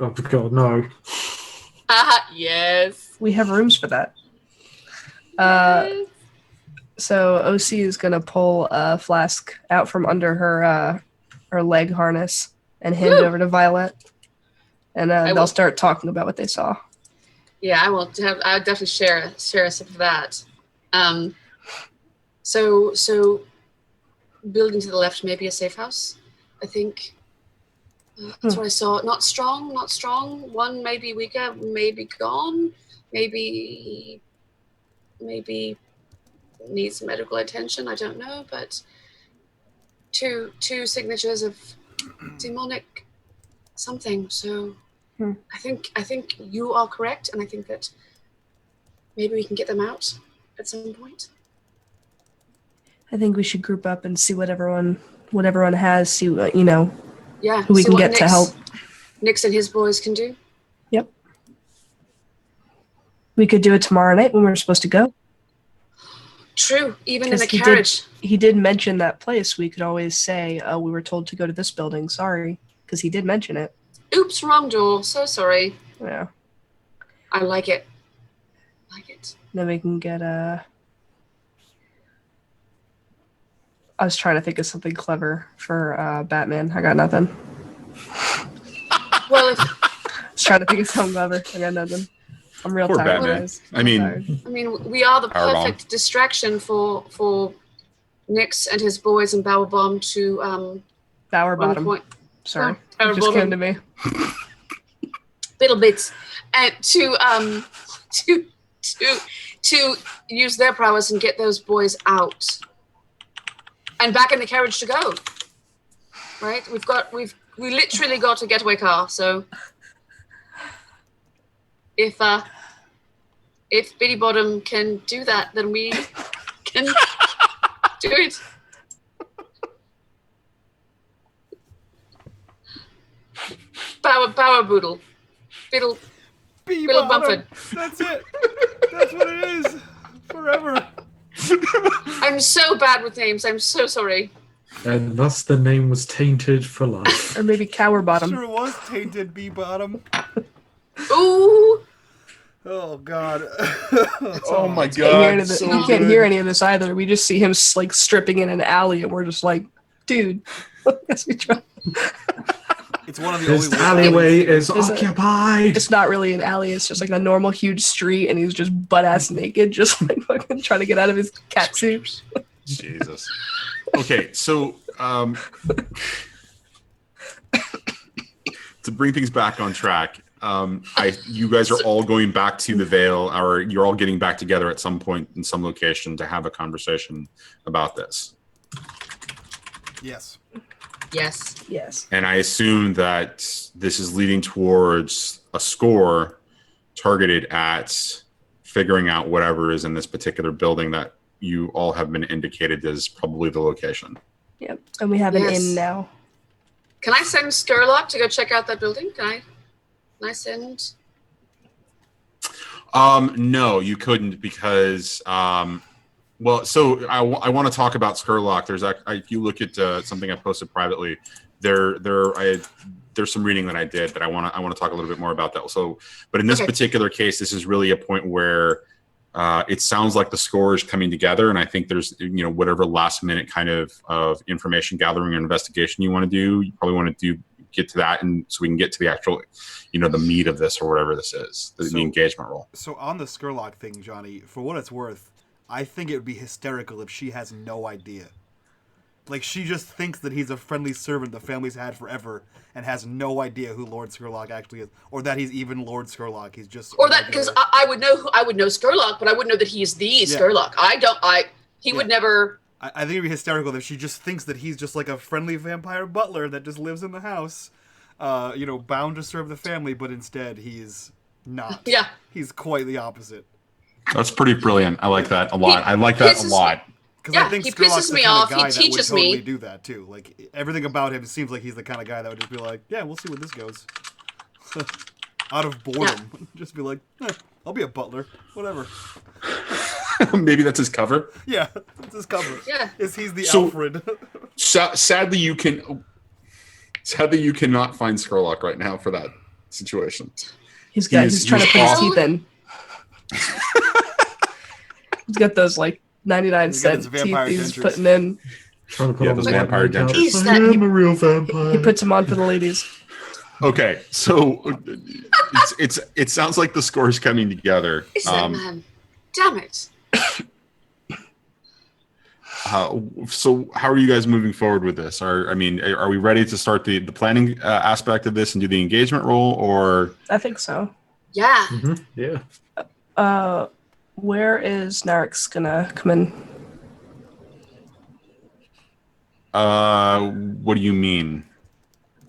Oh God, no. Yes. We have rooms for that. Yes. So OC is gonna pull a flask out from under her leg harness and hand it over to Violet, and they'll start talking about what they saw. Yeah, I will. I'll definitely share a sip of that. So building to the left, maybe a safe house. I think that's what I saw. Not strong. One maybe weaker, maybe gone, maybe needs medical attention. I don't know, but two signatures of demonic something. So I think you are correct, and I think that maybe we can get them out at some point. I think we should group up and see what everyone has. See what who we can get to help. Nix and his boys can do. Yep. We could do it tomorrow night when we're supposed to go. True, even in a carriage. He did mention that place. We could always say, "Oh, we were told to go to this building." Sorry, because he did mention it. Oops, wrong door. So sorry. Yeah. I like it. Then we can get I was trying to think of something clever for Batman. I got nothing. Well, I was trying to think of something clever. I got nothing. I'm real tired, Batman. guys. I mean, we are the perfect bomb. distraction for Nix and his boys and Bower Bomb to Bower Bottom. Point. Sorry, Bower it just Bottom. came to me. Little bits, and to use their prowess and get those boys out and back in the carriage to go. Right? We literally got a getaway car. So if Biddy Bottom can do that, then we can do it. Bower Boodle. Biddle Bumford. That's it. That's what it is. Forever. I'm so bad with names. I'm so sorry. And thus the name was tainted for life. Or maybe Cower Bottom. Sure was tainted B bottom. Ooh. Oh God. Oh my You God. can't hear any of this either. We just see him like stripping in an alley, and we're just like, dude. Guess we try. It's one of the This only alleyway is There's occupied. It's not really an alley. It's just like a normal huge street, and he's just butt ass naked, just like fucking trying to get out of his cat suit. Jesus. Okay, so to bring things back on track, you guys are all going back to the Vale, or you're all getting back together at some point in some location to have a conversation about this. Yes. Yes. And I assume that this is leading towards a score targeted at figuring out whatever is in this particular building that you all have been indicated as probably the location. Yep. And we have an inn now. Can I send Skurlock to go check out that building? Can I send? No, you couldn't because so I want to talk about Skurlock. There's if you look at something I posted privately, there's some reading that I did that I want to talk a little bit more about that. So, but in this particular case, this is really a point where it sounds like the score is coming together, and I think there's whatever last minute kind of information gathering or investigation you want to do, you probably want to get to that, and so we can get to the actual the meat of this or whatever this is, the engagement roll. So on the Skurlock thing, Johnny, for what it's worth, I think it would be hysterical if she has no idea. Like, she just thinks that he's a friendly servant the family's had forever and has no idea who Lord Skurlock actually is, or that he's even Lord Skurlock. He's just... Or that, because I would know Skurlock, but I wouldn't know that he's the Skurlock. He would never... I think it'd be hysterical if she just thinks that he's just like a friendly vampire butler that just lives in the house, bound to serve the family, but instead he's not. Yeah. He's quite the opposite. That's pretty brilliant. I like that a lot. I like that a lot. Because I think he Skurlock's pisses me the off. kind of guy He that would teaches totally me. do that too. Like, everything about him seems like he's the kind of guy that would just be like, yeah, we'll see where this goes. Out of boredom. Just be like, I'll be a butler. Whatever. Maybe that's his cover. Yeah, that's his cover. Yeah. He's the Alfred. Sadly, you cannot find Skurlock right now for that situation. He's trying to put his teeth in. He's got those like 99-cent teeth he's putting in. Trying to put on those the vampire dentures. I'm a real vampire. He puts them on for the ladies. Okay, so it sounds like the score is coming together. Is that man? Damn it. So how are you guys moving forward with this? Are we ready to start the planning aspect of this and do the engagement roll, or? I think so. Yeah. Mm-hmm. Yeah. Where is Narix gonna come in? What do you mean?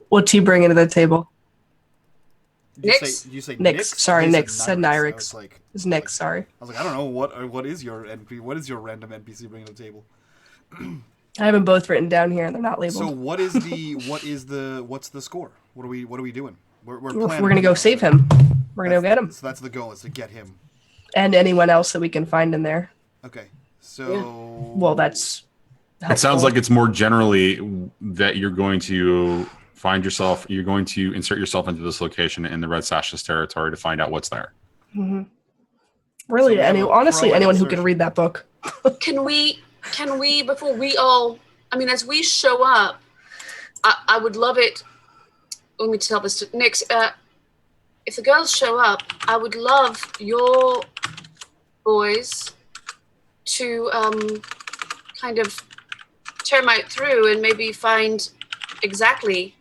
What's he bringing to the table? Nix? Did you say Nix. Sorry, Nix. Said Nyrix. I was like, It's Nix, sorry. I was like, I don't know what is your random NPC bringing to the table? I have them both written down here and they're not labeled. So what's the score? What are we doing? We're gonna go save him. We're gonna go get him. So that's the goal, is to get him. And anyone else that we can find in there. Okay. So Well, that's helpful. It sounds like it's more generally that you're going to insert yourself into this location in the Red Sashes territory to find out what's there. Mm-hmm. Really, So honestly, anyone who can insertion. read that book. Can we, before we all, as we show up, I would love it. Let me tell this to Nix. If the girls show up, I would love your boys to kind of tear right through and maybe find exactly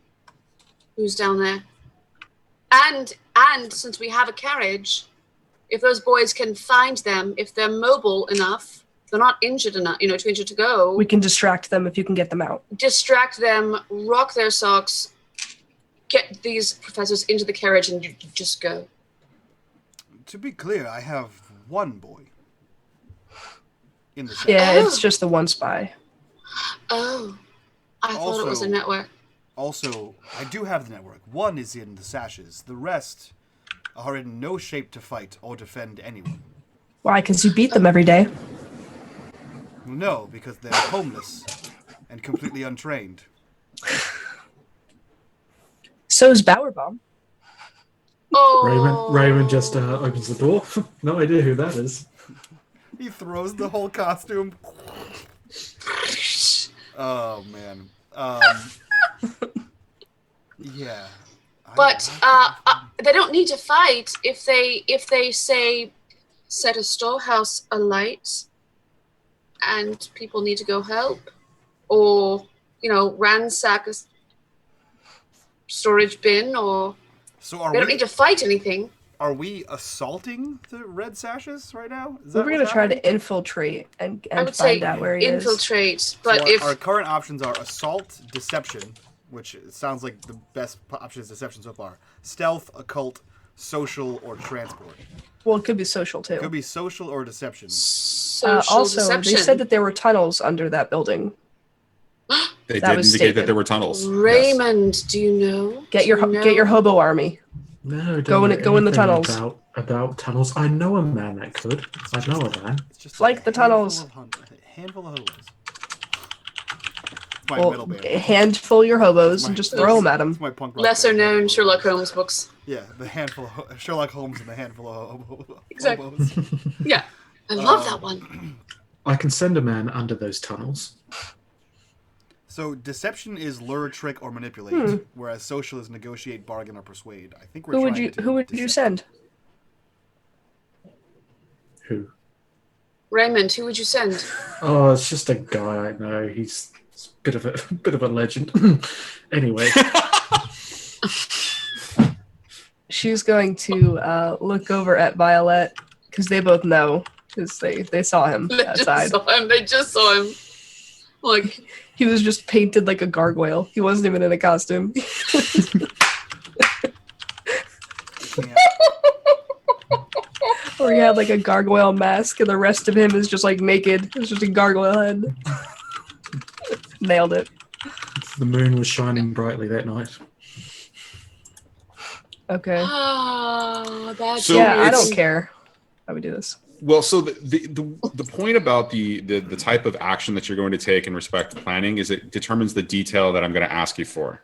who's down there. And since we have a carriage, if those boys can find them, if they're mobile enough, they're not injured enough, too injured to go. We can distract them if you can get them out. Distract them, rock their socks, get these professors into the carriage, and just go. to be clear, I have one boy in the set. Yeah, it's just the one spy. Oh, I thought it was a network. Also, I do have the network. One is in the sashes. The rest are in no shape to fight or defend anyone. Why? Because you beat them every day. No, because they're homeless and completely untrained. So's Bowerbomb. Oh, Reymond just opens the door. No idea who that is. He throws the whole costume. Oh, man. Yeah. But they don't need to fight if they say set a storehouse alight and people need to go help, or ransack a storage bin, or So they don't need to fight anything. Are we assaulting the Red Sashes right now? Is We're that going to what's try to happening? infiltrate and I would find say out where he is. infiltrate, but So if our current options are assault, deception, which sounds like the best option is deception so far. Stealth, occult, social, or transport. Well, it could be social, too. Could be social or deception. social Also, deception. they said that there were tunnels under that building. They That did was indicate that stated. there were tunnels. Yes. Raymond, do you know? Get your hobo army. No, Go in the tunnels. About tunnels. I know a man that could. I know a man. It's just Like the tunnels. A handful of hobos. my middle band. Handful your hobos and just throw them at them. That's my punk rock Lesser band. known Sherlock Holmes books. Yeah, the handful of Sherlock Holmes and the handful of Exactly. hobos. Yeah, I love that one. I can send a man under those tunnels. So deception is lure, trick, or manipulate, whereas social is negotiate, bargain, or persuade. I think we're Who trying would you send? Who? Reymond, who would you send? Oh, it's just a guy I know. He's a bit of a legend. Anyway. She's going to look over at Violette because they both know because they saw him outside. They just saw him. Like He was just painted like a gargoyle. He wasn't even in a costume. Yeah. Or he had like a gargoyle mask and the rest of him is just like naked. It's just a gargoyle head. Nailed it. The moon was shining brightly that night. Okay. oh, that's So yeah, I it's- don't care how we do this. Well, so the point about the type of action that you're going to take in respect to planning is it determines the detail that I'm going to ask you for,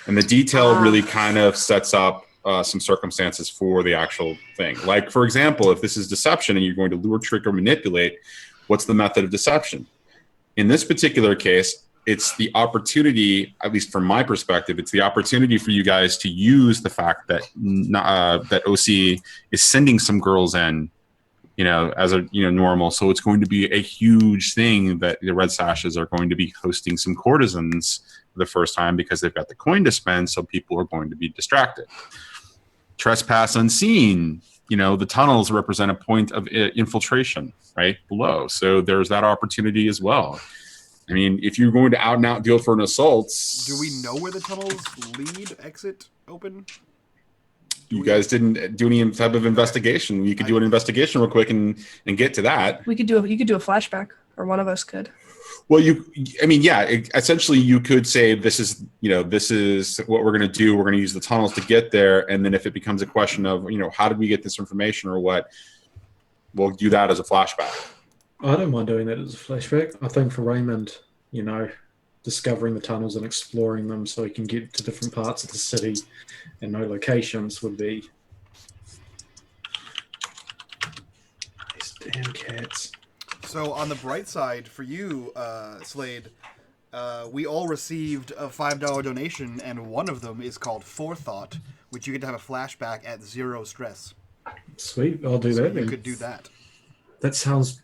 and the detail really kind of sets up some circumstances for the actual thing. Like, for example, if this is deception and you're going to lure, trick, or manipulate, what's the method of deception? In this particular case, it's the opportunity, at least from my perspective, it's the opportunity for you guys to use the fact that that OC is sending some girls in, as a normal. So it's going to be a huge thing that the Red Sashes are going to be hosting some courtesans for the first time because they've got the coin to spend. So people are going to be distracted. Trespass unseen. The tunnels represent a point of infiltration right below. So there's that opportunity as well. I mean, if you're going to out and out deal for an assault, Do we know where the tunnels lead, exit, open? You guys didn't do any type of investigation. You could do an investigation real quick and get to that. You could do a flashback, or one of us could. Well, essentially you could say this is what we're going to do. We're going to use the tunnels to get there. And then if it becomes a question of, how did we get this information or what, we'll do that as a flashback. I don't mind doing that as a flashback. I think for Reymond, discovering the tunnels and exploring them so he can get to different parts of the city and know locations would be... These damn cats. So on the bright side for you, Slade, we all received a $5 donation, and one of them is called Forethought, which you get to have a flashback at 0 stress. Sweet, I'll do So that you then. could do that. That sounds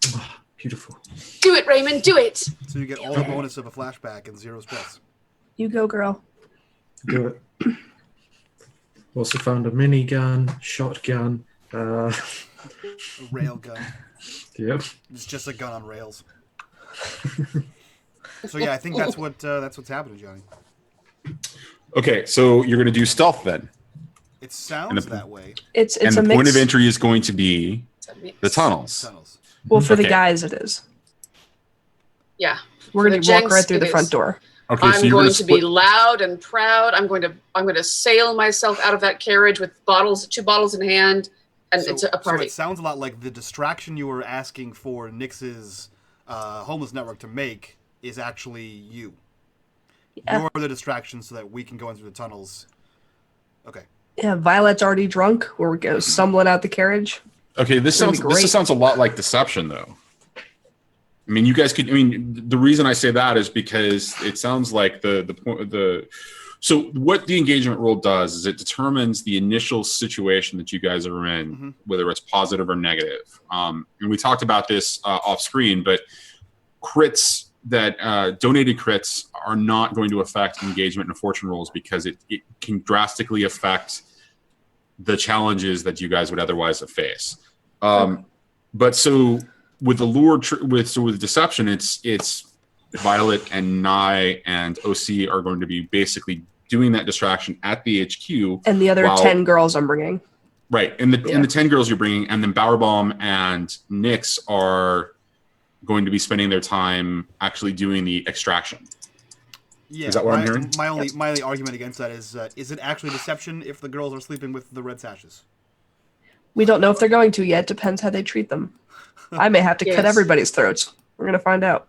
beautiful. Do it, Reymond. Do it. So you get all the bonus of a flashback and 0 stress. You go, girl. Do it. Also found a minigun, shotgun. A rail gun. Yep. It's just a gun on rails. So yeah, I think that's what's happening, Johnny. Okay, so you're going to do stealth then. It sounds that way. It's And a the mix. point of entry is going to be the tunnels. Tunnels. Well, for the Okay. guys, it is. Yeah. We're gonna For the walk right gents, through the it front is. door. Okay, I'm you're going gonna to be split- loud and proud. I'm going to sail myself out of that carriage with two bottles in hand, and it's a So party. it sounds a lot like the distraction you were asking for Nix's homeless network to make is actually you. Yeah. You're the distraction so that we can go in through the tunnels. Okay. Yeah, Violet's already drunk. We're go stumbling out the carriage. Okay, this That'd sounds be great. this sounds a lot like deception, though. I mean, you guys could. I mean, the reason I say that is because it sounds like the point. So what the engagement rule does is it determines the initial situation that you guys are in, whether it's positive or negative. And we talked about this off screen, but crits that donated crits are not going to affect engagement and fortune rolls because it can drastically affect the challenges that you guys would otherwise face. But so with the lure, with deception, it's Violet and Nye and OC are going to be basically doing that distraction at the HQ. And the other while- 10 girls I'm bringing. Right, and the 10 girls you're bringing, and then Bowerbaum and Nix are going to be spending their time actually doing the extraction. Yeah. Is that what I'm hearing? My only argument against that is it actually deception if the girls are sleeping with the Red Sashes? We don't know if they're going to yet. Depends how they treat them. I may have to cut Yes. everybody's throats. We're going to find out.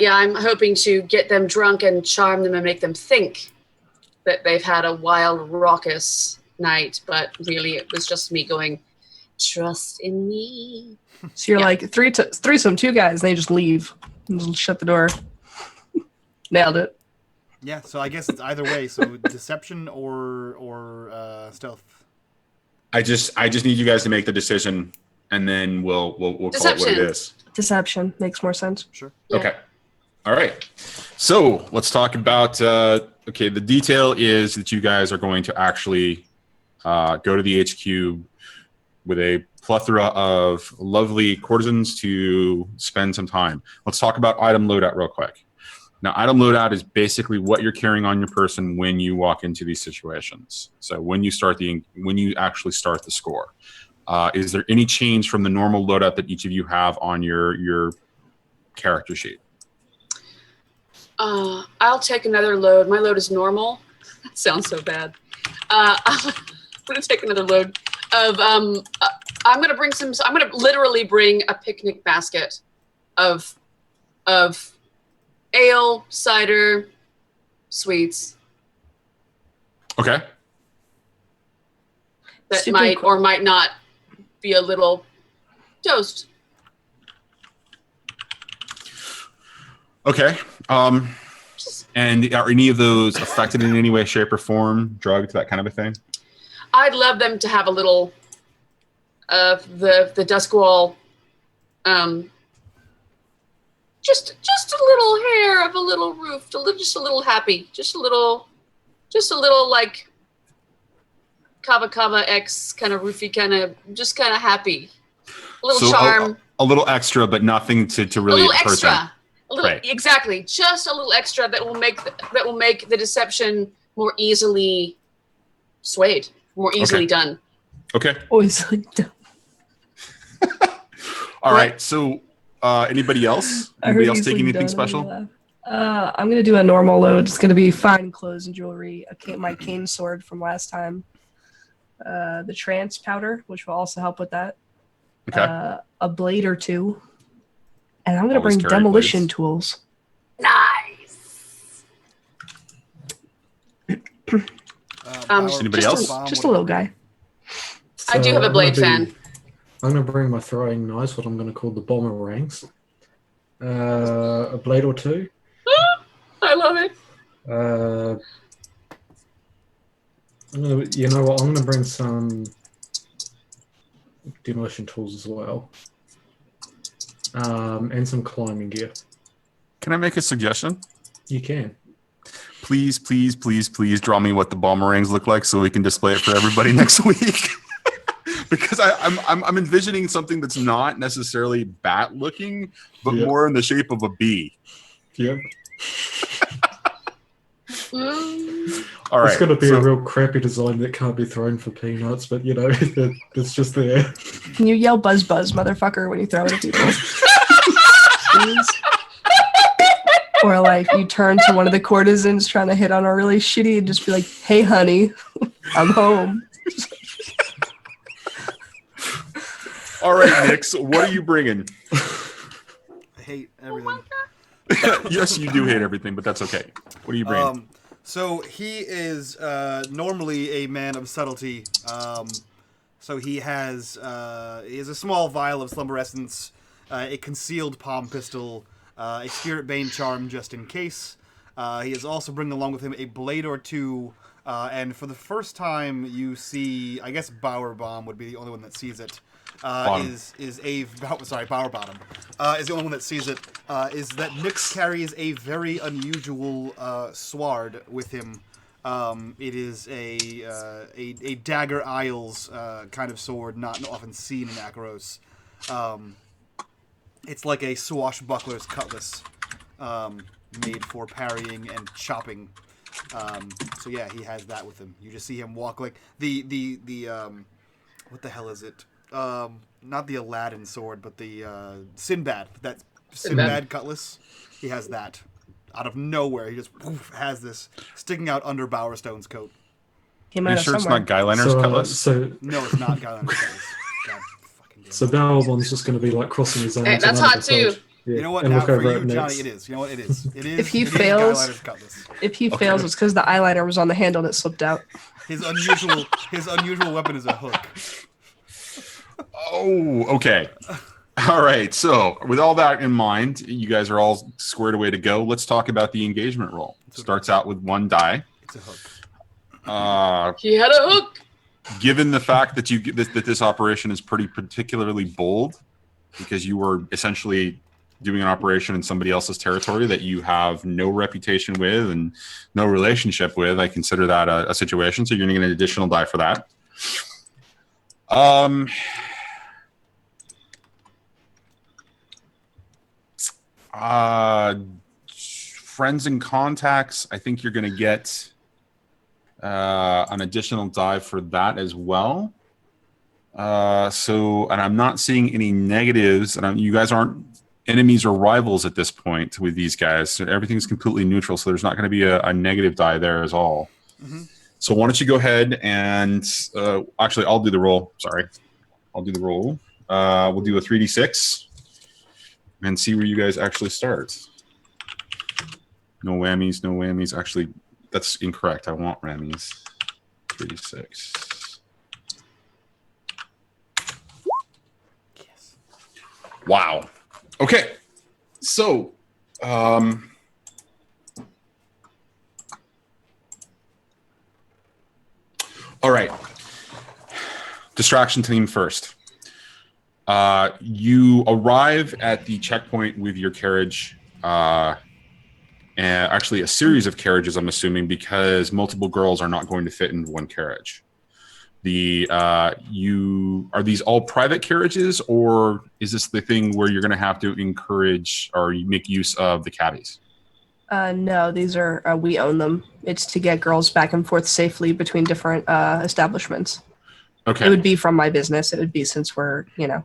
Yeah, I'm hoping to get them drunk and charm them and make them think that they've had a wild, raucous night, but really it was just me going, trust in me. So you're like threesome, 2 guys, and they just leave and just shut the door. Nailed it. Yeah, so I guess it's either way. So deception or stealth. I just need you guys to make the decision, and then we'll call it what it is. Deception makes more sense. Sure. Yeah. Okay. All right. So let's talk about. Okay, the detail is that you guys are going to actually go to the HQ with a plethora of lovely courtesans to spend some time. Let's talk about item loadout real quick. Now, item loadout is basically what you're carrying on your person when you walk into these situations. So when you actually start the score, is there any change from the normal loadout that each of you have on your character sheet? I'll take another load. My load is normal. That sounds so bad. I'm gonna take another load of. I'm gonna bring some. I'm gonna literally bring a picnic basket of ale, cider, sweets. Okay. That Super might cool. or might not be a little toast. Okay. And are any of those affected in any way, shape, or form? Drugged, that kind of a thing? I'd love them to have a little of the Duskwall, just a little hair of a little roof, just a little happy, just a little like Kava X kind of roofy, kind of just kind of happy, a little charm, a little extra, but nothing to really a little hurt extra. them. A little, Right. Exactly, just a little extra that will make the deception more easily swayed, more easily done. Okay. Always like done. All right. So, anybody else? Anybody else take anything special? I'm gonna do a normal load. It's gonna be fine clothes and jewelry. My cane sword from last time. The trance powder, which will also help with that. Okay. A blade or 2. And I'm gonna Always bring carry demolition blades. tools. Nice. Anybody else? Just a little guy. I do have a blade fan. I'm going to bring my throwing knives, what I'm going to call the boomerangs. A blade or 2. I love it. You know what? I'm going to bring some demolition tools as well. And some climbing gear. Can I make a suggestion? You can. Please draw me what the boomerangs look like so we can display it for everybody next week. Because I'm envisioning something that's not necessarily bat looking, but more in the shape of a bee. Yep. All right. It's going to be a real crappy design that can't be thrown for peanuts, but you know, it's just there. Can you yell buzz buzz, motherfucker, when you throw it at people? Please? Or like you turn to one of the courtesans trying to hit on her really shitty and just be like, "Hey, honey, I'm home." All right, Nix, what are you bringing? I hate everything. Yes, you do hate everything, but that's okay. What are you bringing? So he is normally a man of subtlety. So he has a small vial of slumber essence, a concealed palm pistol, a spirit bane charm just in case. He is also bringing along with him a blade or 2, and for the first time you see, I guess Bower Bomb would be the only one that sees it. Bower Bottom is the only one that sees it. Is that Nix carries a very unusual sword with him. It is a Dagger Isles kind of sword, not often seen in Akaros. It's like a swashbuckler's cutlass, made for parrying and chopping. So yeah, he has that with him. You just see him walk like the what the hell is it? Not the Aladdin sword, but the Sinbad. That Sinbad cutlass. He has that out of nowhere. He just has this sticking out under Bowerstone's coat. Came Are out you of sure it's somewhere. not Guy Leonard's cutlass? No, it's not Guy Leonard's cutlass. God fucking damn it. So Balbon's just going to be like crossing his arms. Hey, that's and hot too. Yeah. You know what? And Now look for over you, at Johnny, Nick's. it is. You know what? It is. It is. If he it is the fails- eyeliner's cutlass. If he fails, it's because the eyeliner was on the handle and it slipped out. His unusual weapon is a hook. Oh, okay. All right. So, with all that in mind, you guys are all squared away to go. Let's talk about the engagement roll. Starts out with 1 die. It's a hook. He had a hook. Given the fact that that this operation is pretty particularly bold, because you were essentially doing an operation in somebody else's territory that you have no reputation with and no relationship with, I consider that a situation. So you're going to get an additional die for that. Friends and contacts, I think you're going to get an additional die for that as well. And I'm not seeing any negatives, and you guys aren't enemies or rivals at this point with these guys. So everything's completely neutral, so there's not going to be a negative die there as all. Mm-hmm. So why don't you go ahead and actually, I'll do the roll. Sorry, I'll do the roll. We'll do a 3d6 and see where you guys actually start. No whammies, no whammies. Actually, that's incorrect. I want whammies. 3d6. Yes. Wow. Okay. So, all right. Distraction team first. You arrive at the checkpoint with your carriage, and actually a series of carriages, I'm assuming, because multiple girls are not going to fit into one carriage. Are these all private carriages, or is this the thing where you're going to have to encourage or you make use of the cabbies? No, these are, we own them. It's to get girls back and forth safely between different establishments. Okay. It would be from my business. It would be since we're, people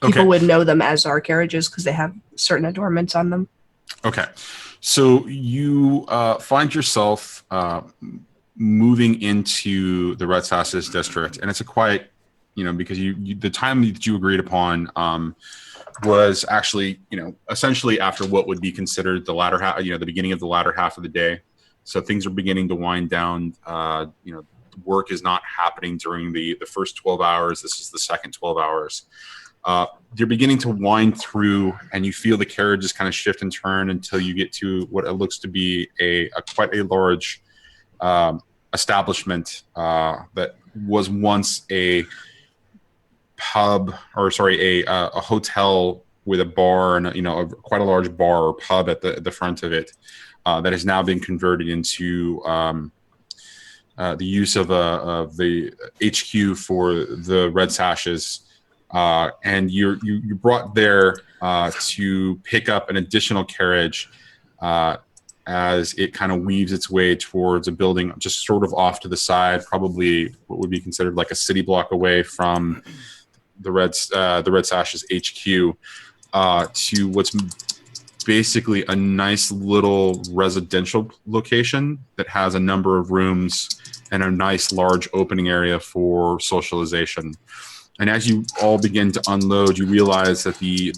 Okay. would know them as our carriages because they have certain adornments on them. Okay. So you find yourself moving into the Red Sashes district, and it's a quiet, because the time that you agreed upon was actually, essentially after what would be considered the latter half, the beginning of the latter half of the day. So things are beginning to wind down. Work is not happening during the first 12 hours. This is the second 12 hours. You're beginning to wind through, and you feel the carriages kind of shift and turn until you get to what it looks to be a quite a large establishment that was once a pub, or sorry, a hotel with a bar and quite a large bar or pub at the front of it that has now been converted into the use of the HQ for the Red Sashes. And you're brought there to pick up an additional carriage as it kind of weaves its way towards a building just sort of off to the side, probably what would be considered like a city block away from the Red Sashes HQ, to what's basically a nice little residential location that has a number of rooms and a nice large opening area for socialization. And as you all begin to unload, you realize that the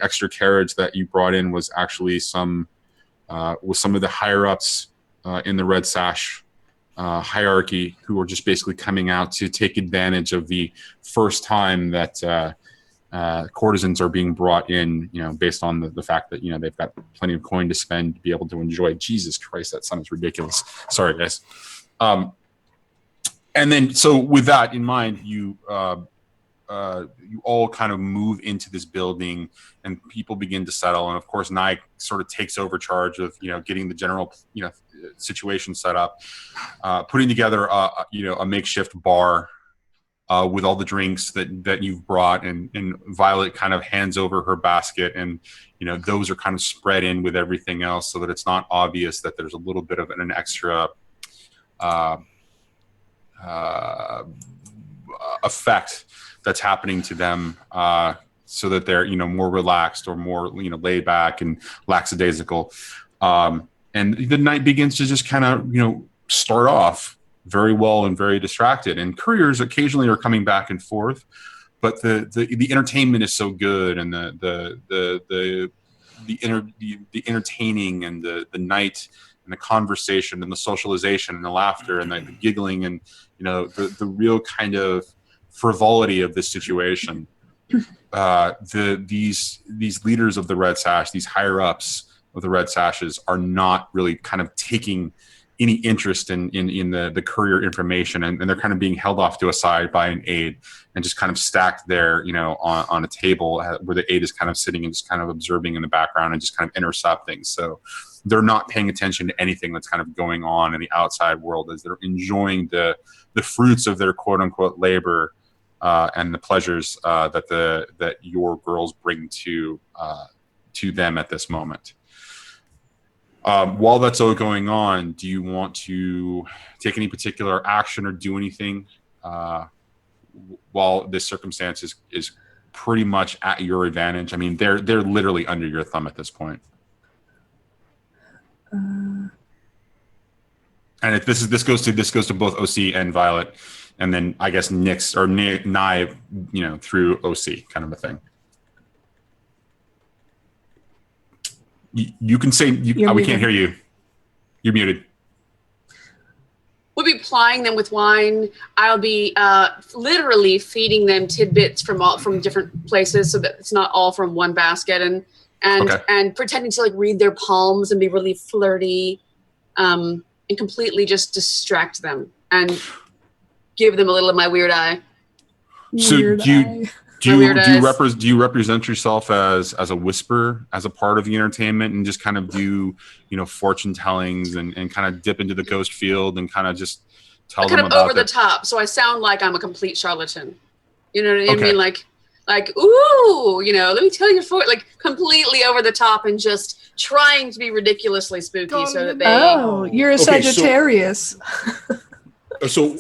extra carriage that you brought in was actually some of the higher ups in the Red Sash hierarchy, who are just basically coming out to take advantage of the first time that courtesans are being brought in, based on the fact that they've got plenty of coin to spend to be able to enjoy. Jesus Christ, that sounds ridiculous. Sorry, guys. And then, so with that in mind, you all kind of move into this building, and people begin to settle. And of course, Nye sort of takes over charge of getting the general situation set up, putting together a makeshift bar with all the drinks that you've brought, and Violet kind of hands over her basket, and those are kind of spread in with everything else so that it's not obvious that there's a little bit of an extra effect that's happening to them, so that they're more relaxed or more laid back and lackadaisical, and the night begins to just kind of start off very well and very distracted. And couriers occasionally are coming back and forth, but the entertainment is so good, and the entertaining, and the night, and the conversation, and the socialization, and the laughter, and the giggling, and the real kind of frivolity of this situation. These leaders of the Red Sash, these higher ups of the Red Sashes, are not really kind of taking any interest in the courier information, and they're kind of being held off to a side by an aide, and just kind of stacked there, on a table where the aide is kind of sitting and just kind of observing in the background and just kind of intercepting. So they're not paying attention to anything that's kind of going on in the outside world, as they're enjoying the fruits of their quote unquote labor, and the pleasures that your girls bring to them at this moment. While that's all going on, do you want to take any particular action or do anything while this circumstance is pretty much at your advantage? I mean, they're literally under your thumb at this point. And if this goes to both OC and Violet, and then I guess Nyx or Nye, through OC, kind of a thing. You can say we can't hear you. You're muted. We'll be plying them with wine. I'll be literally feeding them tidbits from different places, so that it's not all from one basket, and pretending to read their palms and be really flirty, and completely just distract them and give them a little of my weird eye. So do you represent yourself as a whisper, as a part of the entertainment, and just kind of do fortune tellings and kind of dip into the ghost field and kind of just tell them about over the top, so I sound like I'm a complete charlatan. You know what I mean? Like ooh, let me tell you completely over the top and just trying to be ridiculously spooky so that they. Oh, you're a Sagittarius. So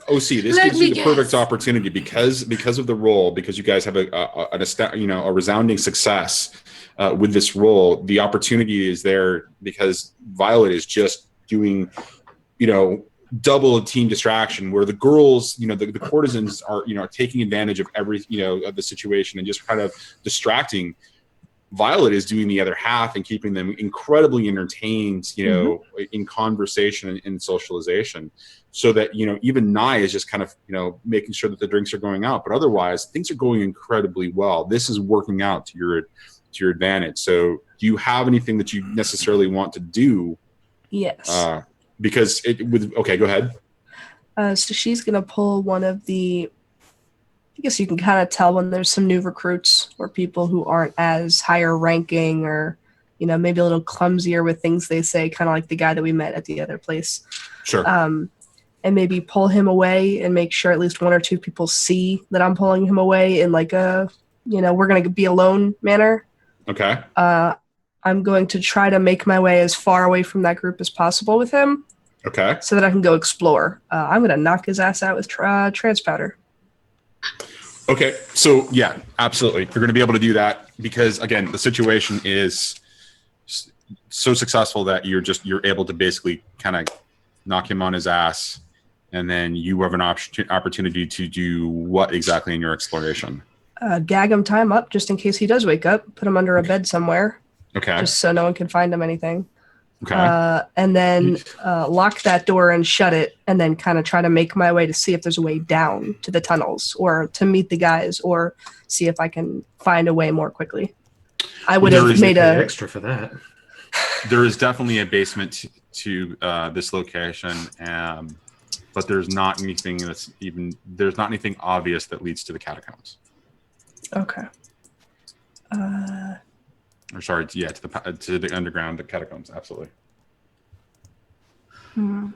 OC, this gives you the perfect opportunity because of the role, because you guys have a resounding success with this role. The opportunity is there because Violet is just doing, double a team distraction, where the girls, the courtesans are, taking advantage of of the situation and just kind of distracting. Violet is doing the other half and keeping them incredibly entertained, in conversation and socialization, so that, even Nye is just kind of, making sure that the drinks are going out. But otherwise, things are going incredibly well. This is working out to your advantage. So do you have anything that you necessarily want to do? Yes. Okay, go ahead. So she's going to pull one of the, I guess you can kind of tell when there's some new recruits or people who aren't as higher ranking, or, maybe a little clumsier with things they say, kind of like the guy that we met at the other place. Sure. And maybe pull him away and make sure at least one or two people see that I'm pulling him away in like a, we're going to be alone manner. Okay. I'm going to try to make my way as far away from that group as possible with him. Okay. So that I can go explore. I'm going to knock his ass out with trans powder. Okay, so yeah, absolutely. You're going to be able to do that because, again, the situation is so successful that you're able to basically kind of knock him on his ass, and then you have an opportunity to do what exactly in your exploration? Gag him, tie him up, just in case he does wake up. Put him under a bed somewhere. Okay. Just so no one can find him anything. Okay. And then lock that door and shut it, and then kind of try to make my way to see if there's a way down to the tunnels, or to meet the guys, or see if I can find a way more quickly. I would have made a extra for that. There is definitely a basement to this location, but there's not anything obvious that leads to the catacombs. Okay. Or sorry, to the underground, the catacombs, absolutely. Trying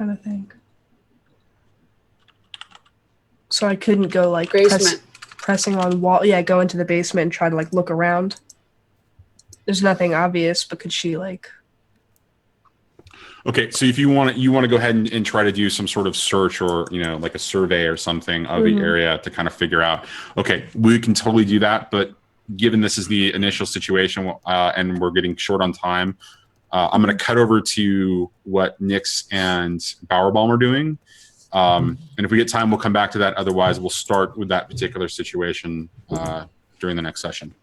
to think. So I couldn't go pressing on wall. Yeah, go into the basement and try to look around. There's nothing obvious, but could she Okay, so if you want to go ahead and try to do some sort of search, or like a survey or something of the area to kind of figure out. Okay, we can totally do that, but given this is the initial situation and we're getting short on time, I'm going to cut over to what Nyx and Bowerbomb are doing. And if we get time, we'll come back to that. Otherwise, we'll start with that particular situation during the next session.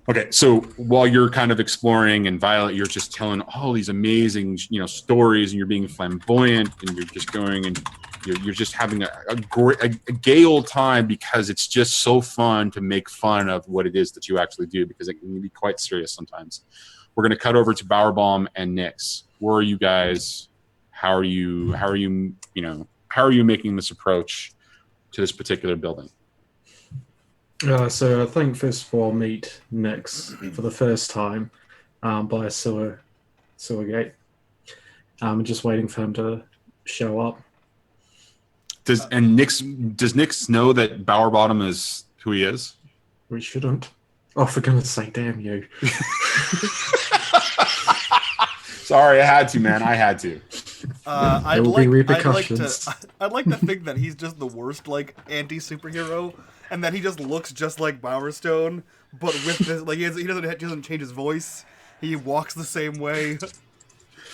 Okay, so while you're kind of exploring, and Violet, you're just telling all these amazing, stories, and you're being flamboyant, and you're just going, and you're just having a gay old time, because it's just so fun to make fun of what it is that you actually do, because it can be quite serious sometimes. We're going to cut over to Bowerbomb and Nyx. Where are you guys? How are you making this approach to this particular building? So I think first of all, I'll meet Nyx for the first time by a sewer gate. I'm just waiting for him to show up. Does Nyx know that Bowerbottom is who he is? We shouldn't. Oh, for goodness sake, damn you. Sorry, I had to, man. I had to. There will be repercussions. I'd like to think that he's just the worst, anti-superhero, and that he just looks just like Bowerstone, but with this, he doesn't change his voice. He walks the same way,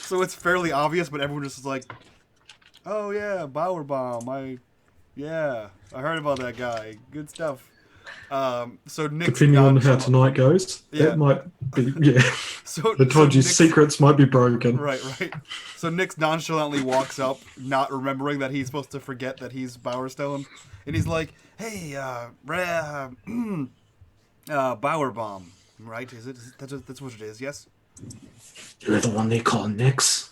so it's fairly obvious. But everyone just is like, "Oh yeah, Bowerbomb. I heard about that guy. Good stuff." So Nick, depending on how tonight goes, it might be So I told you, secrets might be broken. Right. So Nick nonchalantly walks up, not remembering that he's supposed to forget that he's Bowerstone, and he's like, "Hey, Bowerbomb, right? Is it? That's what it is. Yes." You're the one they call Nyx.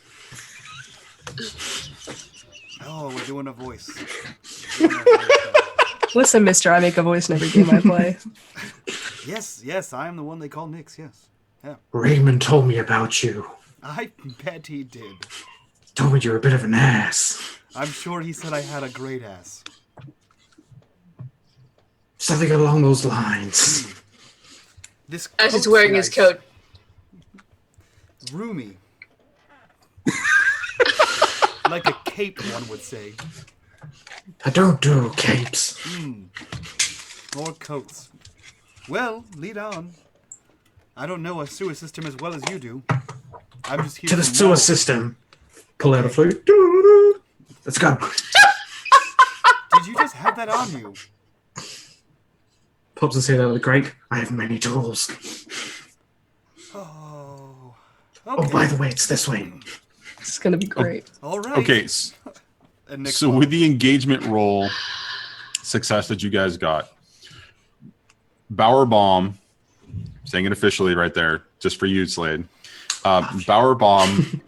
Oh, we're doing a voice. Listen, mister, I make a voice in every game I play. Yes, I am the one they call Nyx, yes. Yeah. Reymond told me about you. I bet he did. Told me you're a bit of an ass. I'm sure he said I had a great ass. Something along those lines. This as he's wearing his coat. Roomy. Like a cape, one would say. I don't do capes. More coats. Well, lead on. I don't know a sewer system as well as you do. I'm just here to the sewer system. Pull out a flute. Let's go. Did you just have that on you? Pops his head out of the grate. I have many tools. Oh. Okay. Oh, by the way, it's this way. This is gonna be great. All right. Okay. So with the engagement roll success that you guys got, Bowerbomb, saying it officially right there, just for you, Slade, Bowerbomb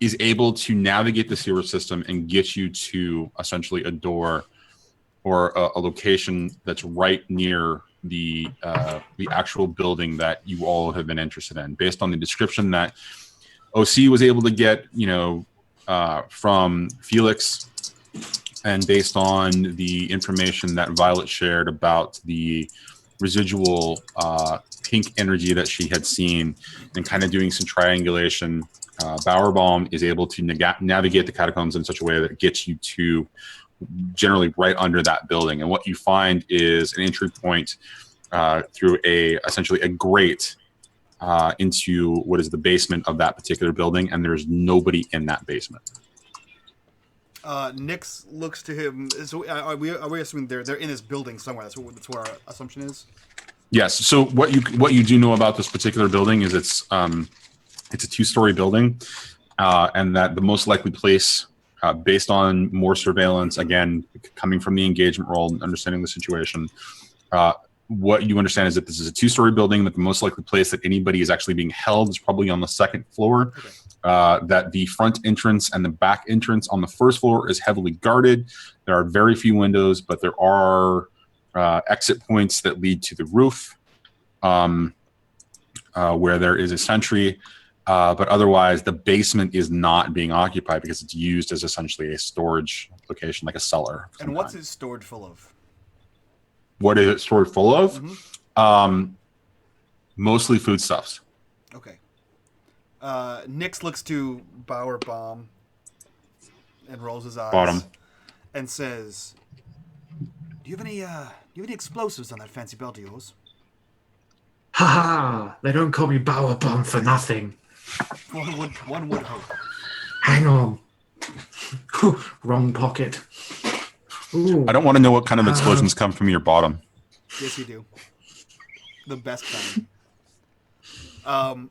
is able to navigate the sewer system and get you to essentially a door or a location that's right near the actual building that you all have been interested in. Based on the description that OC was able to get, from Felix, and based on the information that Violet shared about the residual pink energy that she had seen, and kind of doing some triangulation, Bowerbomb is able to navigate the catacombs in such a way that it gets you to generally right under that building. And what you find is an entry point through essentially a grate into what is the basement of that particular building, and there's nobody in that basement. Nyx looks to him. So are we assuming they're in this building somewhere? That's what our assumption is. Yes. So what you do know about this particular building is it's a 2-story building, and that the most likely place, based on more surveillance, again coming from the engagement role and understanding the situation, what you understand is that this is a 2-story building. That the most likely place that anybody is actually being held is probably on the 2nd floor. Okay. That the front entrance and the back entrance on the 1st floor is heavily guarded. There are very few windows, but there are exit points that lead to the roof, where there is a sentry. But otherwise, the basement is not being occupied because it's used as essentially a storage location, like a cellar. And what's it stored full of? What is it stored full of? Mm-hmm. Mostly foodstuffs. Okay. Nyx looks to Bowerbomb and rolls his eyes and says, "Do you have any explosives on that fancy belt of yours?" Ha ha! They don't call me Bowerbomb for nothing. One would hope. Hang on. Wrong pocket. Ooh. I don't want to know what kind of explosions come from your bottom. Yes, you do. The best kind.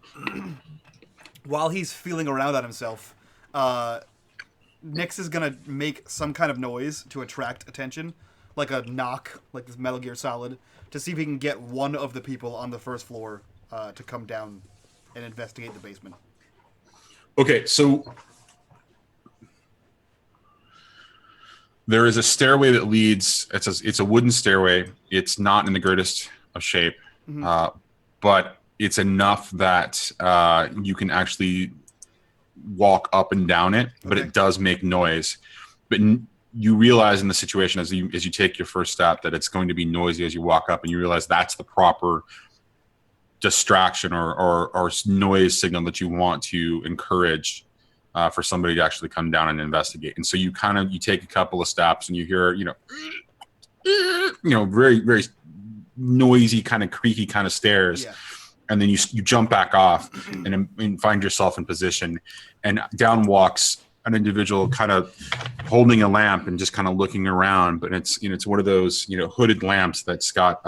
While he's feeling around on himself, Nyx is gonna make some kind of noise to attract attention, like a knock, like this Metal Gear Solid, to see if he can get one of the people on the first floor to come down and investigate the basement. Okay, so there is a stairway that leads. It's a wooden stairway. It's not in the greatest of shape, but it's enough that you can actually walk up and down it. But it does make noise. But you realize in the situation as you take your first step that it's going to be noisy as you walk up, and you realize that's the proper distraction or noise signal that you want to encourage for somebody to actually come down and investigate. And so you take a couple of steps and you hear, very, very noisy, kind of creaky kind of stairs. Yeah. And then you jump back off and find yourself in position, and down walks an individual kind of holding a lamp and just kind of looking around. But it's one of those, hooded lamps that's got,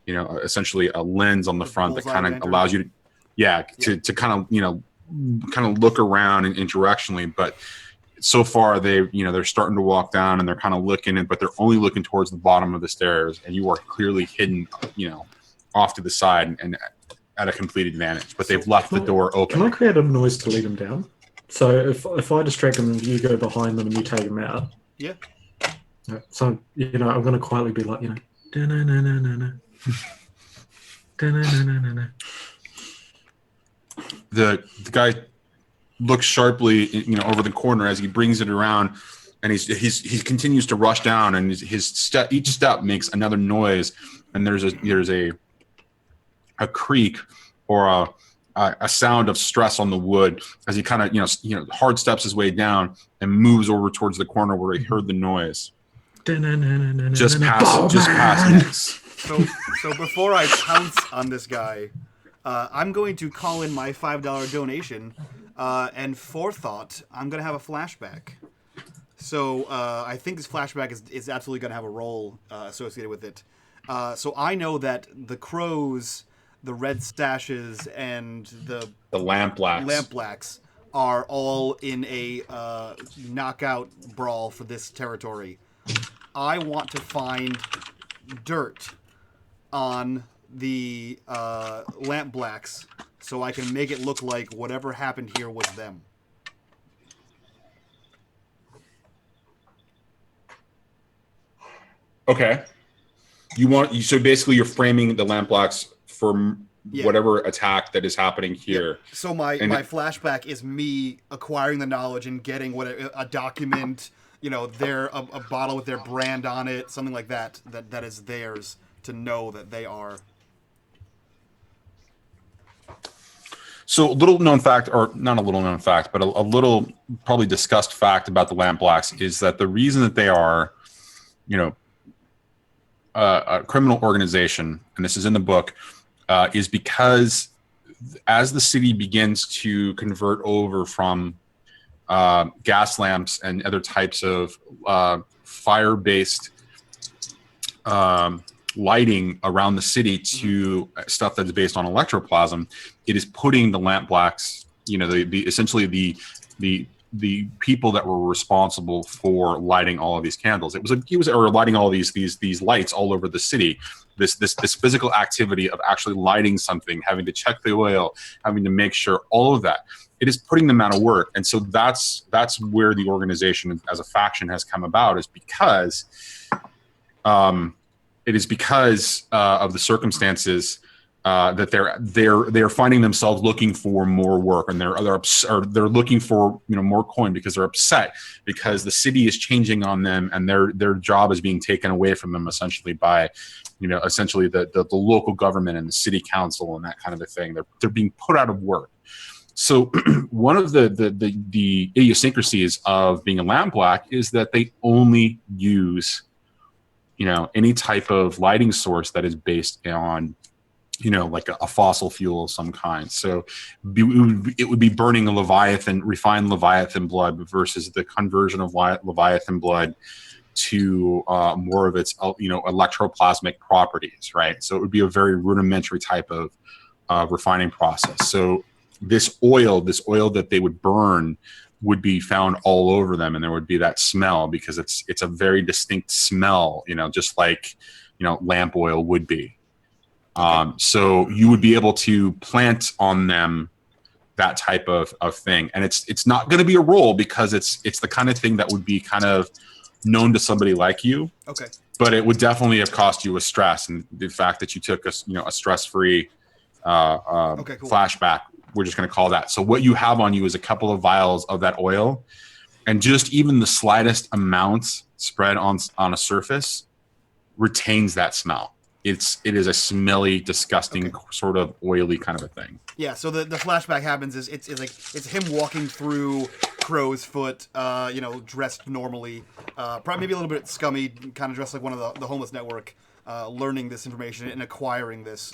essentially a lens on the front that kind of allows you to kind of look around and directionally. But so far they're starting to walk down and they're kind of looking, but they're only looking towards the bottom of the stairs, and you are clearly hidden, off to the side and at a complete advantage. But they've left the door open. Can I create a noise to lead them down? So if I distract them and you go behind them and you take them out. Yeah. So I'm going to quietly be like, da-na-na-na-na-na. Da-na-na-na-na-na. The guy looks sharply, over the corner as he brings it around, and he continues to rush down, and each step makes another noise, and there's a creak or a sound of stress on the wood as he kind of hard steps his way down and moves over towards the corner where he heard the noise. Just past Nyx. So before I pounce on this guy, I'm going to call in my $5 donation, and forethought, I'm going to have a flashback. So I think this flashback is absolutely going to have a role associated with it. So I know that the crows, the red stashes, and the lampblacks are all in a knockout brawl for this territory. I want to find dirt on the lampblacks so I can make it look like whatever happened here was them. Okay. So basically you're framing the lampblacks for whatever attack that is happening here. Yeah. So my flashback is me acquiring the knowledge and getting a document, a bottle with their brand on it, something like that is theirs to know that they are. So a little known fact, or not a little known fact, but a little probably discussed fact about the lampblacks is that the reason that they are, a criminal organization, and this is in the book, is because as the city begins to convert over from gas lamps and other types of fire-based lighting around the city to stuff that's based on electroplasm, it is putting the lampblacks, essentially the people that were responsible for lighting all of these candles. It was lighting all these lights all over the city. This physical activity of actually lighting something, having to check the oil, having to make sure all of that. It is putting them out of work, and so that's where the organization as a faction has come about. Is because it is because of the circumstances that they're finding themselves looking for more work, and they're looking for more coin because they're upset because the city is changing on them, and their job is being taken away from them essentially by essentially the local government and the city council and that kind of a thing. They're being put out of work. So one of the idiosyncrasies of being a lampblack is that they only use any type of lighting source that is based on like a fossil fuel of some kind. So it would be burning a Leviathan, refined Leviathan blood versus the conversion of Leviathan blood to more of its electroplasmic properties, right? So it would be a very rudimentary type of refining process. So this oil that they would burn would be found all over them, and there would be that smell because it's a very distinct smell, just like lamp oil would be. So you would be able to plant on them that type of thing, and it's not going to be a roll because it's the kind of thing that would be kind of known to somebody like you. Okay. But it would definitely have cost you a stress, and the fact that you took a stress-free flashback, we're just going to call that. So what you have on you is a couple of vials of that oil, and just even the slightest amount spread on a surface retains that smell. It is a smelly, disgusting, sort of oily kind of a thing. Yeah, so the flashback happens is it's him walking through Crow's Foot, dressed normally, probably maybe a little bit scummy, kind of dressed like one of the homeless network, learning this information and acquiring this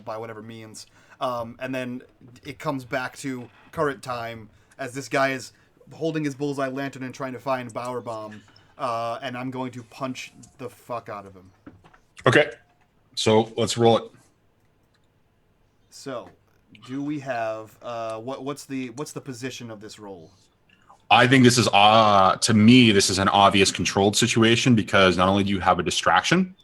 by whatever means, and then it comes back to current time as this guy is holding his bullseye lantern and trying to find Bowerbomb, and I'm going to punch the fuck out of him. Okay, so let's roll it. So, do we have what's the position of this roll? I think this is to me this is an obvious controlled situation because not only do you have a distraction,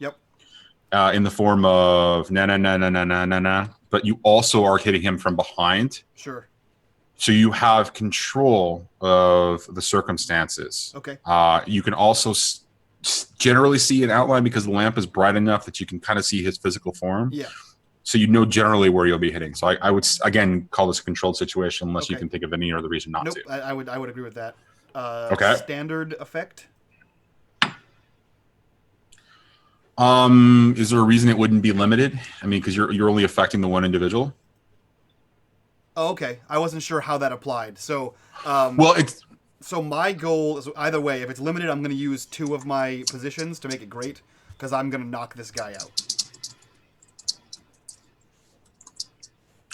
in the form of na, but you also are hitting him from behind. Sure. So you have control of the circumstances. Okay. You can also generally see an outline because the lamp is bright enough that you can kind of see his physical form. Yeah. So you know generally where you'll be hitting. So I would again call this a controlled situation unless you can think of any other reason not to. I would agree with that. Okay. Standard effect. Is there a reason it wouldn't be limited? I mean, because you're only affecting the one individual. Oh, okay. I wasn't sure how that applied. So, So my goal is either way. If it's limited, I'm going to use 2 of my positions to make it great because I'm going to knock this guy out.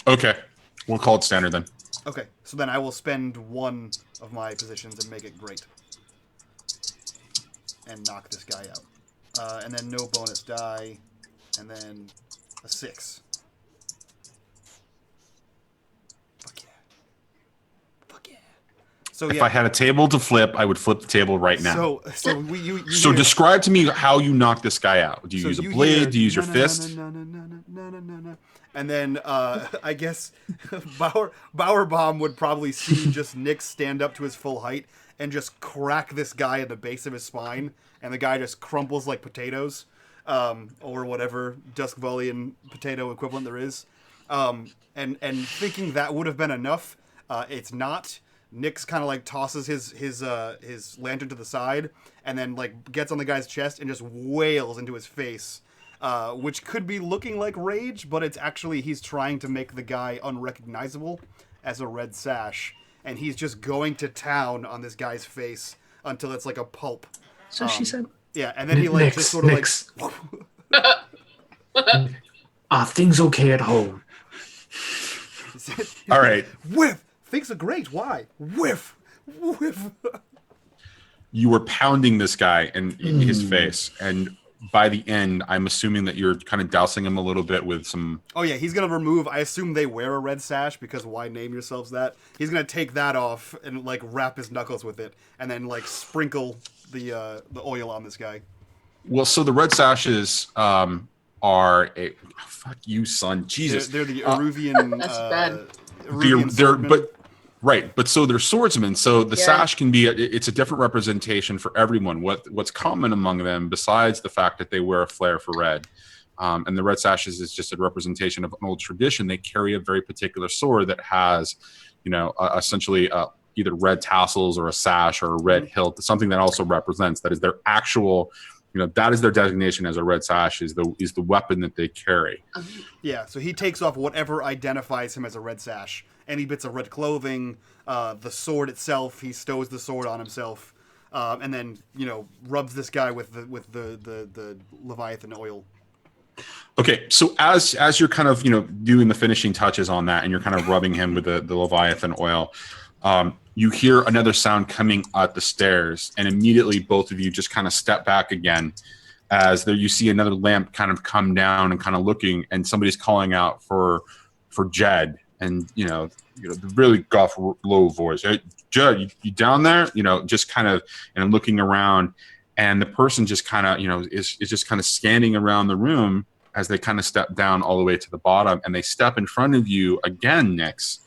Okay, we'll call it standard then. Okay, so then I will spend 1 of my positions and make it great, and knock this guy out. And then no bonus die, and then a 6. Fuck yeah. So if I had a table to flip, I would flip the table right now. So describe to me how you knock this guy out. Do you use a blade? Do you use your fist? No. And then I guess Bowerbomb would probably see just Nick stand up to his full height and just crack this guy at the base of his spine, and the guy just crumples like potatoes, or whatever Duskvalian potato equivalent there is. And thinking that would have been enough, it's not. Nick's kind of like tosses his lantern to the side, and then like gets on the guy's chest and just wails into his face. Which could be looking like rage, but it's actually he's trying to make the guy unrecognizable as a red sash, and he's just going to town on this guy's face until it's like a pulp. So she said. Yeah, and then he like just sort of like. Are things okay at home? All right. Whiff. Things are great. Why? Whiff. You were pounding this guy in his face, and by the end, I'm assuming that you're kind of dousing him a little bit with some... Oh, yeah, he's going to remove... I assume they wear a red sash, because why name yourselves that? He's going to take that off and, like, wrap his knuckles with it, and then, like, sprinkle the oil on this guy. Well, so the red sashes are a... Fuck you, son. Jesus. They're the Eruvian... That's bad. But so they're swordsmen. So the sash can be it's a different representation for everyone. What's common among them, besides the fact that they wear a flare for red, and the red sashes is just a representation of an old tradition. They carry a very particular sword that has, essentially either red tassels or a sash or a red hilt, something that also represents that is their actual. That is their designation as a red sash is the weapon that they carry. Yeah, so he takes off whatever identifies him as a red sash. Any bits of red clothing, the sword itself, he stows the sword on himself, and then, rubs this guy with the Leviathan oil. Okay, so as you're kind of doing the finishing touches on that, and you're kind of rubbing him with the Leviathan oil, you hear another sound coming up the stairs, and immediately both of you just kind of step back again, as there you see another lamp kind of come down and kind of looking, and somebody's calling out for Jed, and the really gruff, low voice, "Hey, Jed, you down there?" Just kind of looking around, and the person just kind of is just kind of scanning around the room as they kind of step down all the way to the bottom, and they step in front of you again, Nix.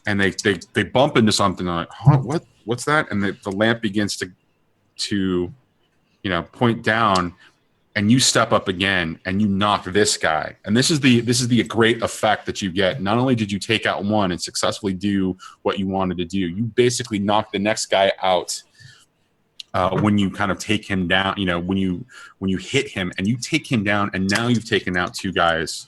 And they bump into something. They're like, huh, what's that? And the lamp begins to point down, and you step up again and you knock this guy. And this is the great effect that you get. Not only did you take out one and successfully do what you wanted to do, you basically knock the next guy out. When you kind of take him down, when you hit him and you take him down, and now you've taken out two guys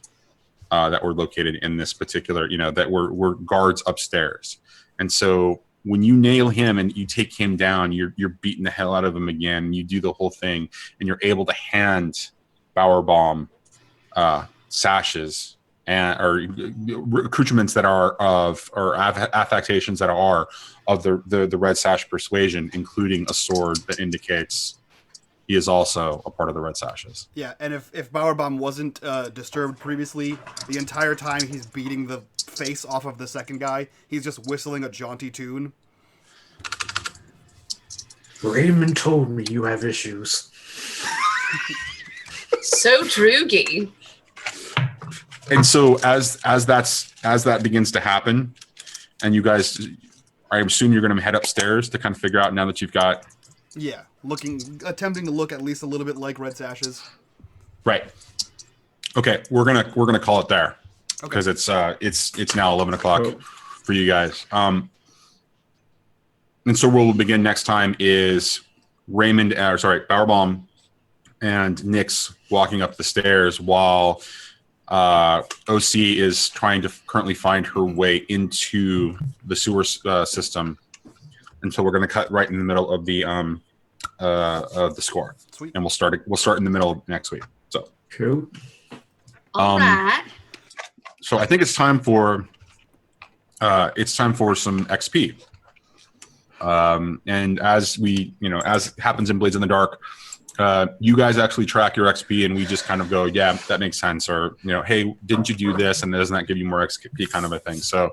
that were located in this particular, that were guards upstairs. And so when you nail him and you take him down, you're beating the hell out of him again. You do the whole thing, and you're able to hand Bowerbaum sashes or accoutrements that are of, or affectations that are of the Red Sash persuasion, including a sword that indicates he is also a part of the Red Sashes. Yeah, and if Bowerbaum wasn't disturbed previously, the entire time he's beating the face off of the second guy, he's just whistling a jaunty tune. Reymond told me you have issues. So true, Gee. And so as that begins to happen, and you guys, I assume you're going to head upstairs to kind of figure out, now that you've got. Yeah, attempting to look at least a little bit like Red Sashes. Right. Okay, we're gonna call it there, because it's now 11 o'clock for you guys. And so where we'll begin next time is Bowerbaum and Nix walking up the stairs while OC is trying to currently find her way into the sewer system. And so we're going to cut right in the middle of the score. Sweet. And we'll start in the middle of next week. So cool. All right. So I think it's time for some XP. And as as happens in Blades in the Dark, you guys actually track your XP, and we just kind of go, yeah, that makes sense, or hey, didn't you do this, and doesn't that give you more XP, kind of a thing. So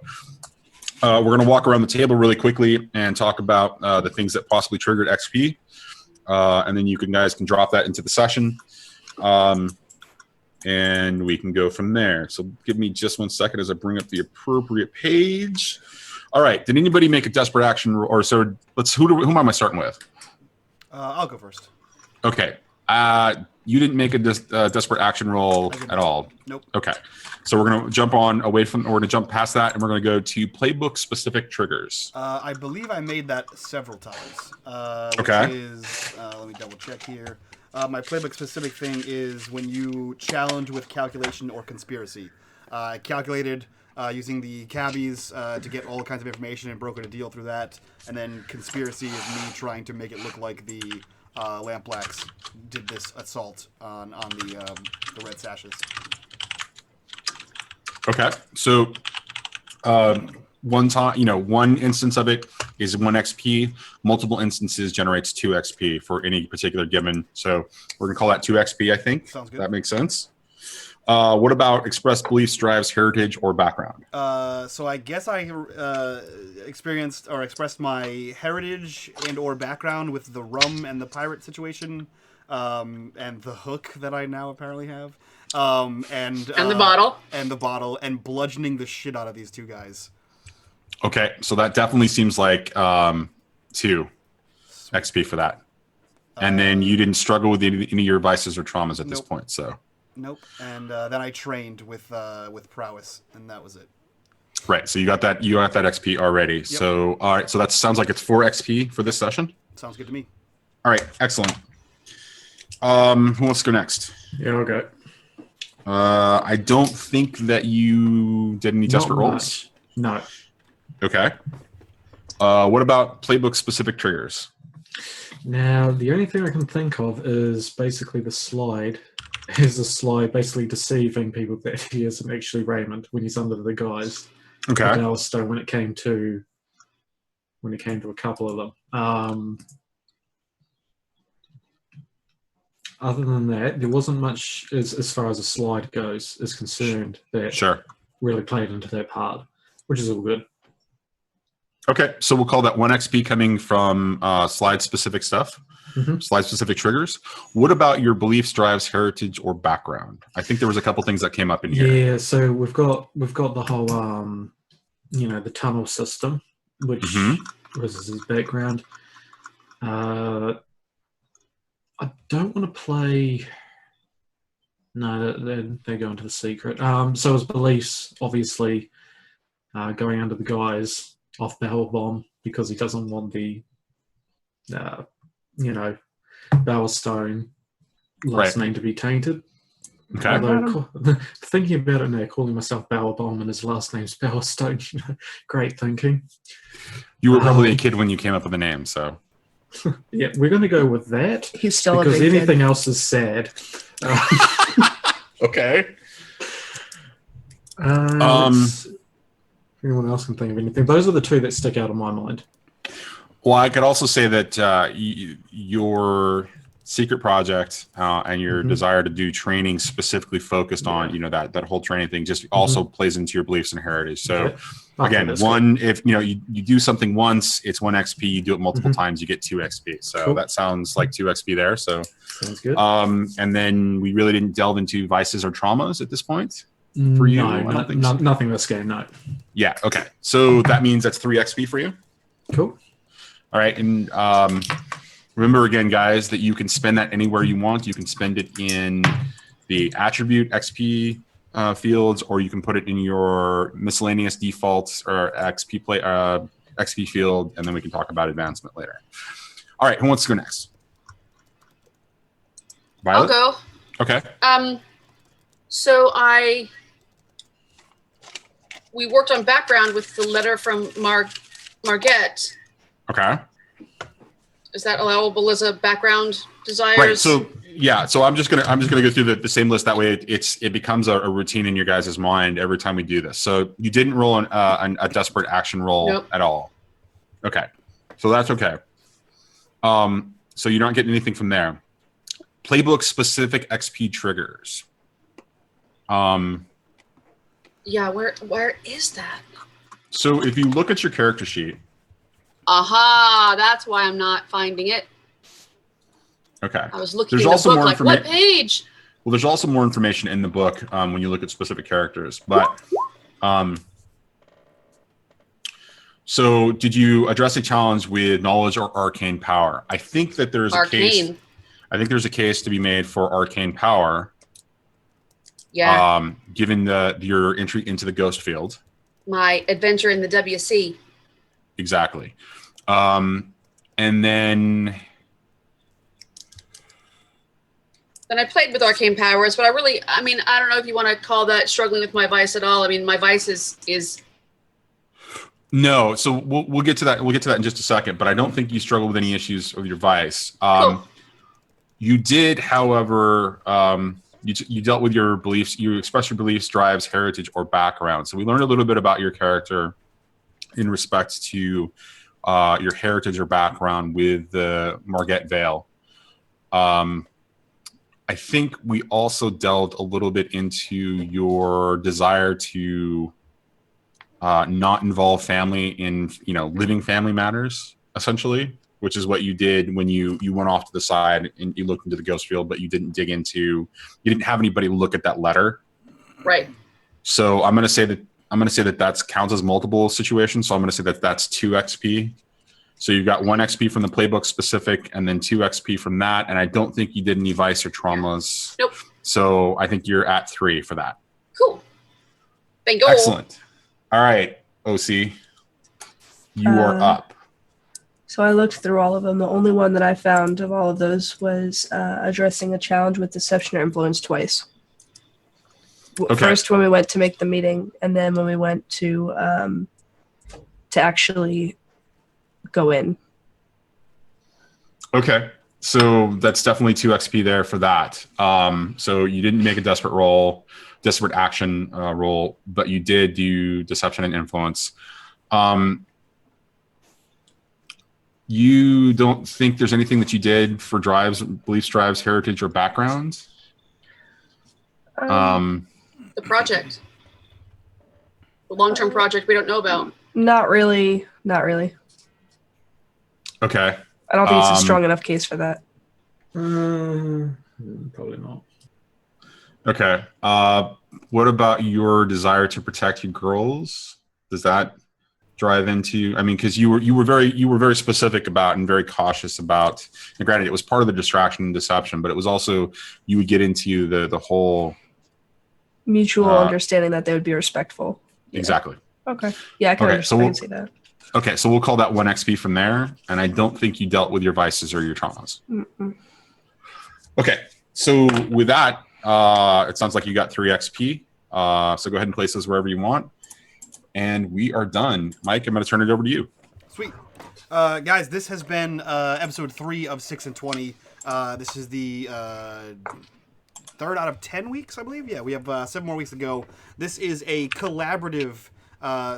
we're going to walk around the table really quickly and talk about the things that possibly triggered XP, and then you guys can drop that into the session, and we can go from there. So give me just 1 second as I bring up the appropriate page. All right, did anybody make a desperate action, or so? Who am I starting with? I'll go first. Okay. You didn't make a desperate action roll at all. Nope. Okay. So we're going to jump past that, and we're going to go to playbook specific triggers. I believe I made that several times. Okay. Which is, let me double check here. My playbook specific thing is when you challenge with calculation or conspiracy. I calculated using the cabbies to get all kinds of information and brokered a deal through that. And then conspiracy is me trying to make it look like the Lampblacks did this assault on the Red Sashes. Okay, so one instance of it is 1 XP. Multiple instances generates 2 XP for any particular given. So we're gonna call that 2 XP. I think. Sounds good. That makes sense. What about expressed beliefs, drives, heritage, or background? So I guess I experienced or expressed my heritage and or background with the rum and the pirate situation, and the hook that I now apparently have, and the bottle. And the bottle, and bludgeoning the shit out of these two guys. Okay, so that definitely seems like 2 XP for that. And then you didn't struggle with any of your vices or traumas at this point, so. Nope. And then I trained with prowess, and that was it. Right. So you got that XP already. Yep. So all right. So that sounds like it's 4 XP for this session. Sounds good to me. All right. Excellent. Who wants to go next? Yeah, I'll go. I don't think that you did any desperate rolls. No. Okay. What about playbook specific triggers? Now, the only thing I can think of is basically the slide is a sly, basically deceiving people that he isn't actually Reymond when he's under the guise of Bowerstone when it came to a couple of them. Other than that, there wasn't much as far as a slide is concerned that really played into that part, which is all good. Okay, so we'll call that 1 XP coming from slide-specific stuff, slide-specific triggers. What about your beliefs, drives, heritage, or background? I think there was a couple things that came up in here. Yeah, so we've got the whole, the tunnel system, which was his background. I don't want to play. No, they go into the secret. So his beliefs, obviously, going under the guise of Barrel Bomb because he doesn't want the, Bowerstone last name to be tainted. Okay. Although, thinking about it now, calling myself Barrel Bomb and his last name's Bowerstone, great thinking. You were probably a kid when you came up with the name, so. Yeah, we're going to go with that. He's still because a big anything kid. else is sad. Okay. Anyone else can think of anything? Those are the two that stick out in my mind. Well, I could also say that your secret project and your desire to do training specifically focused on, that whole training thing just also plays into your beliefs and heritage. So again, if you do something once, it's 1 XP. You do it multiple times, you get 2 XP. So that sounds like 2 XP there. So sounds good. And then we really didn't delve into vices or traumas at this point. For you? No, nothing this game, no. Yeah, okay. So that means that's 3 XP for you? Cool. All right, and remember again, guys, that you can spend that anywhere you want. You can spend it in the attribute XP fields, or you can put it in your miscellaneous defaults or XP field, and then we can talk about advancement later. All right, who wants to go next? Violet? I'll go. Okay. So we worked on background with the letter from Margette. Okay. Is that allowable as a background desires? Right. So yeah. So I'm just gonna go through the same list. That way, it becomes a routine in your guys' mind every time we do this. So you didn't roll a desperate action roll at all. Okay. So that's okay. So you're not getting anything from there. Playbook specific XP triggers. Yeah, where is that? So if you look at your character sheet. Aha, that's why I'm not finding it. Okay. I was looking in the book like, what page? Well, there's also more information in the book when you look at specific characters. But so did you address a challenge with knowledge or arcane power? I think that there's a case. I think there's a case to be made for arcane power. Yeah. Given your entry into the ghost field. My adventure in the WC. Exactly. And then I played with arcane powers, but I don't know if you want to call that struggling with my vice at all. I mean, my vice is no. So we'll get to that. We'll get to that in just a second. But I don't think you struggle with any issues with your vice. Cool. You did, however, you dealt with your beliefs. You expressed your beliefs, drives, heritage, or background. So we learned a little bit about your character in respect to your heritage or background with the Violette Vale. I think we also delved a little bit into your desire to not involve family in living family matters, essentially, which is what you did when you went off to the side and you looked into the ghost field, but you didn't you didn't have anybody look at that letter. Right. So I'm going to say that that counts as multiple situations. So I'm going to say that that's 2 XP. So you've got 1 XP from the playbook specific and then 2 XP from that. And I don't think you did any vice or traumas. Nope. So I think you're at 3 for that. Cool. Bingo. Excellent. All right, OC. You are up. So I looked through all of them. The only one that I found of all of those was addressing a challenge with deception or influence twice. Okay. First when we went to make the meeting, and then when we went to actually go in. Okay. So that's definitely 2 XP there for that. So you didn't make a desperate action roll, but you did do deception and influence. You don't think there's anything that you did for drives, beliefs, drives, heritage, or backgrounds? The project. The long-term project we don't know about. Not really. Not really. Okay. I don't think it's a strong enough case for that. Probably not. Okay. What about your desire to protect your girls? Does that drive into? I mean, because you were very specific about and very cautious about. And granted, it was part of the distraction and deception, but it was also you would get into the whole mutual understanding that they would be respectful. Yeah. Exactly. Okay. Yeah, I can see that. Okay, so we'll call that 1 XP from there, and I don't think you dealt with your vices or your traumas. Mm-mm. Okay, so with that, it sounds like you got 3 XP. So go ahead and place those wherever you want. And we are done. Mike, I'm going to turn it over to you. Sweet. Guys, this has been episode 3 of 6 and 20. This is the 3rd out of 10 weeks, I believe. Yeah, we have 7 more weeks to go. This is a collaborative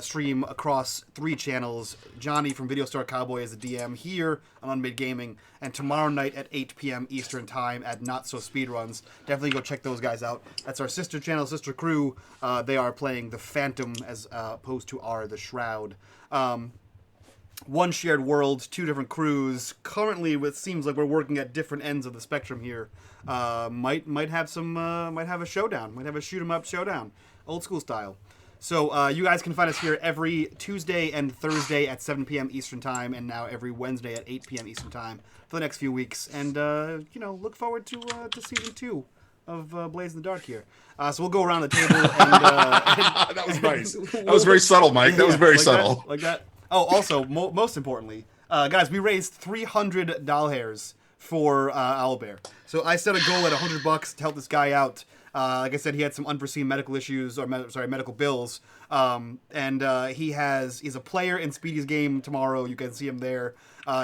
stream across 3 channels. Johnny from VideoStoreCowboy is the DM here on unMadeGaming, and tomorrow night at 8 p.m. Eastern Time at Not So Speedruns. Definitely go check those guys out. That's our sister channel, sister crew. They are playing the Phantom as opposed to the Shroud. 1 shared world, 2 different crews. Currently, it seems like we're working at different ends of the spectrum here. Might have a showdown. Might have a shoot 'em up showdown, old school style. So you guys can find us here every Tuesday and Thursday at 7 p.m. Eastern Time, and now every Wednesday at 8 p.m. Eastern Time for the next few weeks. And look forward to season 2 of Blaze in the Dark here. So we'll go around the table. And that was nice. That was very subtle, Mike. That was very subtle. Like that. Oh, also, most importantly, guys, we raised 300 doll hairs for Owlbear. So I set a goal at $100 to help this guy out. Like I said, he had some unforeseen medical issues, medical bills. He's a player in Speedy's game tomorrow. You can see him there.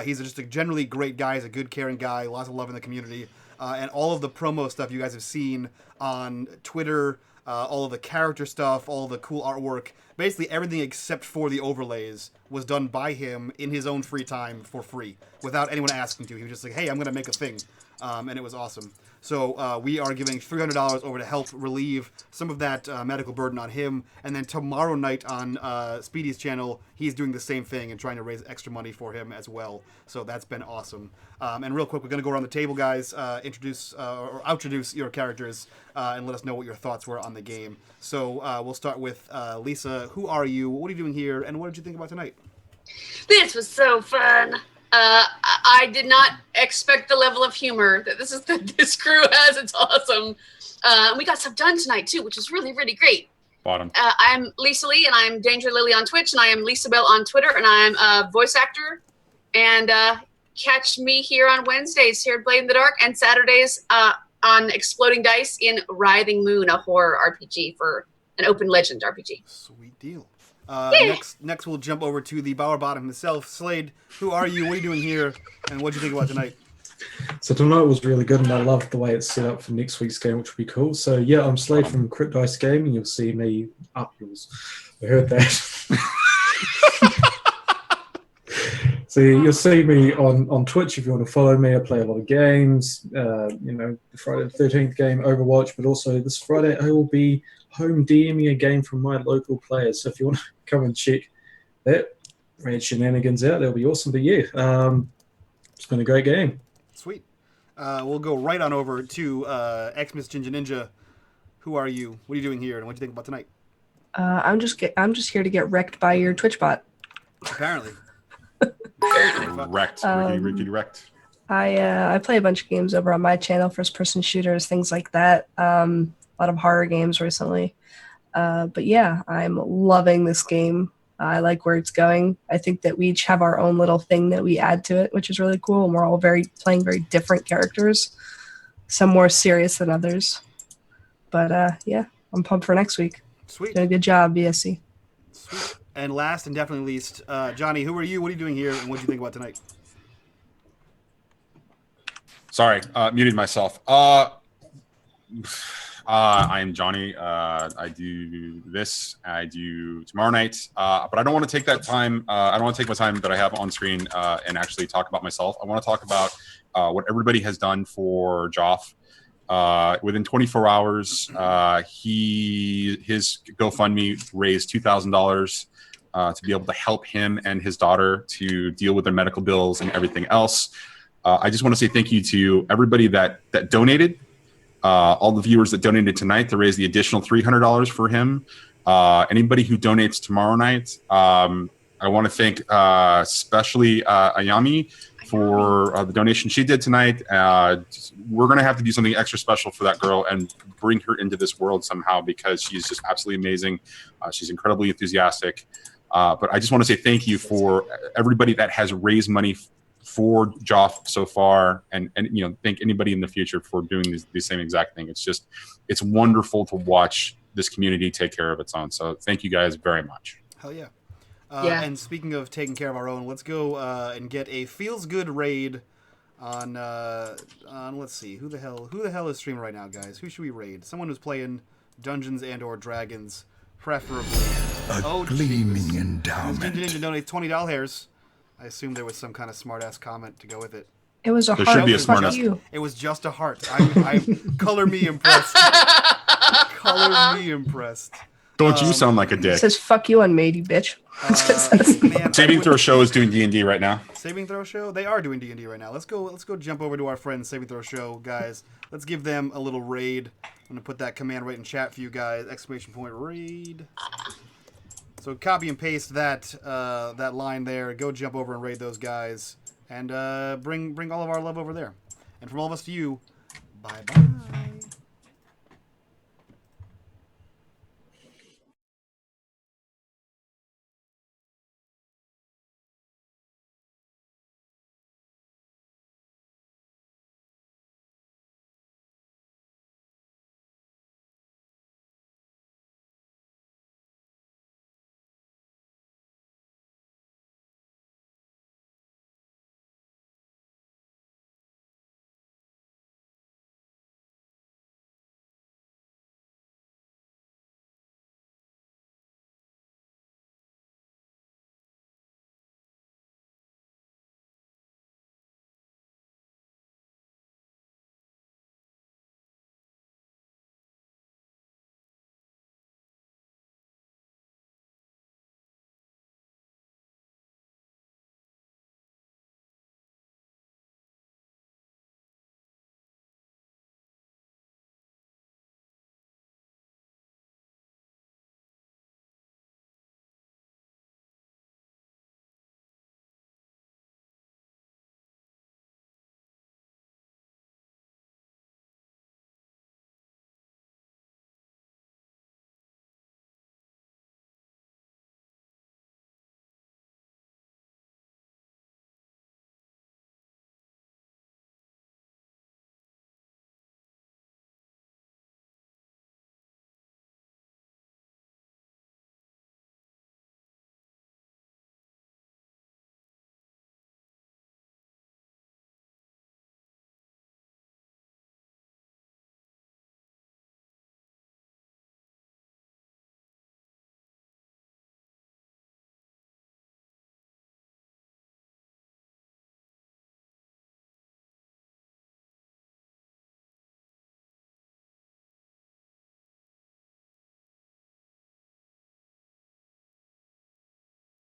He's just a generally great guy. He's a good, caring guy. Lots of love in the community. And all of the promo stuff you guys have seen on Twitter, all of the character stuff, all the cool artwork, basically everything except for the overlays was done by him in his own free time for free, without anyone asking to. He was just like, hey, I'm going to make a thing. And it was awesome. So we are giving $300 over to help relieve some of that medical burden on him. And then tomorrow night on Speedy's channel, he's doing the same thing and trying to raise extra money for him as well. So that's been awesome. And real quick, we're going to go around the table, guys, introduce your characters and let us know what your thoughts were on the game. So we'll start with Lisa. Who are you? What are you doing here? And what did you think about tonight? This was so fun. I did not expect the level of humor that this crew has. It's awesome. We got stuff done tonight too, which is really, really great. Bottom. I'm Lisa Lee, and I'm Danger Lily on Twitch, and I am Lisa Bell on Twitter, and I'm a voice actor. And catch me here on Wednesdays here at Blade in the Dark, and Saturdays on Exploding Dice in Writhing Moon, a horror RPG for an open legend RPG. Sweet deal. Next we'll jump over to the Bower Bottom himself. Slade, who are you? What are you doing here? And what do you think about tonight? So tonight was really good, and I loved the way it's set up for next week's game, which will be cool. So yeah, I'm Slade from Crit Dice Gaming. You'll see me up yours. I heard that. So you'll see me on Twitch if you want to follow me. I play a lot of games. The Friday the 13th game, Overwatch, but also this Friday I will be home DMing a game from my local players. So if you want to come and check that red shenanigans out, that'll be awesome. But yeah, it's been a great game. Sweet. We'll go right on over to Xmas Ginger Ninja. Who are you? What are you doing here? And what do you think about tonight? I'm just here to get wrecked by your Twitch bot. Apparently. Wrecked. Rickety wrecked. I play a bunch of games over on my channel, first-person shooters, things like that. A lot of horror games recently. But yeah, I'm loving this game. I like where it's going. I think that we each have our own little thing that we add to it, which is really cool. And we're all playing very different characters. Some more serious than others. But yeah, I'm pumped for next week. Sweet. Doing a good job, BSC. Sweet. And last and definitely least, Johnny, who are you? What are you doing here? And what do you think about tonight? Sorry, muted myself. I am Johnny. I do this. I do tomorrow night. But I don't want to take that time. I don't want to take my time that I have on screen and actually talk about myself. I want to talk about what everybody has done for Joff. Within 24 hours, his GoFundMe raised $2,000 to be able to help him and his daughter to deal with their medical bills and everything else. I just want to say thank you to everybody that donated. All the viewers that donated tonight to raise the additional $300 for him. Anybody who donates tomorrow night, I want to thank especially Ayami for the donation she did tonight. We're going to have to do something extra special for that girl and bring her into this world somehow because she's just absolutely amazing. She's incredibly enthusiastic. But I just want to say thank you for everybody that has raised money for Joff so far, and thank anybody in the future for doing the same exact thing. It's wonderful to watch this community take care of its own. So thank you guys very much. Hell yeah. Yeah. And speaking of taking care of our own, let's go and get a feels good raid on let's see, who the hell is streaming right now, guys? Who should we raid? Someone who's playing Dungeons and or Dragons, preferably. A gleaming endowment. Ninja donates $20. I assume there was some kind of smart-ass comment to go with it. It was a There heart. should be a Fuck smart-ass- you. It was just a heart. Color me impressed. Color me impressed. Don't you sound like a It dick? says "fuck you, unMade, bitch." Man, Saving Throw Show is doing D&D right now. Saving Throw Show? They are doing D&D right now. Let's go jump over to our friends Saving Throw Show, guys. Let's give them a little raid. I'm going to put that command right in chat for you guys. !raid. So copy and paste that line there. Go jump over and raid those guys. And bring all of our love over there. And from all of us to you, bye-bye.